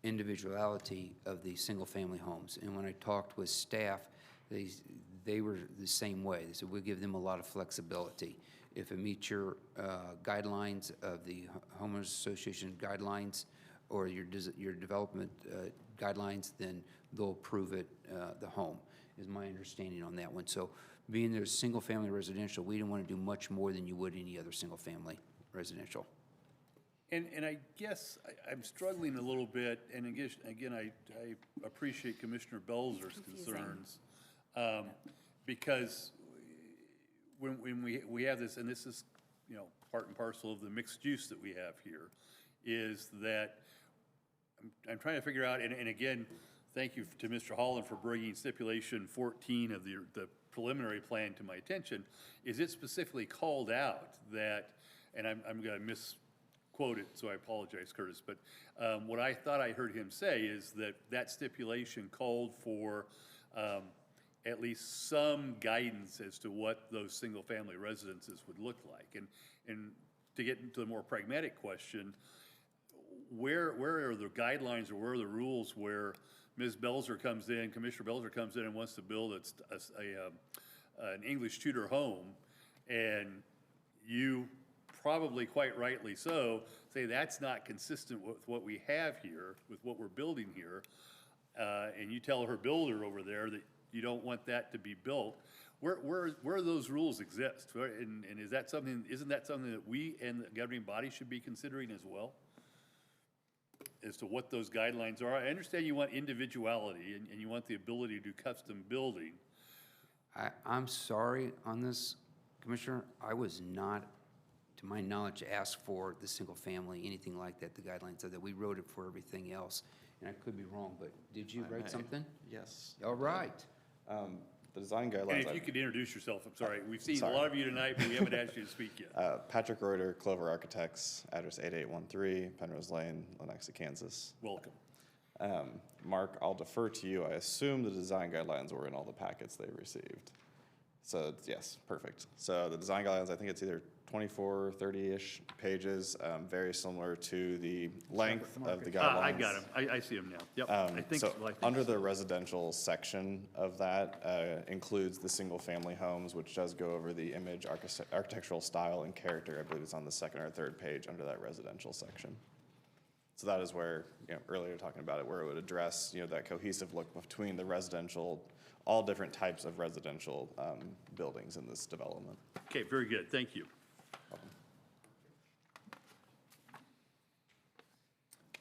individuality of the single-family homes. And when I talked with staff, they were the same way. They said, we'll give them a lot of flexibility. If it meets your guidelines of the homeowners association guidelines or your development guidelines, then they'll approve it, the home, is my understanding on that one. So being there's single-family residential, we didn't want to do much more than you would any other single-family residential. And I guess I'm struggling a little bit, and again, I appreciate Commissioner Belzer's concerns, because when we have this, and this is, part and parcel of the mixed use that we have here, is that I'm trying to figure out, and again, thank you to Mr. Holland for bringing stipulation 14 of the preliminary plan to my attention. Is it specifically called out that, and I'm going to misquote it, so I apologize, Curtis, but what I thought I heard him say is that stipulation called for at least some guidance as to what those single-family residences would look like. And to get into the more pragmatic question, where are the guidelines or where are the rules where Ms. Belzer comes in, Commissioner Belzer comes in and wants to build an English Tudor home, and you probably quite rightly so say that's not consistent with what we have here, with what we're building here, and you tell her builder over there that you don't want that to be built, where those rules exist? And isn't that something that we and the governing body should be considering as well, as to what those guidelines are? I understand you want individuality and you want the ability to do custom building. I'm sorry on this, Commissioner. I was not, to my knowledge, asked for the single family, anything like that, the guidelines of that. We wrote it for everything else. And I could be wrong, but did you write something? Yes. All right. The design guidelines. And if you could introduce yourself, I'm sorry. We've seen a lot of you tonight, but we haven't asked you to speak yet. Patrick Reuter, Clover Architects, address 8813 Penrose Lane, Lenexa, Kansas. Welcome. Mark, I'll defer to you. I assume the design guidelines were in all the packets they received. So yes, perfect. So the design guidelines, I think it's either 24, 30-ish pages, very similar to the length of the guidelines. I got them. I see them now. Yep. So under the residential section of that includes the single-family homes, which does go over the image, architectural style, and character. I believe it's on the second or third page under that residential section. So that is where, earlier talking about it, where it would address, that cohesive look between the residential, all different types of residential buildings in this development. Okay, very good. Thank you.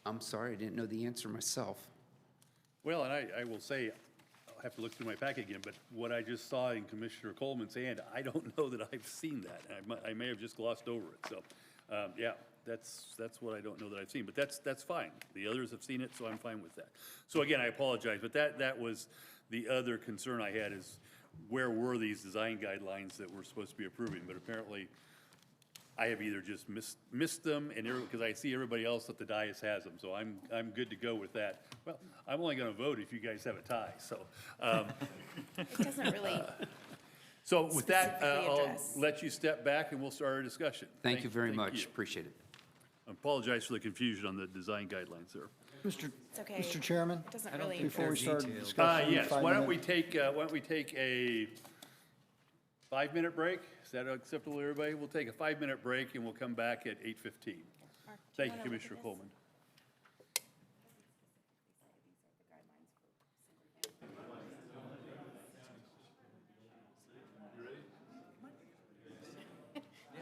I'm sorry, I didn't know the answer myself. Well, and I will say, have to look through my pack again, but what I just saw in Commissioner Coleman's hand, I don't know that I've seen that. I may have just glossed over it, so, yeah, that's what I don't know that I've seen, but that's fine. The others have seen it, so I'm fine with that. So again, I apologize, but that was the other concern I had is where were these design guidelines that we're supposed to be approving? But apparently, I have either just missed them, and because I see everybody else at the dais has them, so I'm good to go with that. Well, I'm only going to vote if you guys have a tie, so. It doesn't really, So with that, Specifically I'll address. let you step back and we'll start our discussion. Thank you very much, you. appreciate it. I apologize for the confusion on the design guidelines there. Mr. it's okay. Mr. Chairman, It doesn't I don't really. think before we they're start detailed. discussion. Yes, 5 why don't minute- we take a 5-minute break? Is that acceptable to everybody? We'll take a 5-minute break and we'll come back at 8:15. Thank you, Commissioner Coleman.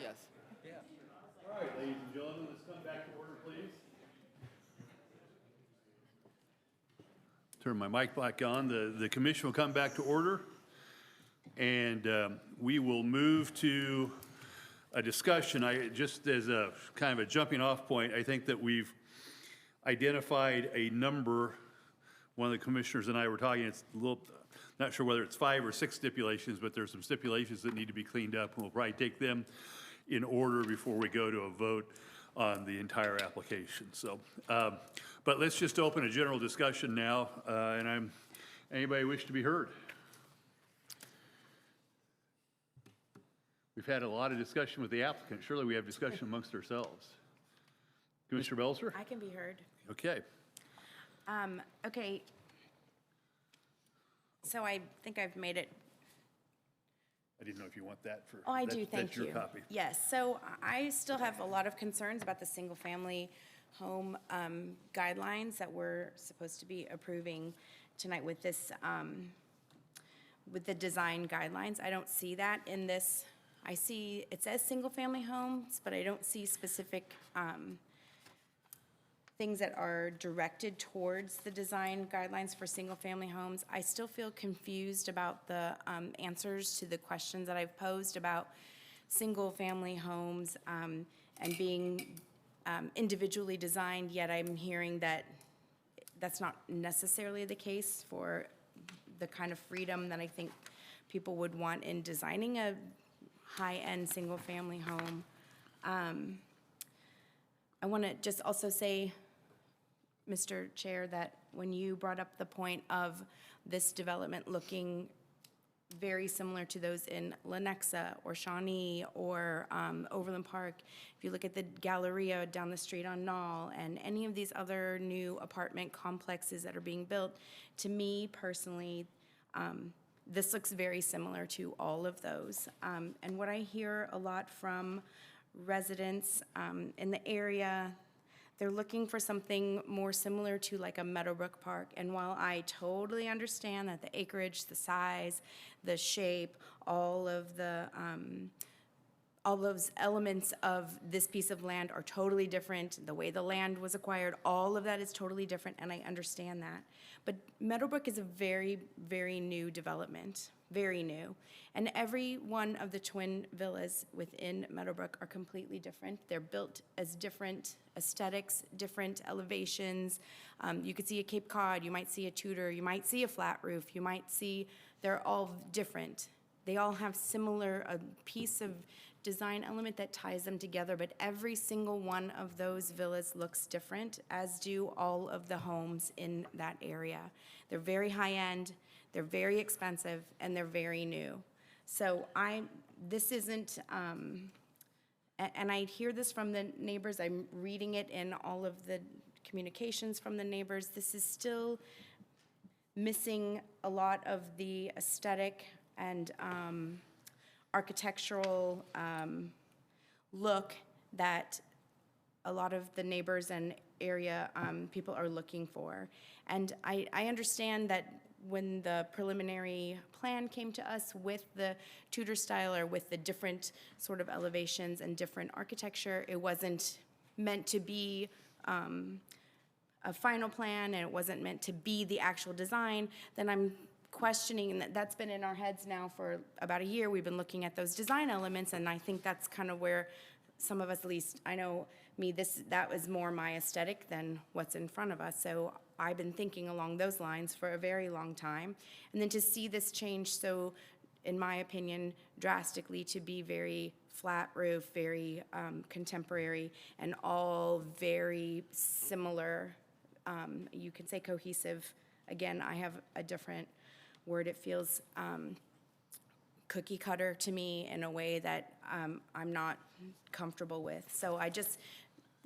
Yes. All right, ladies and gentlemen, let's come back to order, please. Turn my mic back on. The commission will come back to order. And we will move to a discussion. Just as a kind of a jumping off point, I think that we've identified a number. One of the commissioners and I were talking, it's a little, not sure whether it's 5 or 6 stipulations, but there's some stipulations that need to be cleaned up, and we'll probably take them in order before we go to a vote on the entire application. So, but let's just open a general discussion now, and anybody wish to be heard? We've had a lot of discussion with the applicant. Surely we have discussion amongst ourselves. Commissioner Belzer? I can be heard. Okay. Okay. So I think I've made it. I didn't know if you want that for. Oh, I do, thank That's your you. copy. Yes, so I still have a lot of concerns about the single-family home guidelines that we're supposed to be approving tonight with this, with the design guidelines. I don't see that in this. I see, it says single-family homes, but I don't see specific things that are directed towards the design guidelines for single-family homes. I still feel confused about the answers to the questions that I've posed about single-family homes and being individually designed, yet I'm hearing that that's not necessarily the case for the kind of freedom that I think people would want in designing a high-end single-family home. I want to just also say, Mr. Chair, that when you brought up the point of this development looking very similar to those in Lenexa or Shawnee or Overland Park, if you look at the Galleria down the street on Knoll and any of these other new apartment complexes that are being built, to me personally, this looks very similar to all of those. And what I hear a lot from residents in the area, they're looking for something more similar to like a Meadowbrook Park. And while I totally understand that the acreage, the size, the shape, all of the all those elements of this piece of land are totally different, the way the land was acquired, all of that is totally different, and I understand that. But Meadowbrook is a very, very new development, very new. And every one of the twin villas within Meadowbrook are completely different. They're built as different aesthetics, different elevations. You could see a Cape Cod, you might see a Tudor, you might see a flat roof, you might see, they're all different. They all have similar, a piece of design element that ties them together, but every single one of those villas looks different, as do all of the homes in that area. They're very high-end, they're very expensive, and they're very new. So this isn't, and I hear this from the neighbors, I'm reading it in all of the communications from the neighbors, this is still missing a lot of the aesthetic and architectural look that a lot of the neighbors and area people are looking for. And I understand that when the preliminary plan came to us with the Tudor style or with the different sort of elevations and different architecture, it wasn't meant to be a final plan and it wasn't meant to be the actual design, then I'm questioning, and that's been in our heads now for about a year. We've been looking at those design elements, and I think that's kind of where some of us, at least, I know me, that was more my aesthetic than what's in front of us. So I've been thinking along those lines for a very long time. And then to see this change so, in my opinion, drastically to be very flat roof, very contemporary, and all very similar, you could say cohesive. Again, I have a different word. It feels cookie cutter to me in a way that I'm not comfortable with. So I just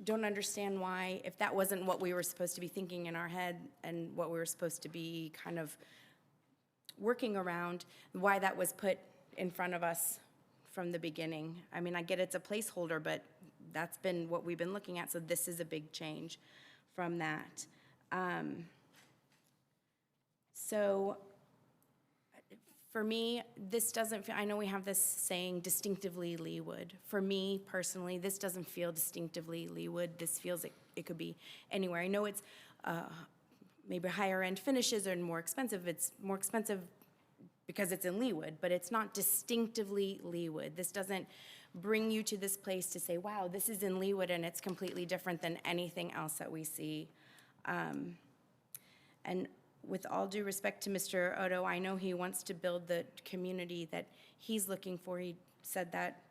don't understand why, if that wasn't what we were supposed to be thinking in our head and what we were supposed to be kind of working around, why that was put in front of us from the beginning. I mean, I get it's a placeholder, but that's been what we've been looking at, so this is a big change from that. So for me, this doesn't feel, I know we have this saying distinctively Leawood. For me personally, this doesn't feel distinctively Leawood. This feels like it could be anywhere. I know it's maybe higher end finishes and more expensive. It's more expensive because it's in Leawood, but it's not distinctively Leawood. This doesn't bring you to this place to say, wow, this is in Leawood and it's completely different than anything else that we see. And with all due respect to Mr. Odo, I know he wants to build the community that he's looking for. He said that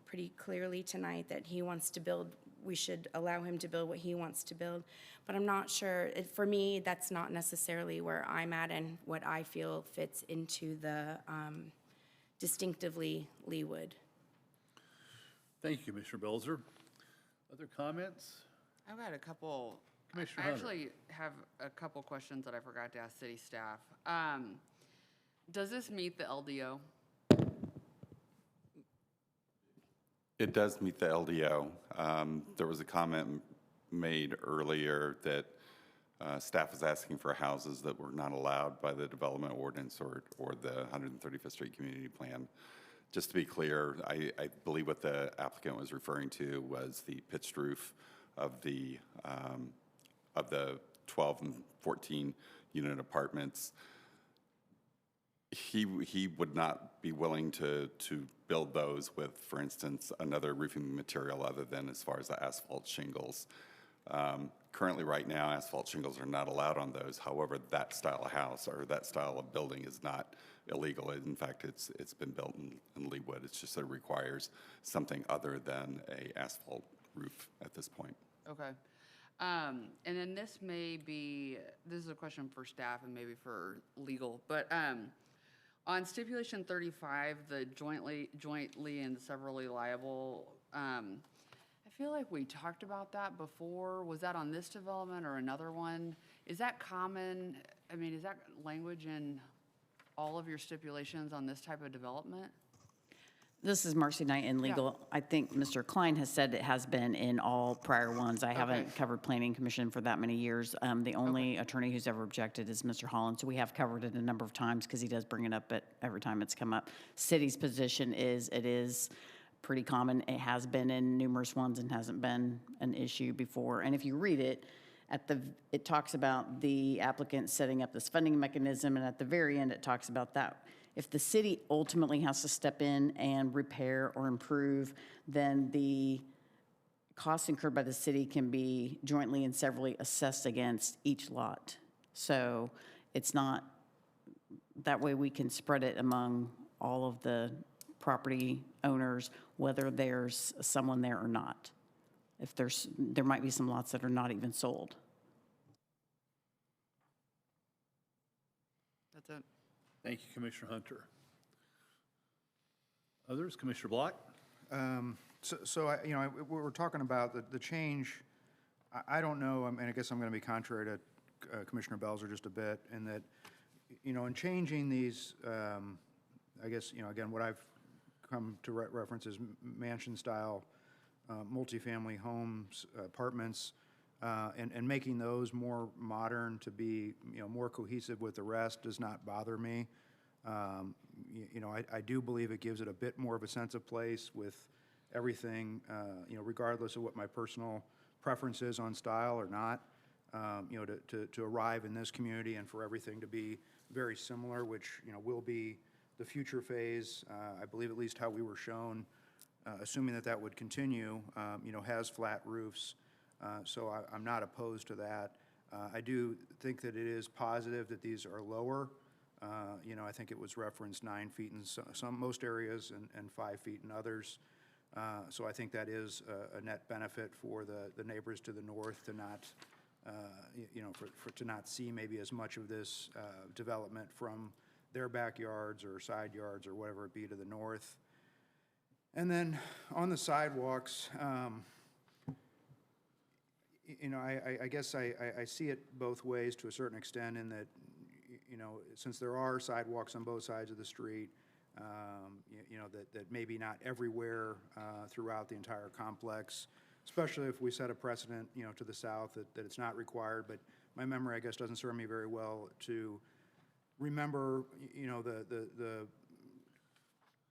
pretty clearly tonight, that he wants to build, we should allow him to build what he wants to build. But I'm not sure, for me, that's not necessarily where I'm at and what I feel fits into the distinctively Leawood. Thank you, Commissioner Belzer. Other comments? I've had a couple. Commissioner I Hunter. actually have a couple questions that I forgot to ask city staff. Does this meet the LDO? It does meet the LDO. There was a comment made earlier that staff was asking for houses that were not allowed by the development ordinance or the 135th Street Community Plan. Just to be clear, I believe what the applicant was referring to was the pitched roof of the 12 and 14 unit apartments. He would not be willing to build those with, for instance, another roofing material other than as far as the asphalt shingles. Currently, right now, asphalt shingles are not allowed on those. However, that style of house or that style of building is not illegal. In fact, it's been built in Leawood. It's just that it requires something other than a asphalt roof at this point. Okay. And then this is a question for staff and maybe for legal, but on stipulation 35, the jointly and severally liable, I feel like we talked about that before. Was that on this development or another one? Is that common? I mean, is that language in all of your stipulations on this type of development? This is Marcy Knight in legal. I think Mr. Klein has said it has been in all prior ones. I haven't covered planning commission for that many years. The only attorney who's ever objected is Mr. Holland, so we have covered it a number of times because he does bring it up every time it's come up. City's position is it is pretty common. It has been in numerous ones and hasn't been an issue before. And if you read it, it talks about the applicant setting up this funding mechanism, and at the very end, it talks about that. If the city ultimately has to step in and repair or improve, then the costs incurred by the city can be jointly and severally assessed against each lot. So it's not, that way we can spread it among all of the property owners, whether there's someone there or not. If there might be some lots that are not even sold. That's it. Thank you, Commissioner Hunter. Others, Commissioner Block? So we're talking about the change. I don't know, and I guess I'm going to be contrary to Commissioner Belzer just a bit, in that, in changing these, I guess, again, what I've come to reference is mansion-style multifamily homes, apartments, and making those more modern to be, more cohesive with the rest does not bother me. I do believe it gives it a bit more of a sense of place with everything, regardless of what my personal preference is on style or not. you know, to arrive in this community and for everything to be very similar, which, you know, will be the future phase. I believe at least how we were shown, assuming that that would continue, you know, has flat roofs. So I'm not opposed to that. I do think that it is positive that these are lower. You know, I think it was referenced 9 feet in most areas and 5 feet in others. So I think that is a net benefit for the neighbors to the north to not, you know, to not see maybe as much of this development from their backyards or side yards or whatever it be to the north. And then on the sidewalks, you know, I guess I see it both ways to a certain extent in that, you know, since there are sidewalks on both sides of the street, you know, that maybe not everywhere throughout the entire complex, especially if we set a precedent, you know, to the south that it's not required. But my memory, I guess, doesn't serve me very well to remember, you know, the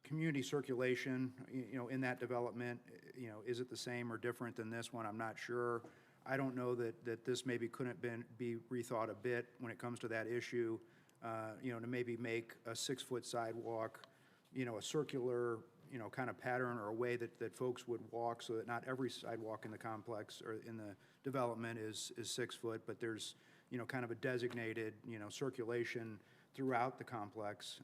community circulation, you know, in that development. You know, is it the same or different than this one? I'm not sure. I don't know that this maybe couldn't be rethought a bit when it comes to that issue, you know, to maybe make a 6-foot sidewalk, you know, a circular, you know, kind of pattern or a way that folks would walk so that not every sidewalk in the complex or in the development is 6 foot, but there's, you know, kind of a designated, you know, circulation throughout the complex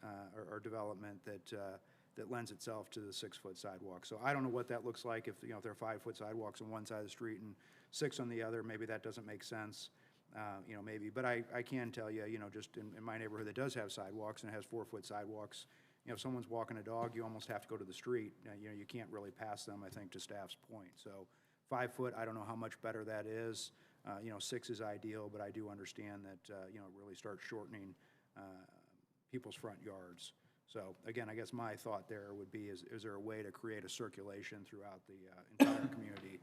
or development that lends itself to the 6-foot sidewalk. So I don't know what that looks like if, you know, if there are 5-foot sidewalks on one side of the street and 6 on the other, maybe that doesn't make sense, you know, maybe. But I can tell you, you know, just in my neighborhood that does have sidewalks and has 4-foot sidewalks, you know, if someone's walking a dog, you almost have to go to the street. You know, you can't really pass them, I think, to staff's point. So 5 foot, I don't know how much better that is. You know, 6 is ideal, but I do understand that, you know, it really starts shortening people's front yards. So again, I guess my thought there would be, is there a way to create a circulation throughout the entire community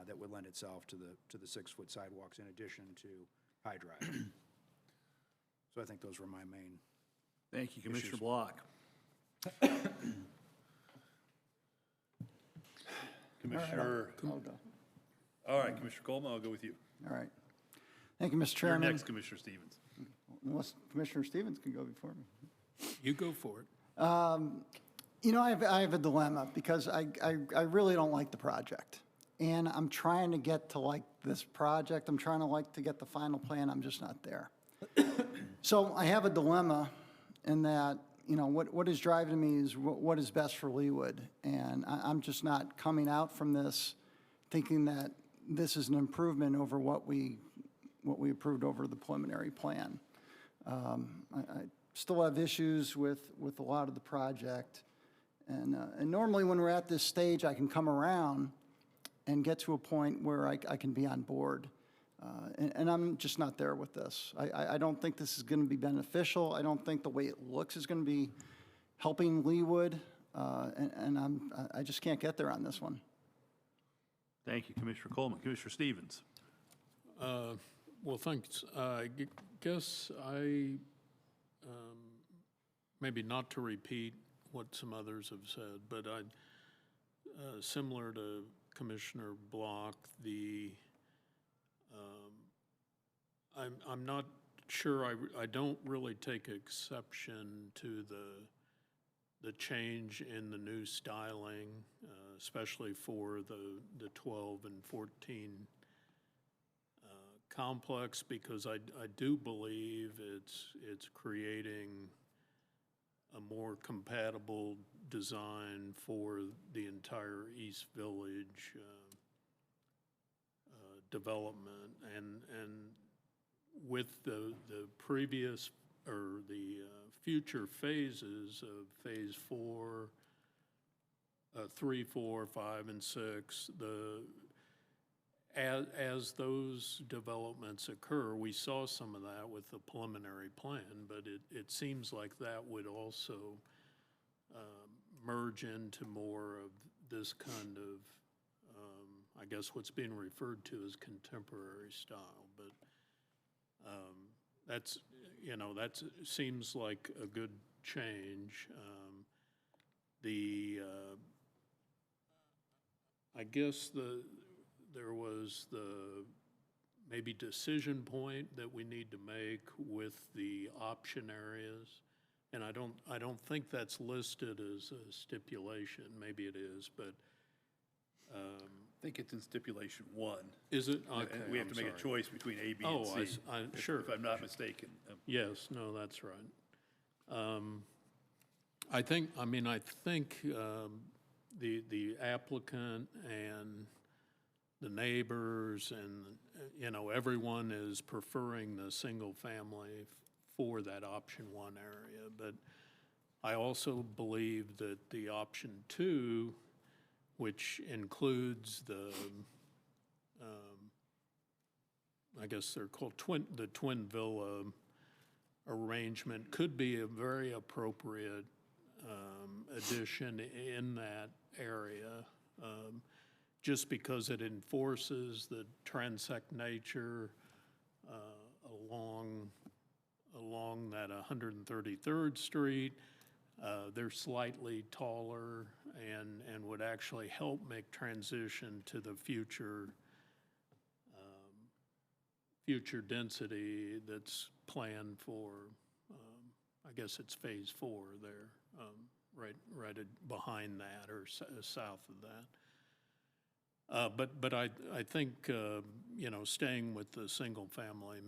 that would lend itself to the 6-foot sidewalks in addition to high drive? So I think those were my main. Thank you, Commissioner Block. Commissioner, all right, Commissioner Coleman, I'll go with you. All right. Thank you, Mr. You're Chairman. next, Commissioner Stevens. Unless Commissioner Stevens can go before me. You go for it. You know, I have a dilemma because I really don't like the project. And I'm trying to get to like this project. I'm trying to get the final plan. I'm just not there. So I have a dilemma in that, you know, what is driving me is what is best for Leawood. And I'm just not coming out from this thinking that this is an improvement over what we approved over the preliminary plan. I still have issues with a lot of the project. And normally when we're at this stage, I can come around and get to a point where I can be on board. And I'm just not there with this. I don't think this is going to be beneficial. I don't think the way it looks is going to be helping Leawood. And I just can't get there on this one. Thank you, Commissioner Coleman. Commissioner Stevens. Well, thanks. I guess maybe not to repeat what some others have said, but similar to Commissioner Block, I'm not sure, I don't really take exception to the change in the new styling, especially for the 12 and 14 complex, because I do believe it's creating a more compatible design for the entire East Village development, and with the previous or the future phases of phase 4, 3, 4, 5, and 6, as those developments occur, we saw some of that with the preliminary plan, but it seems like that would also merge into more of this kind of, I guess what's being referred to as contemporary style. But that's, you know, that seems like a good change. I guess there was the maybe decision point that we need to make with the option areas. And I don't think that's listed as a stipulation. Maybe it is, but, I think it's in stipulation 1. is it? And Okay, we have I'm to make a sorry. choice between A, B, Oh, and C. sure. If I'm not mistaken. Yes, no, that's right. I think the applicant and the neighbors and, everyone is preferring the single family for that option 1 area. But I also believe that the option 2, which includes the, I guess they're called the twin villa arrangement, could be a very appropriate addition in that area, just because it enforces the transect nature along that 133rd Street. They're slightly taller and would actually help make transition to the future density that's planned for, I guess it's Phase 4 there, right behind that or south of that. But I think, staying with the single family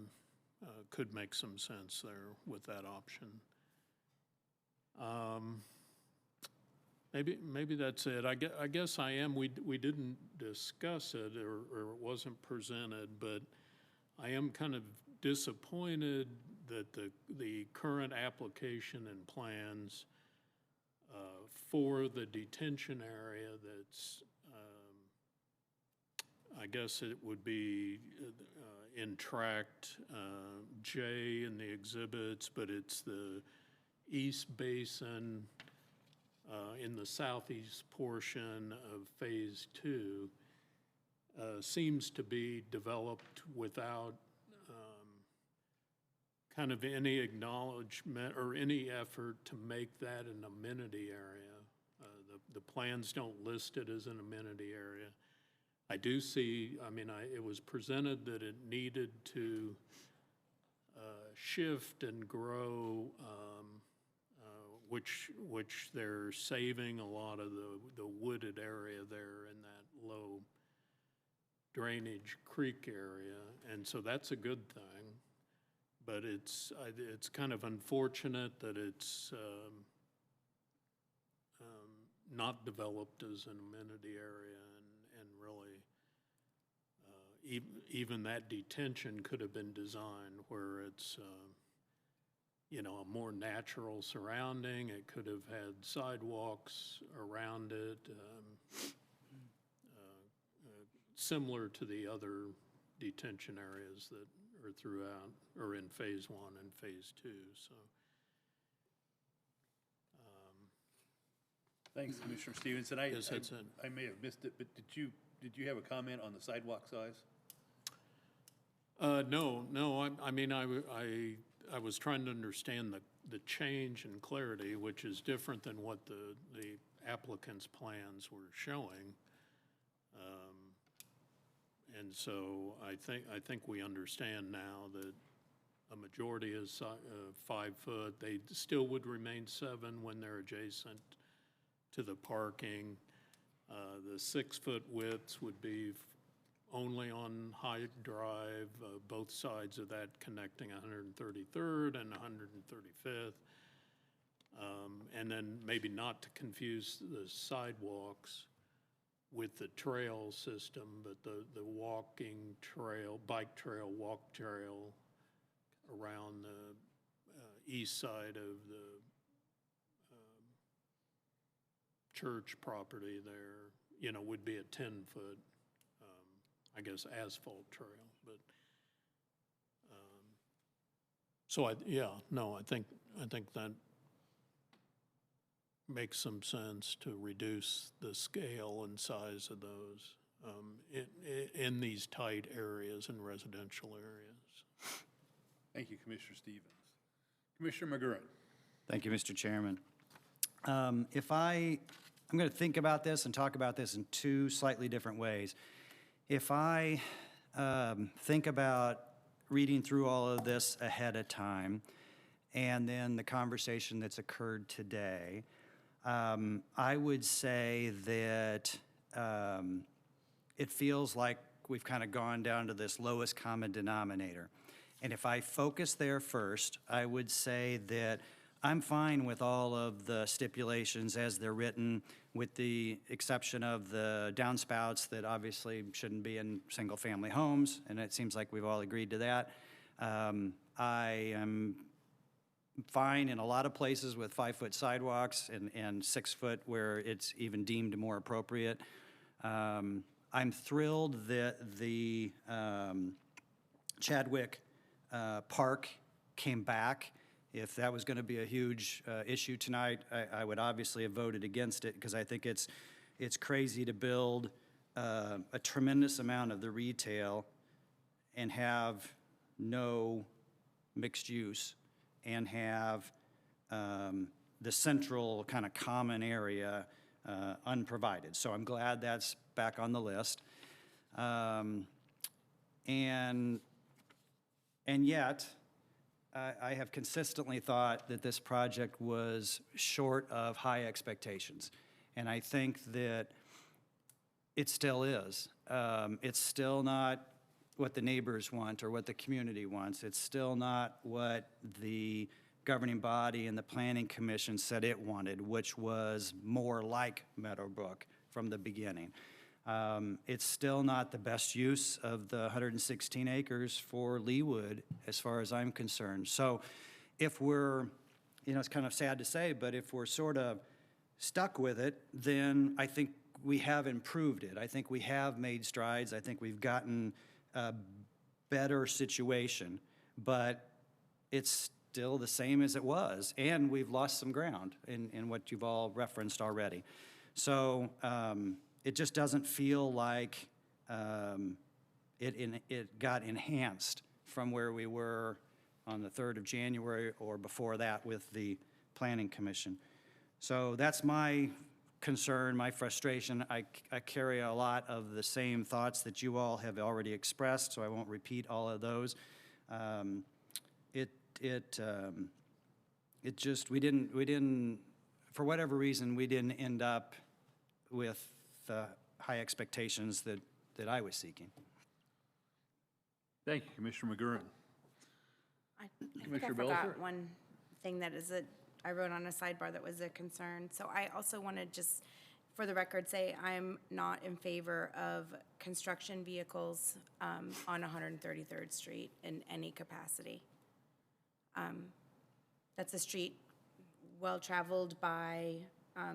could make some sense there with that option. Maybe that's it. I guess we didn't discuss it or it wasn't presented, but I am kind of disappointed that the current application and plans for the detention area that's, I guess it would be in tract J in the exhibits, but it's the East Basin in the southeast portion of Phase 2, seems to be developed without kind of any acknowledgement or any effort to make that an amenity area. The plans don't list it as an amenity area. I do see, it was presented that it needed to shift and grow, which they're saving a lot of the wooded area there in that low drainage creek area, and so that's a good thing. But it's kind of unfortunate that it's not developed as an amenity area, and really even that detention could have been designed where it's a more natural surrounding. It could have had sidewalks around it, similar to the other detention areas that are throughout, or in Phase 1 and Phase 2, so. Thanks, Commissioner Stevenson. Yes, that's it. I may have missed it, but did you have a comment on the sidewalk size? No, I was trying to understand the change in clarity, which is different than what the applicant's plans were showing. And so I think we understand now that a majority is 5 foot. They still would remain 7 when they're adjacent to the parking. The 6-foot widths would be only on Hyde Drive, both sides of that connecting 133rd and 135th. And then maybe not to confuse the sidewalks with the trail system, but the walking trail, bike trail, walk trail around the east side of the church property there, would be a 10-foot, I guess, asphalt trail. But so I think that makes some sense to reduce the scale and size of those in these tight areas and residential areas. Thank you, Commissioner Stevens. Commissioner McGurran. Thank you, Mr. Chairman. I'm going to think about this and talk about this in 2 slightly different ways. If I think about reading through all of this ahead of time, and then the conversation that's occurred today, I would say that it feels like we've kind of gone down to this lowest common denominator. And if I focus there first, I would say that I'm fine with all of the stipulations as they're written, with the exception of the downspouts that obviously shouldn't be in single-family homes, and it seems like we've all agreed to that. I am fine in a lot of places with 5-foot sidewalks and 6-foot where it's even deemed more appropriate. I'm thrilled that the Chadwick Park came back. If that was going to be a huge issue tonight, I would obviously have voted against it, because I think it's crazy to build a tremendous amount of the retail and have no mixed use and have the central kind of common area unprovided. So I'm glad that's back on the list. And yet, I have consistently thought that this project was short of high expectations. And I think that it still is. It's still not what the neighbors want or what the community wants. It's still not what the governing body and the planning commission said it wanted, which was more like Meadowbrook from the beginning. It's still not the best use of the 116 acres for Leawood, as far as I'm concerned. So if we're, it's kind of sad to say, but if we're sort of stuck with it, then I think we have improved it. I think we have made strides. I think we've gotten a better situation, but it's still the same as it was, and we've lost some ground in what you've all referenced already. So it just doesn't feel like it got enhanced from where we were on the 3rd of January or before that with the Planning Commission. So that's my concern, my frustration. I carry a lot of the same thoughts that you all have already expressed, so I won't repeat all of those. It just, we didn't, for whatever reason, we didn't end up with the high expectations that I was seeking. Thank you, Commissioner McGurran. I think I Commissioner forgot Belzer? one thing that is I wrote on a sidebar that was a concern. So I also want to just, for the record, say I'm not in favor of construction vehicles on 133rd Street in any capacity. That's a street well-traveled by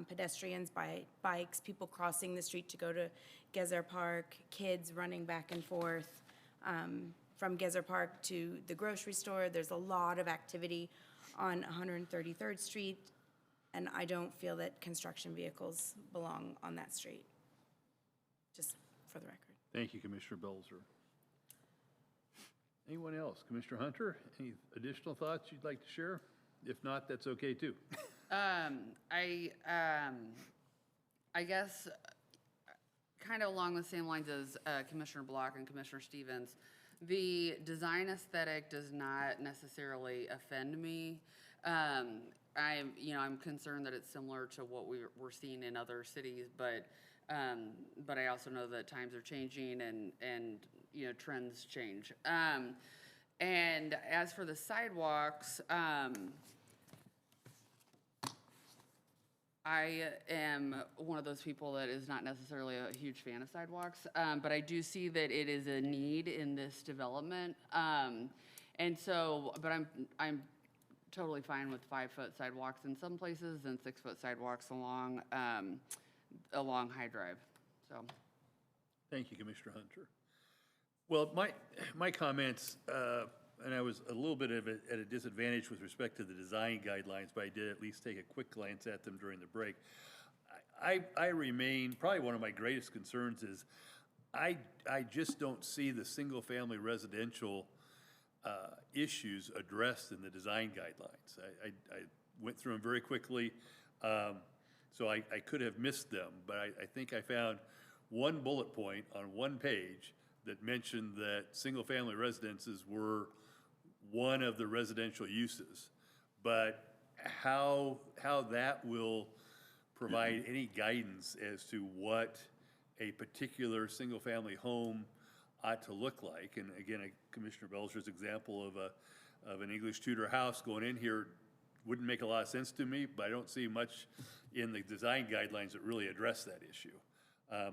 pedestrians, by bikes, people crossing the street to go to Gezer Park, kids running back and forth from Gezer Park to the grocery store. There's a lot of activity on 133rd Street, and I don't feel that construction vehicles belong on that street, just for the record. Thank you, Commissioner Belzer. Anyone else? Commissioner Hunter, any additional thoughts you'd like to share? If not, that's okay too. I guess kind of along the same lines as Commissioner Block and Commissioner Stevens, the design aesthetic does not necessarily offend me. I'm concerned that it's similar to what we're seeing in other cities, but I also know that times are changing and trends change. And as for the sidewalks, I am one of those people that is not necessarily a huge fan of sidewalks, but I do see that it is a need in this development. And so, but I'm totally fine with 5-foot sidewalks in some places and 6-foot sidewalks along High Drive, so. Thank you, Commissioner Hunter. Well, my comments, and I was a little bit at a disadvantage with respect to the design guidelines, but I did at least take a quick glance at them during the break. I remain, probably one of my greatest concerns is I just don't see the single-family residential issues addressed in the design guidelines. I went through them very quickly, so I could have missed them, but I think I found one bullet point on one page that mentioned that single-family residences were one of the residential uses. But how that will provide any guidance as to what a particular single-family home ought to look like. And again, Commissioner Belcher's example of an English Tudor house going in here wouldn't make a lot of sense to me, but I don't see much in the design guidelines that really address that issue.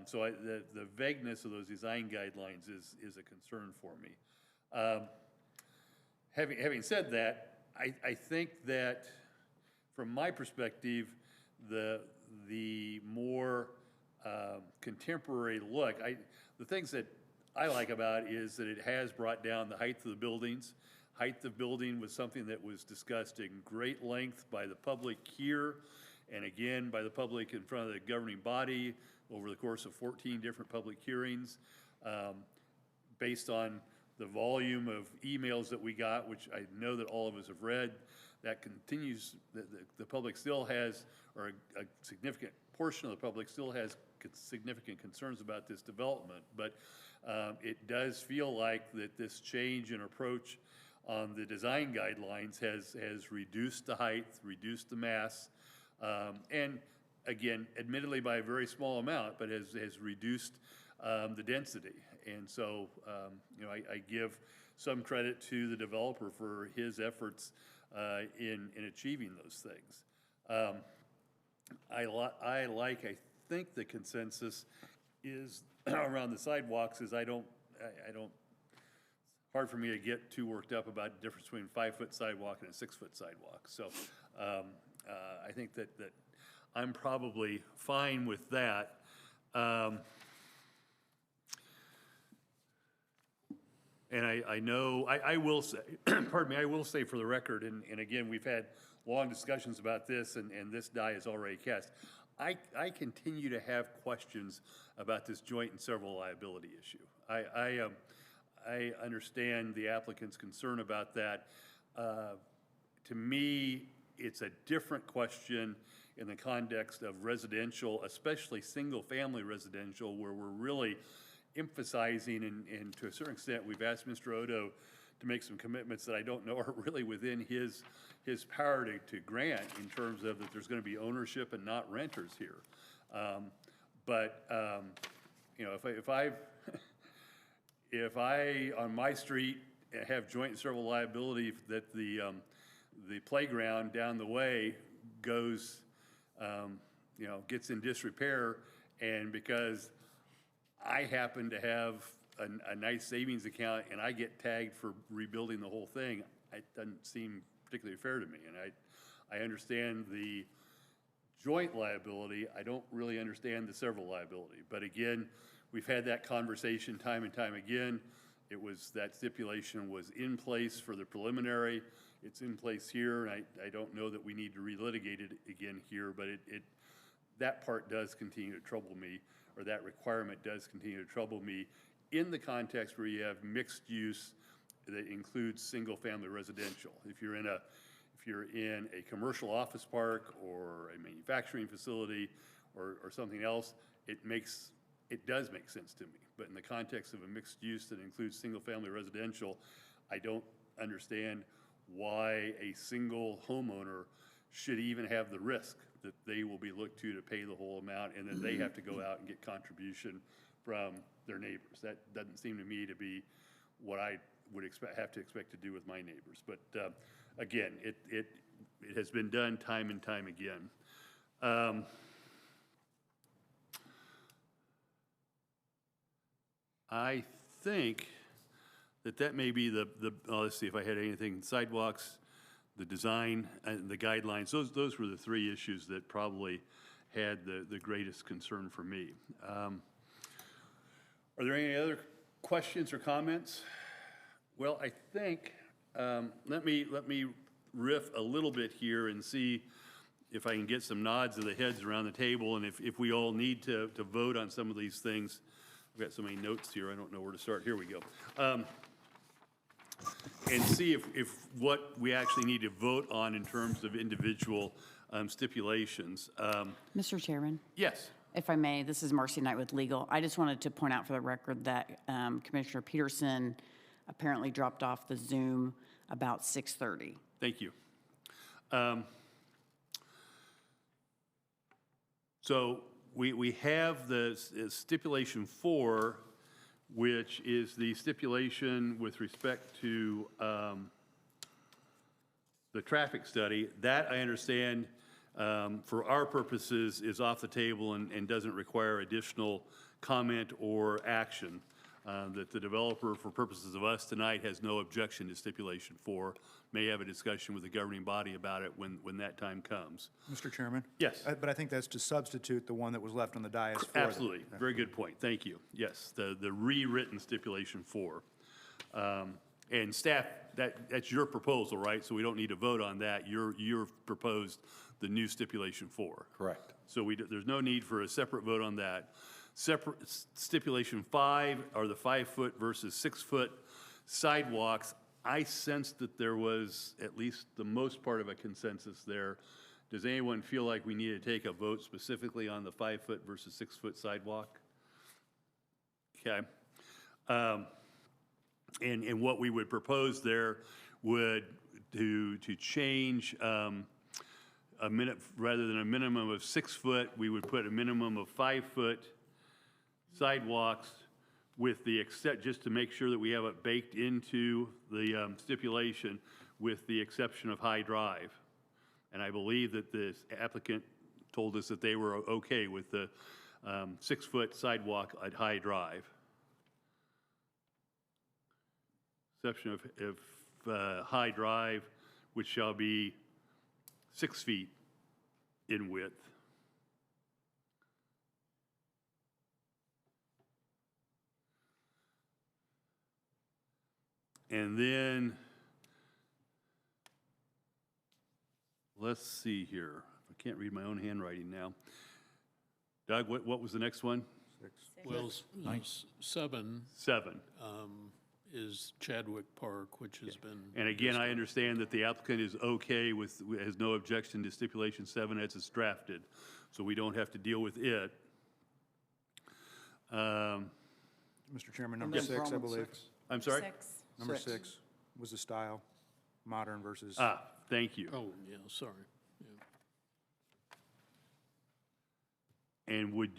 So the vagueness of those design guidelines is a concern for me. Having said that, I think that from my perspective, the more contemporary look, the things that I like about it is that it has brought down the height of the buildings. Height of building was something that was discussed in great length by the public here, and again by the public in front of the governing body over the course of 14 different public hearings. Based on the volume of emails that we got, which I know that all of us have read, that continues, the public still has, or a significant portion of the public still has significant concerns about this development. But it does feel like that this change in approach on the design guidelines has reduced the height, reduced the mass, and again, admittedly by a very small amount, but has reduced the density. And so, you know, I give some credit to the developer for his efforts in achieving those things. I think the consensus is around the sidewalks is hard for me to get too worked up about the difference between a 5-foot sidewalk and a 6-foot sidewalk. So I think that I'm probably fine with that. And I know, I will say, pardon me, I will say for the record, and again, we've had long discussions about this, and this die is already cast. I continue to have questions about this joint and several liability issue. I understand the applicant's concern about that. To me, it's a different question in the context of residential, especially single-family residential, where we're really emphasizing, and to a certain extent, we've asked Mr. Odo to make some commitments that I don't know are really within his power to grant in terms of that there's going to be ownership and not renters here. You know, if I on my street have joint and several liability that the playground down the way goes, you know, gets in disrepair, and because I happen to have a nice savings account and I get tagged for rebuilding the whole thing, it doesn't seem particularly fair to me. And I understand the joint liability. I don't really understand the several liability. But again, we've had that conversation time and time again. That stipulation was in place for the preliminary. It's in place here, and I don't know that we need to relitigate it again here, but that part does continue to trouble me, or that requirement does continue to trouble me in the context where you have mixed use that includes single-family residential. If you're in a commercial office park or a manufacturing facility or something else, it does make sense to me. But in the context of a mixed use that includes single-family residential, I don't understand why a single homeowner should even have the risk that they will be looked to pay the whole amount, and then they have to go out and get contribution from their neighbors. That doesn't seem to me to be what I would have to expect to do with my neighbors. But again, it has been done time and time again. I think that may be let's see if I had anything, sidewalks, the design, and the guidelines. Those were the three issues that probably had the greatest concern for me. Are there any other questions or comments? Well, I think, let me riff a little bit here and see if I can get some nods of the heads around the table, and if we all need to vote on some of these things. I've got so many notes here, I don't know where to start. Here we go. And see if what we actually need to vote on in terms of individual stipulations. Mr. Chairman? Yes. If I may, this is Marcy Knight with Legal. I just wanted to point out for the record that Commissioner Peterson apparently dropped off the Zoom about 6:30. Thank you. So we have the stipulation 4, which is the stipulation with respect to the traffic study. That, I understand, for our purposes, is off the table and doesn't require additional comment or action. That the developer, for purposes of us tonight, has no objection to stipulation 4. May have a discussion with the governing body about it when that time comes. Mr. Chairman? Yes. But I think that's to substitute the one that was left on the dais for the- Absolutely. Very good point. Thank you. Yes, the rewritten stipulation 4. And staff, that's your proposal, right? So we don't need to vote on that. You've proposed the new stipulation 4. Correct. So there's no need for a separate vote on that. Separate stipulation 5 are the 5-foot versus 6-foot sidewalks. I sensed that there was at least the most part of a consensus there. Does anyone feel like we need to take a vote specifically on the 5-foot versus 6-foot sidewalk? Okay. And what we would propose there would to change a minute, rather than a minimum of 6 foot, we would put a minimum of 5-foot sidewalks with the just to make sure that we have it baked into the stipulation, with the exception of High Drive. And I believe that the applicant told us that they were okay with the 6-foot sidewalk at High Drive. Exception of High Drive, which shall be 6 feet in width. And then, let's see here. I can't read my own handwriting now. Doug, what was the next one? Well, 7 7. is Chadwick Park, which has been. And again, I understand that the applicant is okay with, has no objection to stipulation 7 as it's drafted, so we don't have to deal with it. Mr. Chairman, number 6, I believe. I'm sorry? Number 6 was the style, modern versus. Thank you. Oh, yeah, sorry. Yeah. And would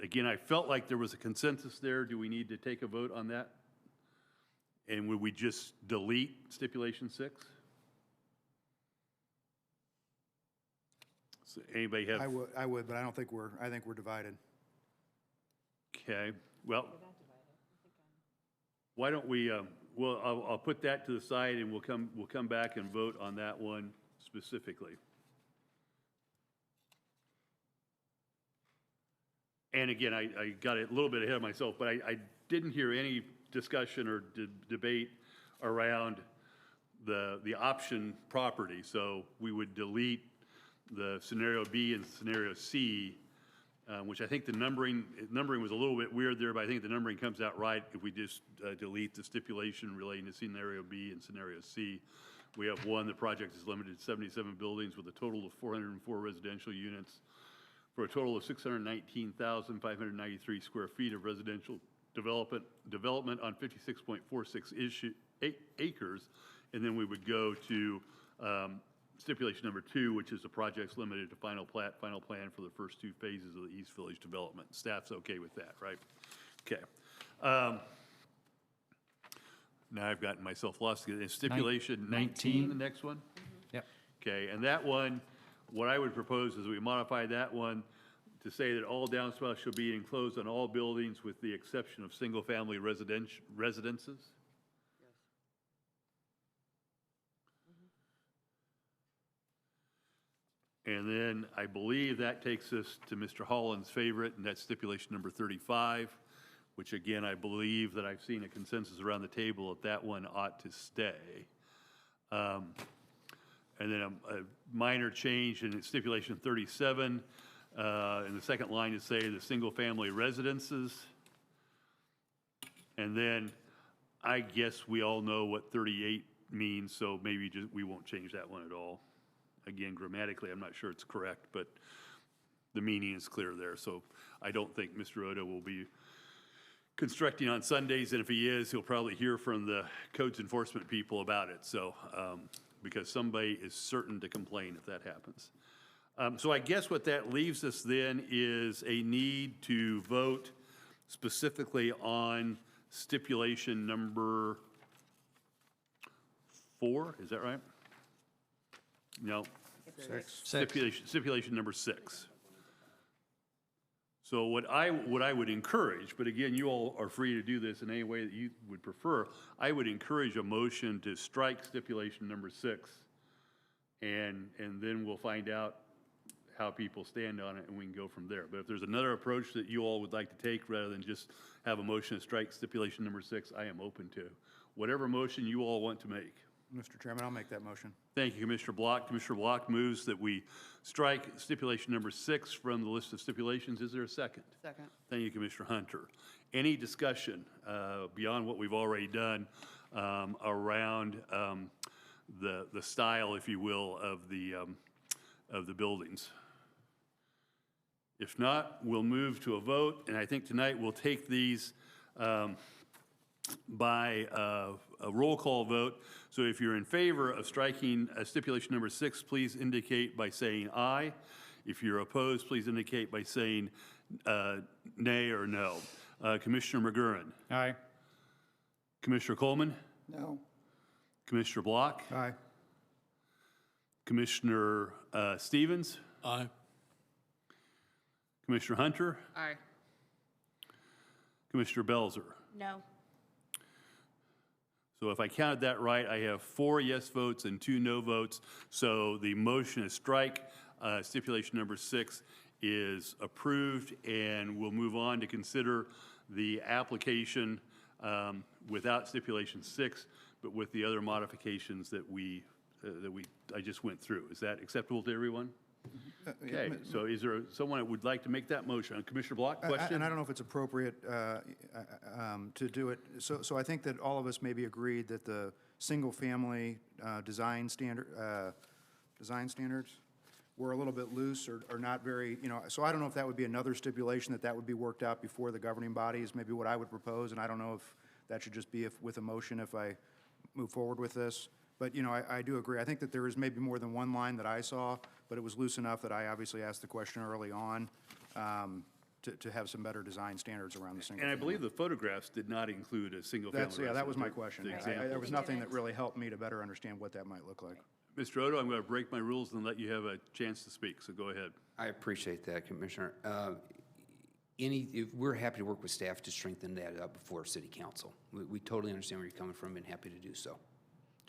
again, I felt like there was a consensus there. Do we need to take a vote on that? And would we just delete stipulation 6? So anybody have? I would, but I think we're divided. Okay, well, why don't we, well, I'll put that to the side and we'll come back and vote on that one specifically. And again, I got a little bit ahead of myself, but I didn't hear any discussion or debate around the option property. So we would delete the scenario B and scenario C, which I think the numbering was a little bit weird there, but I think the numbering comes out right if we just delete the stipulation relating to scenario B and scenario C. We have one, the project is limited to 77 buildings with a total of 404 residential units for a total of 619,593 square feet of residential development on 56.46 acres. And then we would go to stipulation number 2, which is the project's limited to final plan for the first 2 phases of the East Village development. Staff's okay with that, right? Okay. Now I've gotten myself lost. Is stipulation 19 the next one? Yep. Okay, and that one, what I would propose is we modify that one to say that all downspouts shall be enclosed on all buildings with the exception of single-family residences. And then I believe that takes us to Mr. Holland's favorite, and that's stipulation number 35, which again, I believe that I've seen a consensus around the table that one ought to stay. And then a minor change in stipulation 37, in the second line to say the single-family residences. And then I guess we all know what 38 means, so maybe we won't change that one at all. Again, grammatically, I'm not sure it's correct, but the meaning is clear there. So I don't think Mr. Odo will be constructing on Sundays, and if he is, he'll probably hear from the codes enforcement people about it. So, because somebody is certain to complain if that happens. So I guess what that leaves us then is a need to vote specifically on stipulation number 4, is that right? No. Stipulation number 6. So what I would encourage, but again, you all are free to do this in any way that you would prefer, I would encourage a motion to strike stipulation number 6, and then we'll find out how people stand on it, and we can go from there. But if there's another approach that you all would like to take, rather than just have a motion to strike stipulation number 6, I am open to whatever motion you all want to make. Mr. Chairman, I'll make that motion. Thank you, Commissioner Block. Commissioner Block moves that we strike stipulation number 6 from the list of stipulations. Is there a second? Second. Thank you, Commissioner Hunter. Any discussion beyond what we've already done around the style, if you will, of the buildings? If not, we'll move to a vote, and I think tonight we'll take these by a roll call vote. So if you're in favor of striking stipulation number 6, please indicate by saying aye. If you're opposed, please indicate by saying nay or no. Commissioner McGurran. Aye. Commissioner Coleman. No. Commissioner Block. Aye. Commissioner Stevens. Aye. Commissioner Hunter. Aye. Commissioner Belzer. No. So if I counted that right, I have 4 yes votes and 2 no votes. So the motion to strike stipulation number 6 is approved, and we'll move on to consider the application without stipulation 6, but with the other modifications that I just went through. Is that acceptable to everyone? Okay, so is there someone that would like to make that motion? Commissioner Block, question? And I don't know if it's appropriate to do it. So I think that all of us maybe agreed that the single-family design standards were a little bit loose or not very, so I don't know if that would be another stipulation that would be worked out before the governing body is maybe what I would propose, and I don't know if that should just be with a motion if I move forward with this. But, I do agree. I think that there is maybe more than one line that I saw, but it was loose enough that I obviously asked the question early on to have some better design standards around the single. And I believe the photographs did not include a single-family residence. Yeah, that was my question. The example. There was nothing that really helped me to better understand what that might look like. Mr. Odo, I'm going to break my rules and let you have a chance to speak, so go ahead. I appreciate that, Commissioner. We're happy to work with staff to strengthen that up before City Council. We totally understand where you're coming from and happy to do so.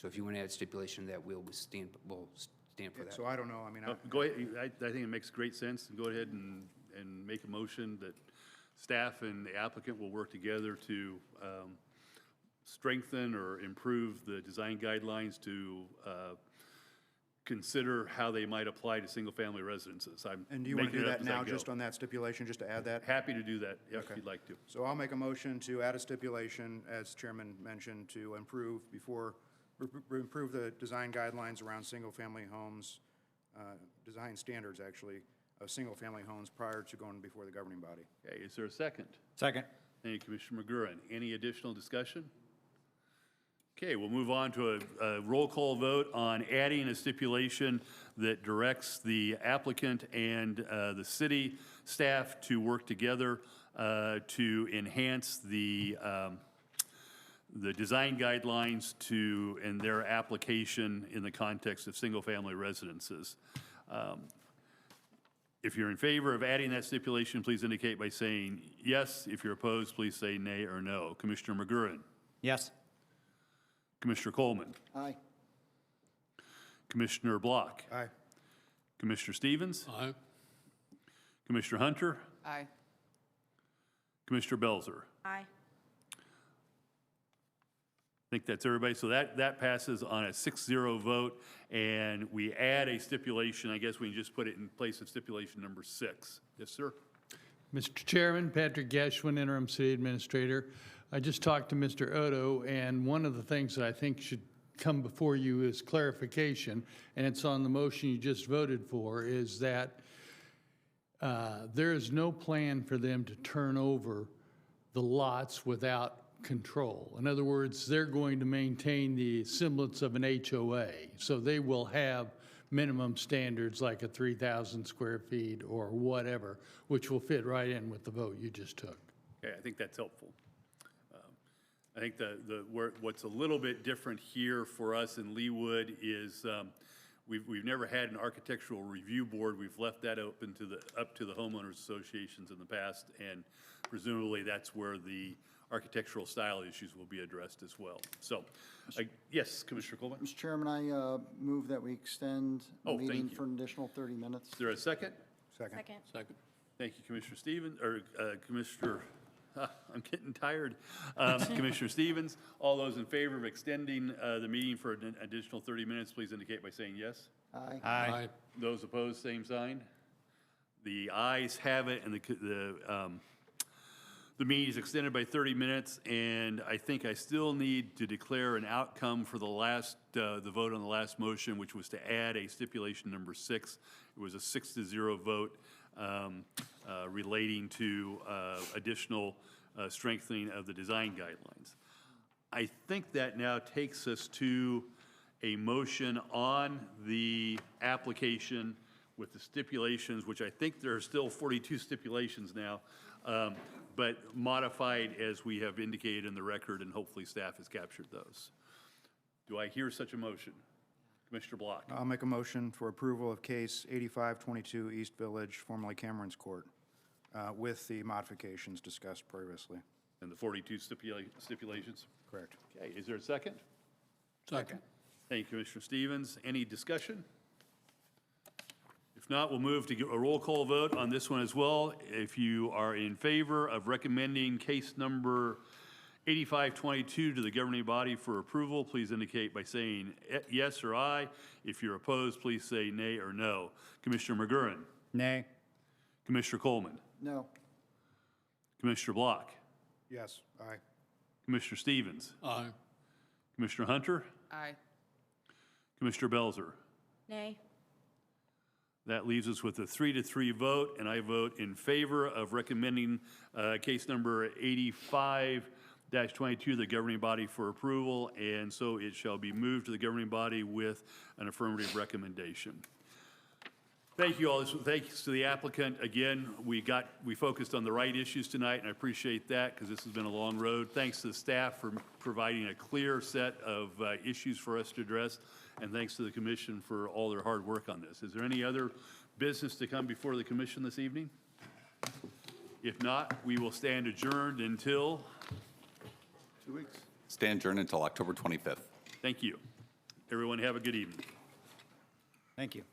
So if you want to add stipulation that we'll stand for that. So I don't know, Go ahead, I think it makes great sense, and go ahead and make a motion that staff and the applicant will work together to strengthen or improve the design guidelines to consider how they might apply to single-family residences. And do you want to do that now, just on that stipulation, just to add that? Happy to do that, if you'd like to. So I'll make a motion to add a stipulation, as Chairman mentioned, to improve the design guidelines around single-family homes, design standards, actually, of single-family homes prior to going before the governing body. Okay, is there a second? Second. Thank you, Commissioner McGurran. Any additional discussion? Okay, we'll move on to a roll call vote on adding a stipulation that directs the applicant and the city staff to work together to enhance the design guidelines and their application in the context of single-family residences. If you're in favor of adding that stipulation, please indicate by saying yes. If you're opposed, please say nay or no. Commissioner McGurran. Yes. Commissioner Coleman. Aye. Commissioner Block. Aye. Commissioner Stevens. Aye. Commissioner Hunter. Aye. Commissioner Belzer. Aye. I think that's everybody. So that passes on a 6-0 vote, and we add a stipulation. I guess we can just put it in place of stipulation number 6. Yes, sir. Mr. Chairman, Patrick Gashwin, Interim City Administrator. I just talked to Mr. Odo, and one of the things that I think should come before you is clarification, and it's on the motion you just voted for, is that there is no plan for them to turn over the lots without control. In other words, they're going to maintain the semblance of an HOA. So they will have minimum standards like a 3,000 square feet or whatever, which will fit right in with the vote you just took. Okay, I think that's helpful. I think what's a little bit different here for us in Leawood is we've never had an architectural review board. We've left that open up to the homeowners associations in the past, and presumably that's where the architectural style issues will be addressed as well. So, yes, Commissioner Coleman? Mr. Chairman, I move that we extend the Oh, thank meeting you. for an additional 30 minutes. Is there a second? Second. Second. Thank you, Commissioner Stevens, or Commissioner, I'm getting tired. Commissioner Stevens, all those in favor of extending the meeting for an additional 30 minutes, please indicate by saying yes. Aye. Aye. Those opposed, same sign. The ayes have it, and the meeting is extended by 30 minutes, and I think I still need to declare an outcome for the vote on the last motion, which was to add a stipulation number 6. It was a 6-0 vote relating to additional strengthening of the design guidelines. I think that now takes us to a motion on the application with the stipulations, which I think there are still 42 stipulations now, but modified as we have indicated in the record, and hopefully staff has captured those. Do I hear such a motion? Commissioner Block. I'll make a motion for approval of case 8522 East Village, formerly Cameron's Court, with the modifications discussed previously. And the 42 stipulations? Correct. Okay, is there a second? Second. Thank you, Commissioner Stevens. Any discussion? If not, we'll move to a roll call vote on this one as well. If you are in favor of recommending case number 8522 to the governing body for approval, please indicate by saying yes or aye. If you're opposed, please say nay or no. Commissioner McGurran? Nay. Commissioner Coleman? No. Commissioner Block? Yes. Aye. Commissioner Stevens? Aye. Commissioner Hunter? Aye. Commissioner Belzer? Nay. That leaves us with a 3-3 vote, and I vote in favor of recommending case number 85-22 to the governing body for approval, and so it shall be moved to the governing body with an affirmative recommendation. Thank you all. Thanks to the applicant. Again, we focused on the right issues tonight, and I appreciate that because this has been a long road. Thanks to the staff for providing a clear set of issues for us to address, and thanks to the commission for all their hard work on this. Is there any other business to come before the commission this evening? If not, we will stand adjourned until 2 weeks. Stand adjourned until October 25th. Thank you. Everyone have a good evening. Thank you.